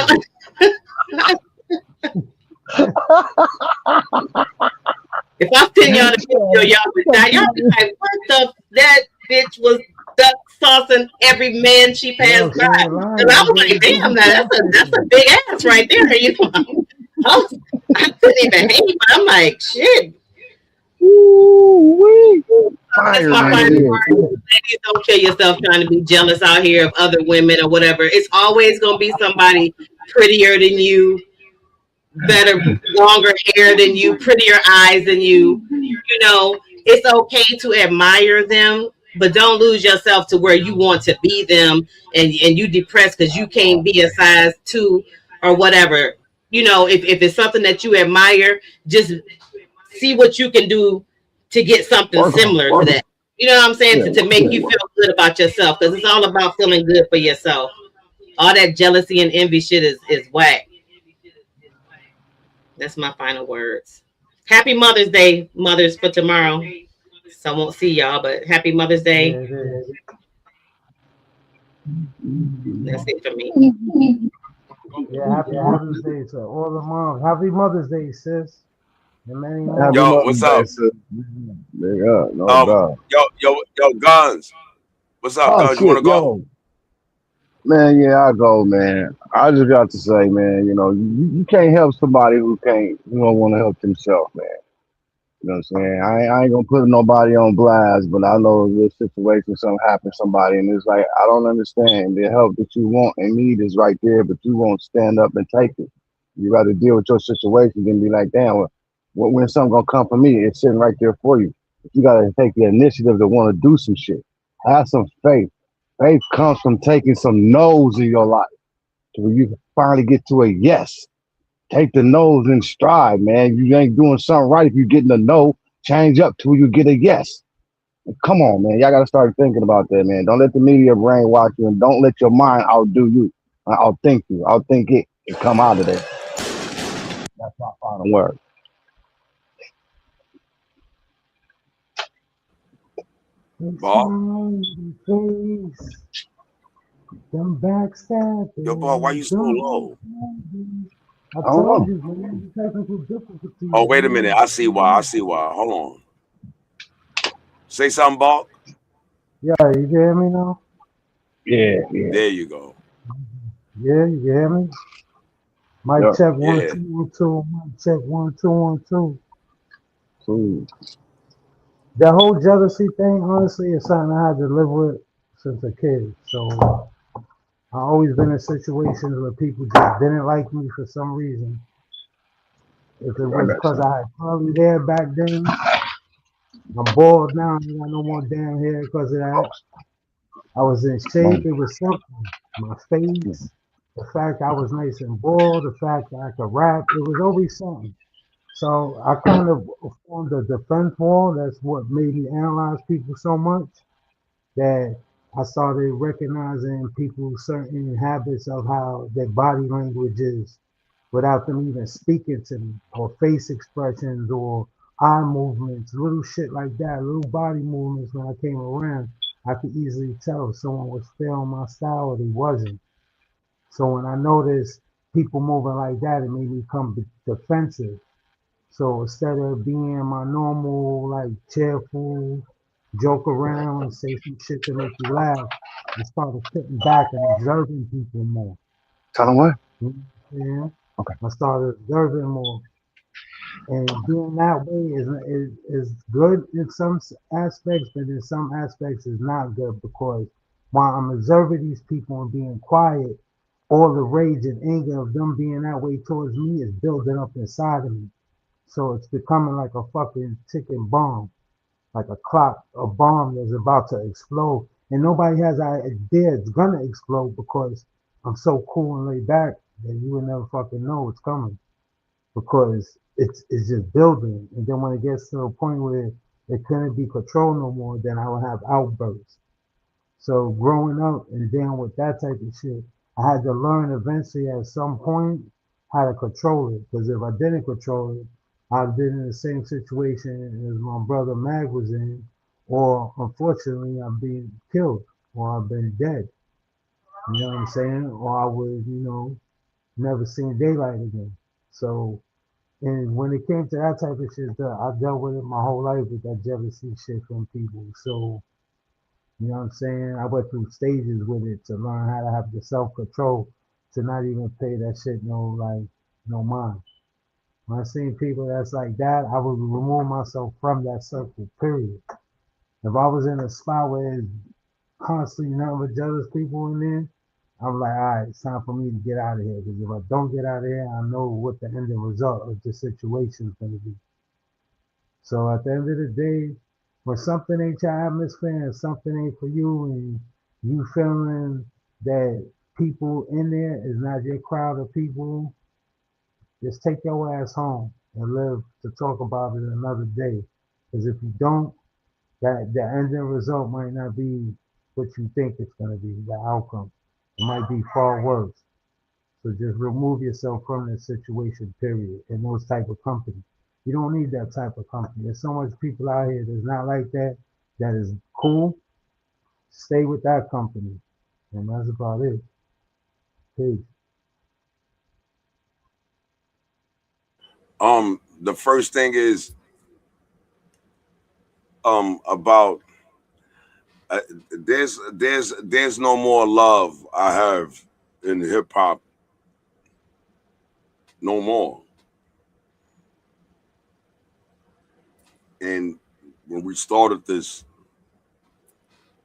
If I send y'all the video, y'all would die. Y'all be like, what that bitch was duck saucing every man she passed by. And I was like, damn, now that's a big ass right there. I couldn't even hate, but I'm like, shit. That's my final word. Ladies, don't kill yourself trying to be jealous out here of other women or whatever. It's always going to be somebody prettier than you, better, longer hair than you, prettier eyes than you. It's okay to admire them, but don't lose yourself to where you want to be them and you depressed because you can't be a size 2 or whatever. If it's something that you admire, just see what you can do to get something similar to that. You know what I'm saying? To make you feel good about yourself, because it's all about feeling good for yourself. All that jealousy and envy shit is whack. That's my final words. Happy Mother's Day, mothers, for tomorrow. So I won't see y'all, but happy Mother's Day. That's it for me. Yeah, happy Mother's Day to all the moms. Happy Mother's Day, sis. Yo, what's up? Yo, Guns. What's up, Guns? You want to go? Man, yeah, I go, man. I just got to say, man, you can't help somebody who don't want to help themselves, man. You know what I'm saying? I ain't gonna put nobody on blast, but I know this situation, something happened to somebody, and it's like, I don't understand. The help that you want and need is right there, but you won't stand up and take it. You rather deal with your situation than be like, damn, when something gonna come for me, it's sitting right there for you. But you gotta take the initiative to want to do some shit. Have some faith. Faith comes from taking some no's in your life to where you finally get to a yes. Take the no's in stride, man. You ain't doing something right if you're getting a no. Change up till you get a yes. Come on, man. Y'all got to start thinking about that, man. Don't let the media brainwash you, and don't let your mind outdo you. Outthink you. Outthink it and come out of there. That's my final word. Bob? Yo, Bob, why you so low? I told you, man. Technical difficulties. Oh, wait a minute. I see why. Hold on. Say something, Bob. Yeah, you hear me now? Yeah, yeah. There you go. Yeah, you hear me? Mic Yep. check one, Yeah. two, 1, 2. Mic check 1, 2, 1, 2. Cool. That whole jealousy thing, honestly, is something I had to live with since a kid. So I always been in situations where people just didn't like me for some reason. If it I was got because you. I had curly hair back then, I'm bald now. I ain't got no more damn hair because of that. I was in shape. Boom. It was something. My face, the fact I was nice and bald, the fact that I could rap. It was always something. So I kind of formed a defense wall. That's what made me analyze people so much that I started recognizing people's certain habits of how their body language is without them even speaking to me, or face expressions or eye movements, little shit like that, little body movements when I came around. I could easily tell if someone was feeling my style or they wasn't. So when I noticed people moving like that, it made me become defensive. So instead of being my normal, like cheerful, joke around, say some shit to make you laugh, I started sitting back and observing people more. Tell them what? You know what I'm saying? Okay. I started observing more. And being that way is good in some aspects, but in some aspects is not good because while I'm observing these people and being quiet, all the rage and anger of them being that way towards me is building up inside of me. So it's becoming like a fucking ticking bomb, like a clock, a bomb that's about to explode. And nobody has an idea it's gonna explode because I'm so cool and laid back that you would never fucking know it's coming because it's just building. And then when it gets to a point where it couldn't be controlled no more, then I would have outbursts. So growing up and dealing with that type of shit, I had to learn eventually at some point how to control it. Because if I didn't control it, I'd been in the same situation as my brother Mag was in, or unfortunately I've been killed or I've been dead. You know what I'm saying? Or I would, never seen daylight again. So and when it came to that type of shit, I dealt with it my whole life with that jealousy shit from people. So, you know what I'm saying? I went through stages with it to learn how to have the self control to not even pay that shit no mind. When I seen people that's like that, I would remove myself from that circle, period. If I was in a spot where it's constantly nothing but jealous people in there, I'm like, all right, it's time for me to get out of here. Because if I don't get out of here, I know what the ending result of the situation is going to be. So at the end of the day, when something ain't your atmosphere and something ain't for you, and you feeling that people in there is not your crowd of people, just take your ass home and live to talk about it another day. Because if you don't, that the ending result might not be what you think it's gonna be. The outcome, it might be far worse. So just remove yourself from the situation, period, and those type of company. You don't need that type of company. There's so much people out here that's not like that, that is cool. Stay with that company. And that's about it. Peace. The first thing is about there's no more love I have in hip hop, no more. And when we started this,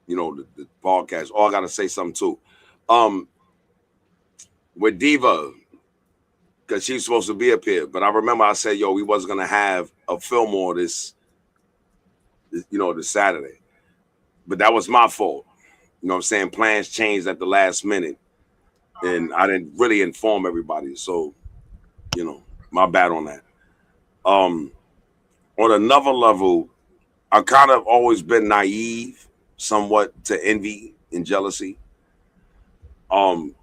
the podcast, oh, I gotta say something too. With Diva, because she's supposed to be up here, but I remember I said, yo, we wasn't gonna have a Feelmore this Saturday. But that was my fault. You know what I'm saying? Plans changed at the last minute. And I didn't really inform everybody. So, my bad on that. On another level, I kind of always been naive somewhat to envy and jealousy. Um,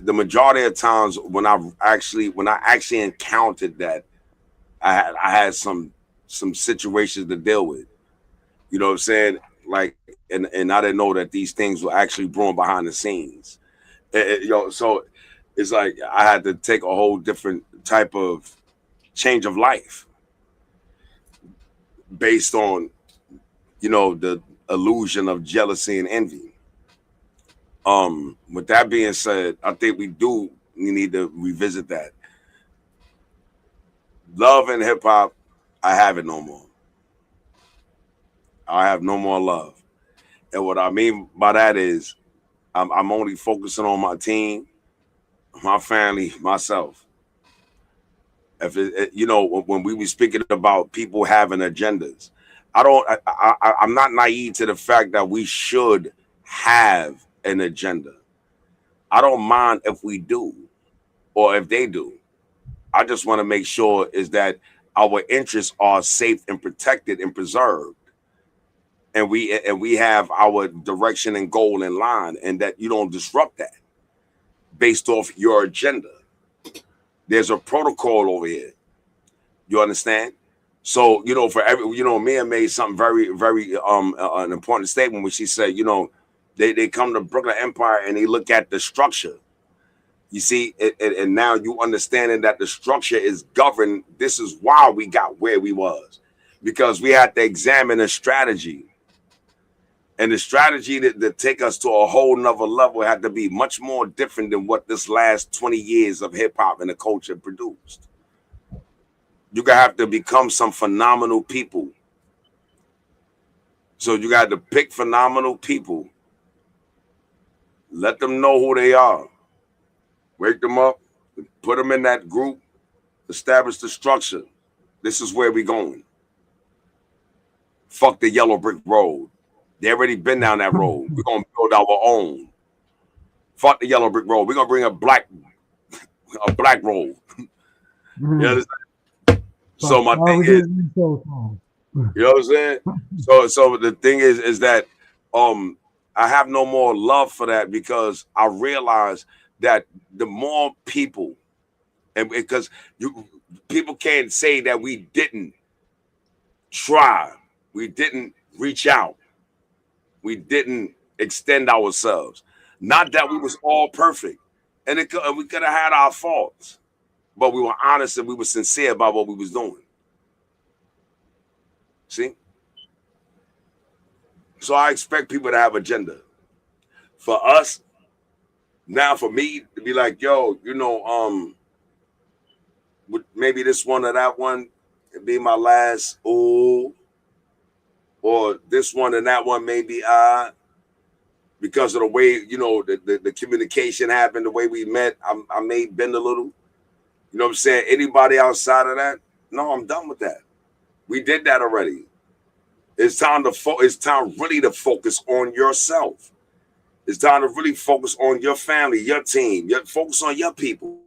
the majority of times when I actually encountered that, I had some situations to deal with. You know what I'm saying? Like, and I didn't know that these things were actually brewing behind the scenes. So it's like I had to take a whole different type of change of life based on the illusion of jealousy and envy. With that being said, I think we need to revisit that. Love and hip hop, I have it no more. I have no more love. And what I mean by that is I'm only focusing on my team, my family, myself. If when we were speaking about people having agendas, I'm not naive to the fact that we should have an agenda. I don't mind if we do or if they do. I just want to make sure is that our interests are safe and protected and preserved. And we have our direction and goal in line, and that you don't disrupt that based off your agenda. There's a protocol over here. You understand? So, Mia made something very, very an important statement when she said, they come to Brooklyn Empire and they look at the structure. You see, and now you understanding that the structure is governed. This is why we got where we was, because we had to examine a strategy. And the strategy that take us to a whole nother level had to be much more different than what this last 20 years of hip hop and the culture produced. You're going to have to become some phenomenal people. So you got to pick phenomenal people. Let them know who they are. Wake them up. Put them in that group. Establish the structure. This is where we going. Fuck the yellow brick road. They already been down that road. We're going to build our own. Fuck the yellow brick road. We're going to bring a black road. You understand? So my thing is, you know what I'm saying? So the thing is that I have no more love for that, because I realize that the more people, and because people can't say that we didn't try, we didn't reach out, we didn't extend ourselves. Not that we was all perfect, and we could have had our faults, but we were honest and we were sincere about what we was doing. See? So I expect people to have agenda. For us, now for me to be like, yo, maybe this one or that one could be my last, or this one and that one maybe because of the way, the communication happened, the way we met, I may bend a little. You know what I'm saying? Anybody outside of that, no, I'm done with that. We did that already. It's time really to focus on yourself. It's time to really focus on your family, your team, focus on your people.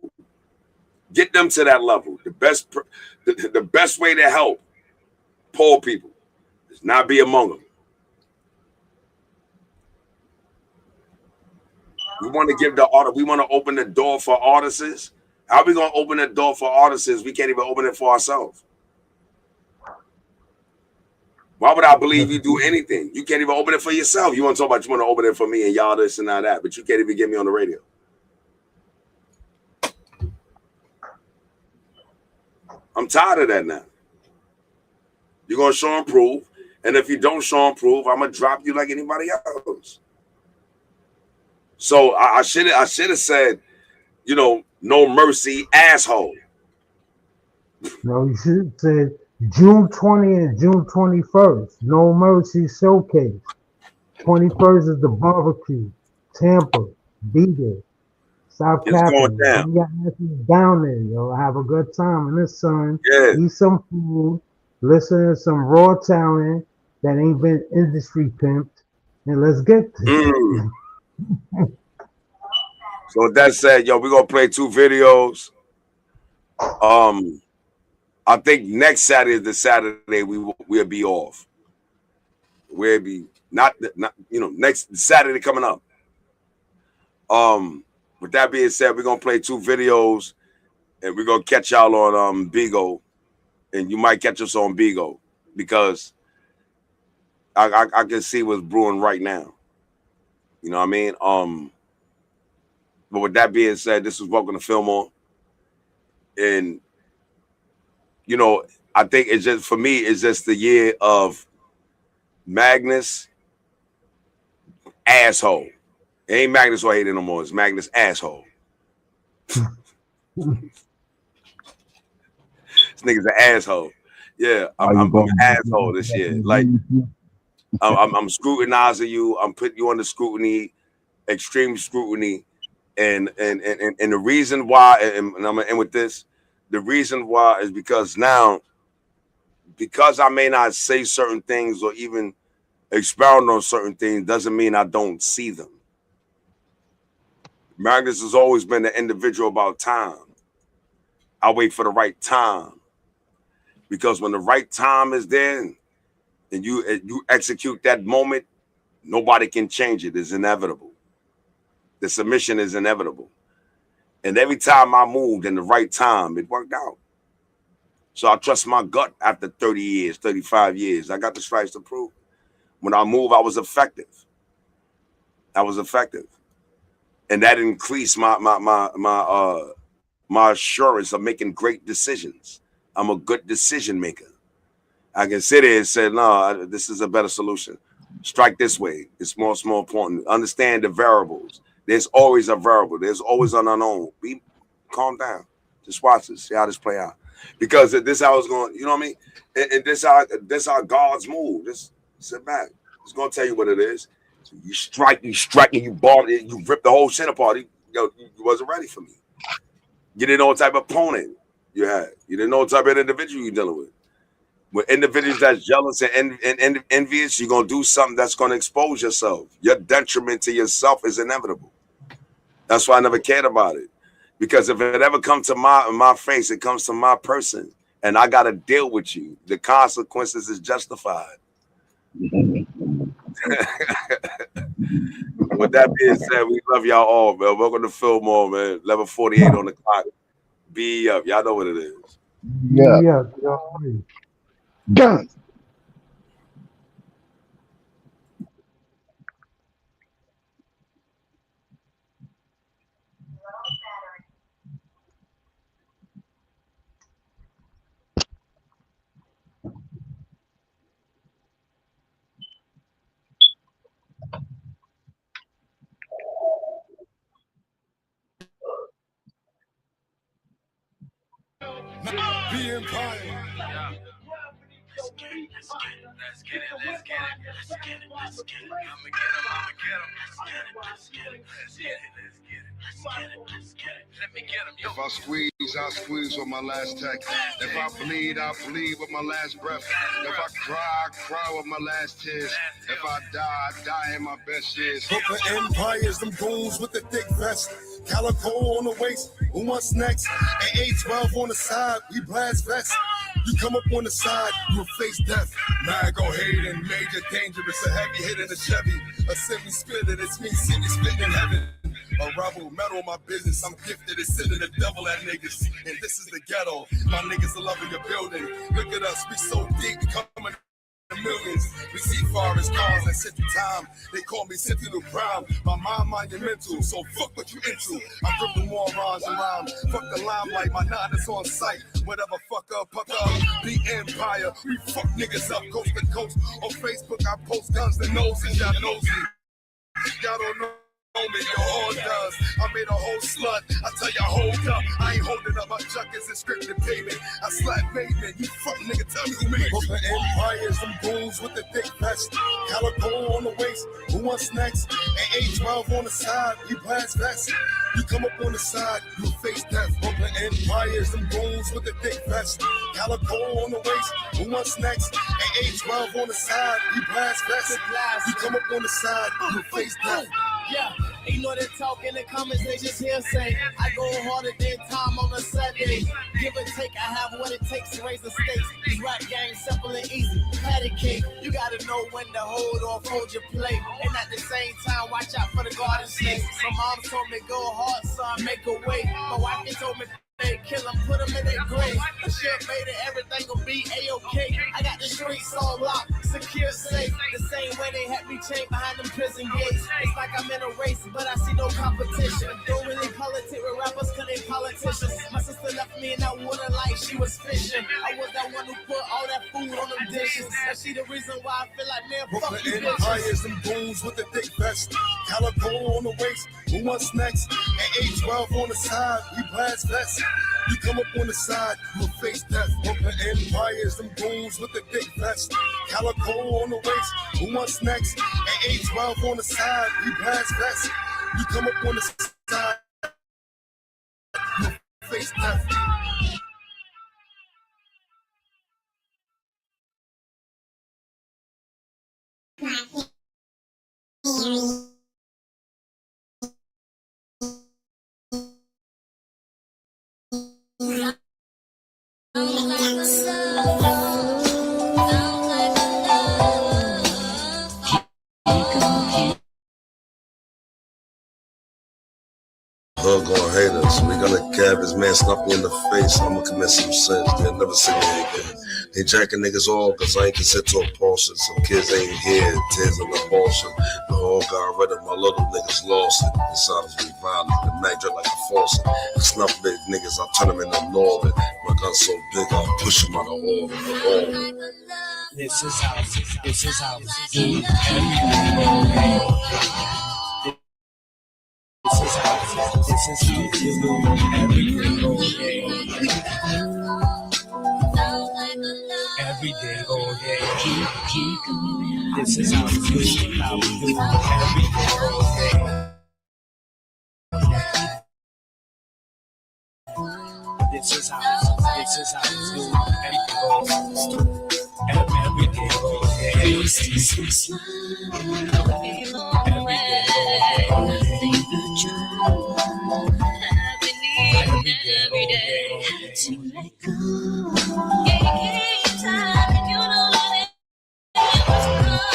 Get them to that level. The best way to help poor people is not be among them. We want to open the door for artists. How are we going to open the door for artists? We can't even open it for ourselves. Why would I believe you do anything? You can't even open it for yourself. You want to talk about you want to open it for me and y'all this and that, but you can't even get me on the radio. I'm tired of that now. You're going to show and prove. And if you don't show and prove, I'm going to drop you like anybody else. So I should have said, no mercy, asshole. No, you should have said June 20th and June 21st. No Mercy Showcase. 21st is the barbecue. Tampa. Be there. South Capitol. You got nothing down there, yo. Have a good time in the sun. Yeah. Eat some food. Listen to some raw talent that ain't been industry pimped. And let's get this. So with that said, yo, we're gonna play 2 videos. I think next Saturday is the Saturday we'll be off. We'll be not next Saturday coming up. With that being said, we're gonna play 2 videos, and we're gonna catch y'all on Bigo, and you might catch us on Bigo, because I can see what's brewing right now. You know what I mean? But with that being said, this is Welcome to Feelmore. And, I think it's just, for me, it's just the year of Magnus asshole. It ain't Magnus or hating no more. It's Magnus asshole. This nigga's an asshole. Yeah, I'm an asshole this year. Like, I'm scrutinizing you. I'm putting you under scrutiny, extreme scrutiny, and the reason why, and I'm gonna end with this. The reason why is because now, because I may not say certain things or even expound on certain things, doesn't mean I don't see them. Magnus has always been an individual about time. I wait for the right time, because when the right time is there and you execute that moment, nobody can change it. It's inevitable. The submission is inevitable. And every time I moved in the right time, it worked out. So I trust my gut after 30 years, 35 years. I got the stripes to prove. When I moved, I was effective. And that increased my assurance of making great decisions. I'm a good decision maker. I can sit there and say, no, this is a better solution. Strike this way. It's more important. Understand the variables. There's always a variable. There's always an unknown. Calm down. Just watch this. See how this play out. Because this how it's going. You know what I mean? And this how God's move. Just sit back. It's gonna tell you what it is. You strike, and you bomb it. You rip the whole shit apart. You wasn't ready for me. You didn't know what type of opponent you had. You didn't know what type of individual you're dealing with. With individuals that's jealous and envious, you're gonna do something that's gonna expose yourself. Your detriment to yourself is inevitable. That's why I never cared about it. Because if it ever comes to my face, it comes to my person, and I gotta deal with you. The consequences is justified. With that being said, we love y'all all, man. Welcome to Feelmore, man. 11:48 on the clock. Be up. Y'all know what it is. Yeah. Done. Be Empire. Let's get it. I'ma get him. Let me get him. If I squeeze, I squeeze with my last text. If I bleed, I bleed with my last breath. If I cry, I cry with my last tears. If I die, I die in my best years. Brooklyn Empires, them goons with the thick vest. Calico on the waist, who wants next? And A12 on the side, we blast vest. You come up on the side, you'll face death. Mag go hate and major dangerous. A heavy hit in a Chevy. A semi-splitter, it's me, see me spitting in heaven. A rebel, metal my business. I'm gifted at sending the devil at niggas. And this is the ghetto. My niggas are loving your building. Look at us, we so deep, we coming millions. We see far as cars and sit time. They call me Sentinel Prime. My mind monumental, so fuck what you into. I grip the morons around. Fuck the limelight, my nine is on sight. Whatever, fuck up, the Empire. We fuck niggas up coast to coast. On Facebook, I post guns and noses. Y'all knows me. Y'all don't know me, your all does. I made a whole slut. I tell you, hold up. I ain't holding up. My junk is inscripted payment. I slap pavement. You fuck nigga, tell me who made you. The Empires, them goons with the thick vest. Calico on the waist. Who wants next? And A12 on the side. We blast vest. You come up on the side, you face death. Brooklyn Empires, them goons with the thick vest. Calico on the waist. Who wants next? And A12 on the side. We blast vest. You come up on the side, you face death. Yeah, ignore the talk in the comments, they just hearsay. I go harder than time on a Sunday. Give or take, I have what it takes to raise the stakes. This rap game simple and easy, patty cake. You gotta know when to hold or fold your plate. And at the same time, watch out for the garden snakes. My mom told me go hard, son, make a way. My wife told me fake. kill them, put them in their grave. I should made it, everything gon' be A-OK. I got the streets on lock, secure, safe. The same way they had me chained behind them prison gates. It's like I'm in a race, but I see no competition. Don't really politic with rappers, cause they politicians. My sister left me in that water like she was fishing. I was that one who put all that food on them dishes. And she the reason why I feel like, man, fuck you bitches. Empires and goons with the thick vest, calico on the waist. Who wants next? And A12 on the side, we blast vests. You come up on the side, you'll face death. Open empires, them goons with the thick vest, calico on the waist. Who wants next? And A12 on the side, we blast vests. You come up on the side, you'll face death. Hood gonna hate us. We gonna cab his man, slap me in the face. I'ma commit some sins. They'll never see me again. They jacking niggas all cause I ain't consent to a portion. Some kids ain't here, tears in the abortion. The whole got rid of my little niggas lost it. The silence be violent, the mag drip like a faucet. The snuff big niggas, I turn them into Norman. My gun so big, I'll push them out of orbit. This is how we do everything. This is how we do everything. Every day, all day. This is how we do everything, all day. This is how we do everything, all day. Every day, all day. Every day, to let go. Time and you know that it was coming.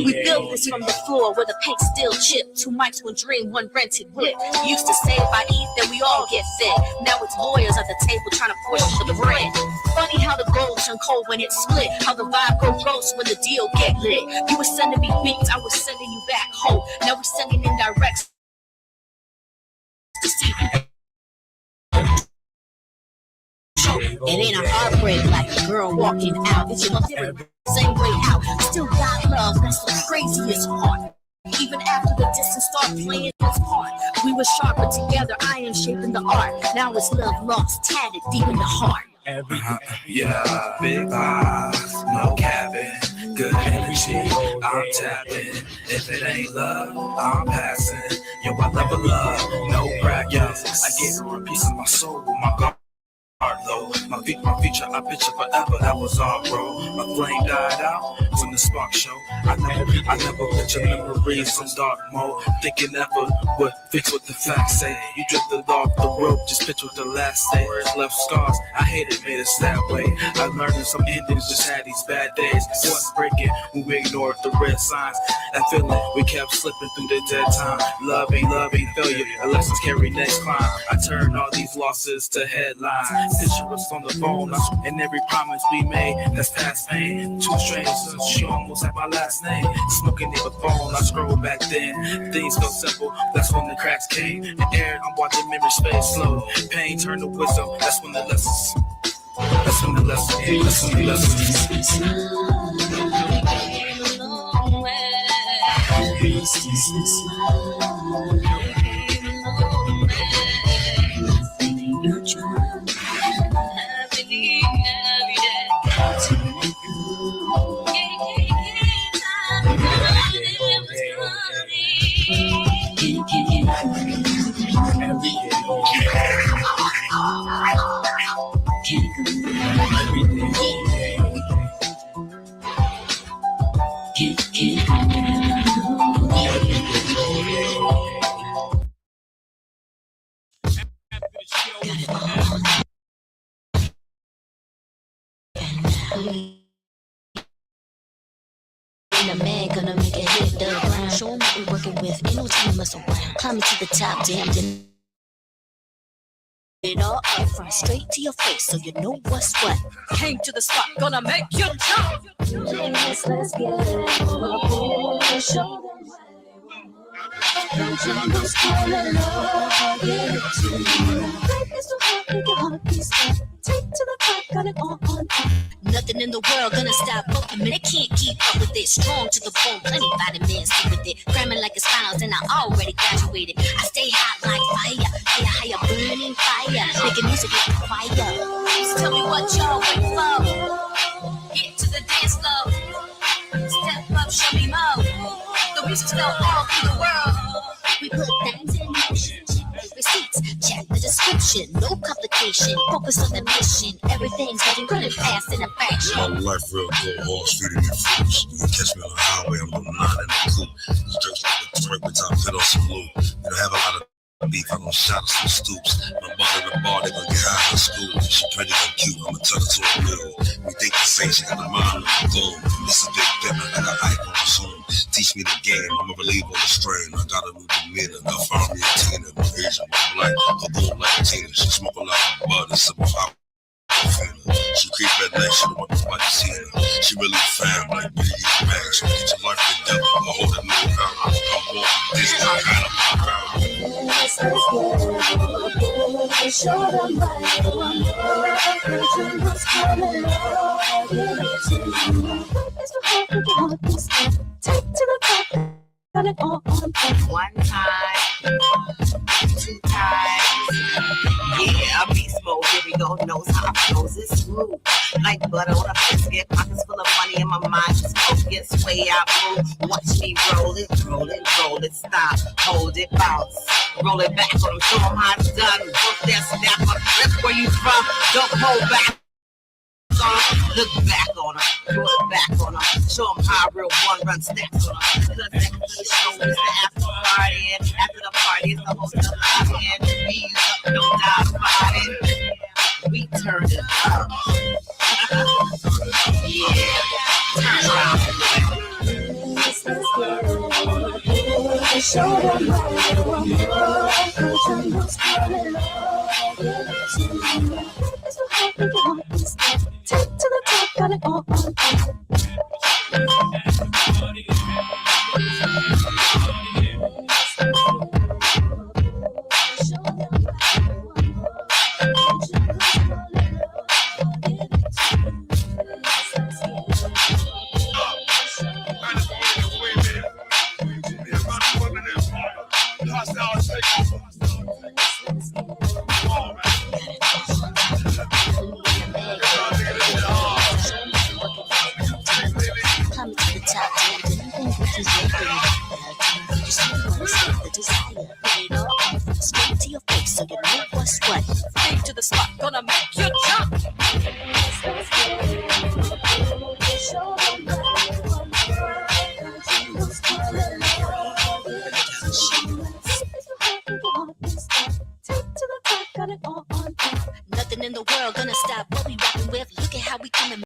We built this from the floor where the paint still chipped. 2 mics, 1 dream, 1 rented whip. Used to say if I eat, then we all get fed. Now it's lawyers at the table trying to push for the bread. Funny how the gold turn cold when it split. How the vibe go ghost when the deal get lit. You were sending me beats, I was sending you back home. Now we're sending in directs to see. It ain't a heartbreak like a girl walking out. It's your different same way out. Still got love, that's the craziest part. Even after the distance start playing its part. We were sharper together, iron shaping the art. Now it's love lost, tatted deep in the heart. Yeah, big vibes, no cabin, good energy, I'm tapping. If it ain't love, I'm passing. Yo, I love a love, no practice. I gave her a piece of my soul, my God. Though my future, I picture forever. That was all, bro. My flame died out when the spark showed. I never picture memories in dark mode. Thinking never would fix what the facts say. You drifted off the rope, just picture what the last say. Left scars, I hate it, made us that way. I learned that some endings just had these bad days. Once breaking when we ignored the red signs. That feeling we kept slipping through the dead time. Loving failure, and lessons carry next climb. I turn all these losses to headlines. Picture us on the phone, and every promise we made, that's past pain. 2 strangers, she almost had my last name. Smoking in the phone, I scroll back then. Things go simple, that's when the cracks came. In air, I'm watching memory space slow. Pain turned to wisdom, that's when the lessons. That's when the lessons. That's when the lessons. a man, gonna make it hit the ground. Show 'em what we're working with, ain't no time to mess around. Climbing to the top, damn, then it all up front, straight to your face, so you know what's what. Came to the spot, gonna make you jump. Yes, let's get it. Show them jungle's calling, Lord, give it to you. Life is so hard, make your heart be stuck. Take to the top, got it all on top. Nothing in the world gonna stop both of me. They can't keep up with it. Strong to the bone, plenty vitamins stick with it. Cramming like it's finals, and I already graduated. I stay hot like fire, higher, burning fire, making music like fire. So tell me what y'all wait for. Get to the dance floor. Step up, show me more. The music's still all through the world. We put things in motion. Check the receipts, check the description. No complication, focus on the mission. Everything's getting good and fast in a fraction. My life real good, horse feeding me fruits. You can catch me on the highway, I'm on 9 in the coupe. This jerk's like a twerk with top pit on some loot. You don't have a lot of beef, I'm gonna shot some stoops. My mother in the bar, they gonna get high in school. She pretty and cute, I'ma tell her to a mill. We think the same, she got the mind of the gold. This is Big Dipper, I got hype on the soul. Teach me the game, I'ma relieve on the strain. I got a new demeanor, I found me a Tina. My Asian, my black, her gold like a Tina. She smoke a lot of bud and sip a hot. She creep at night, she don't want nobody to see her. She really fam like Biggie and Mac. She get your life together, I hold a new pound. I'm walking this kind of pound. Yes, let's get it. Show them right. One more jungle's calling, Lord, give it to you. Life is so hard, make your heart be stuck. Take to the top, got it all on top. One time, 2 times. Yeah, beast mode, here we go, knows how I flows, it's smooth. Like butter on a biscuit, pockets full of money and my mind is focused. Way I move, watch me roll it, stop, hold it, bounce. Roll it back on them, show them how it's done. Work that snapper, that's where you from, don't hold back. Look back on her, throw it back on her. Show them how real one run stacks on her. Cause after the show is the after party, and after the party is the hotel lobby, and bees up, no doubt about it. We turn it up. Yeah, turn around. Show them right. One more jungle's calling, Lord, give it to you. Life is so hard, make your heart be stuck. Take to the top, got it all on top. Straight to your face, so you know what's what. Came to the spot, gonna make you jump. Nothing in the world gonna stop what we rockin' with. Look at how we coming.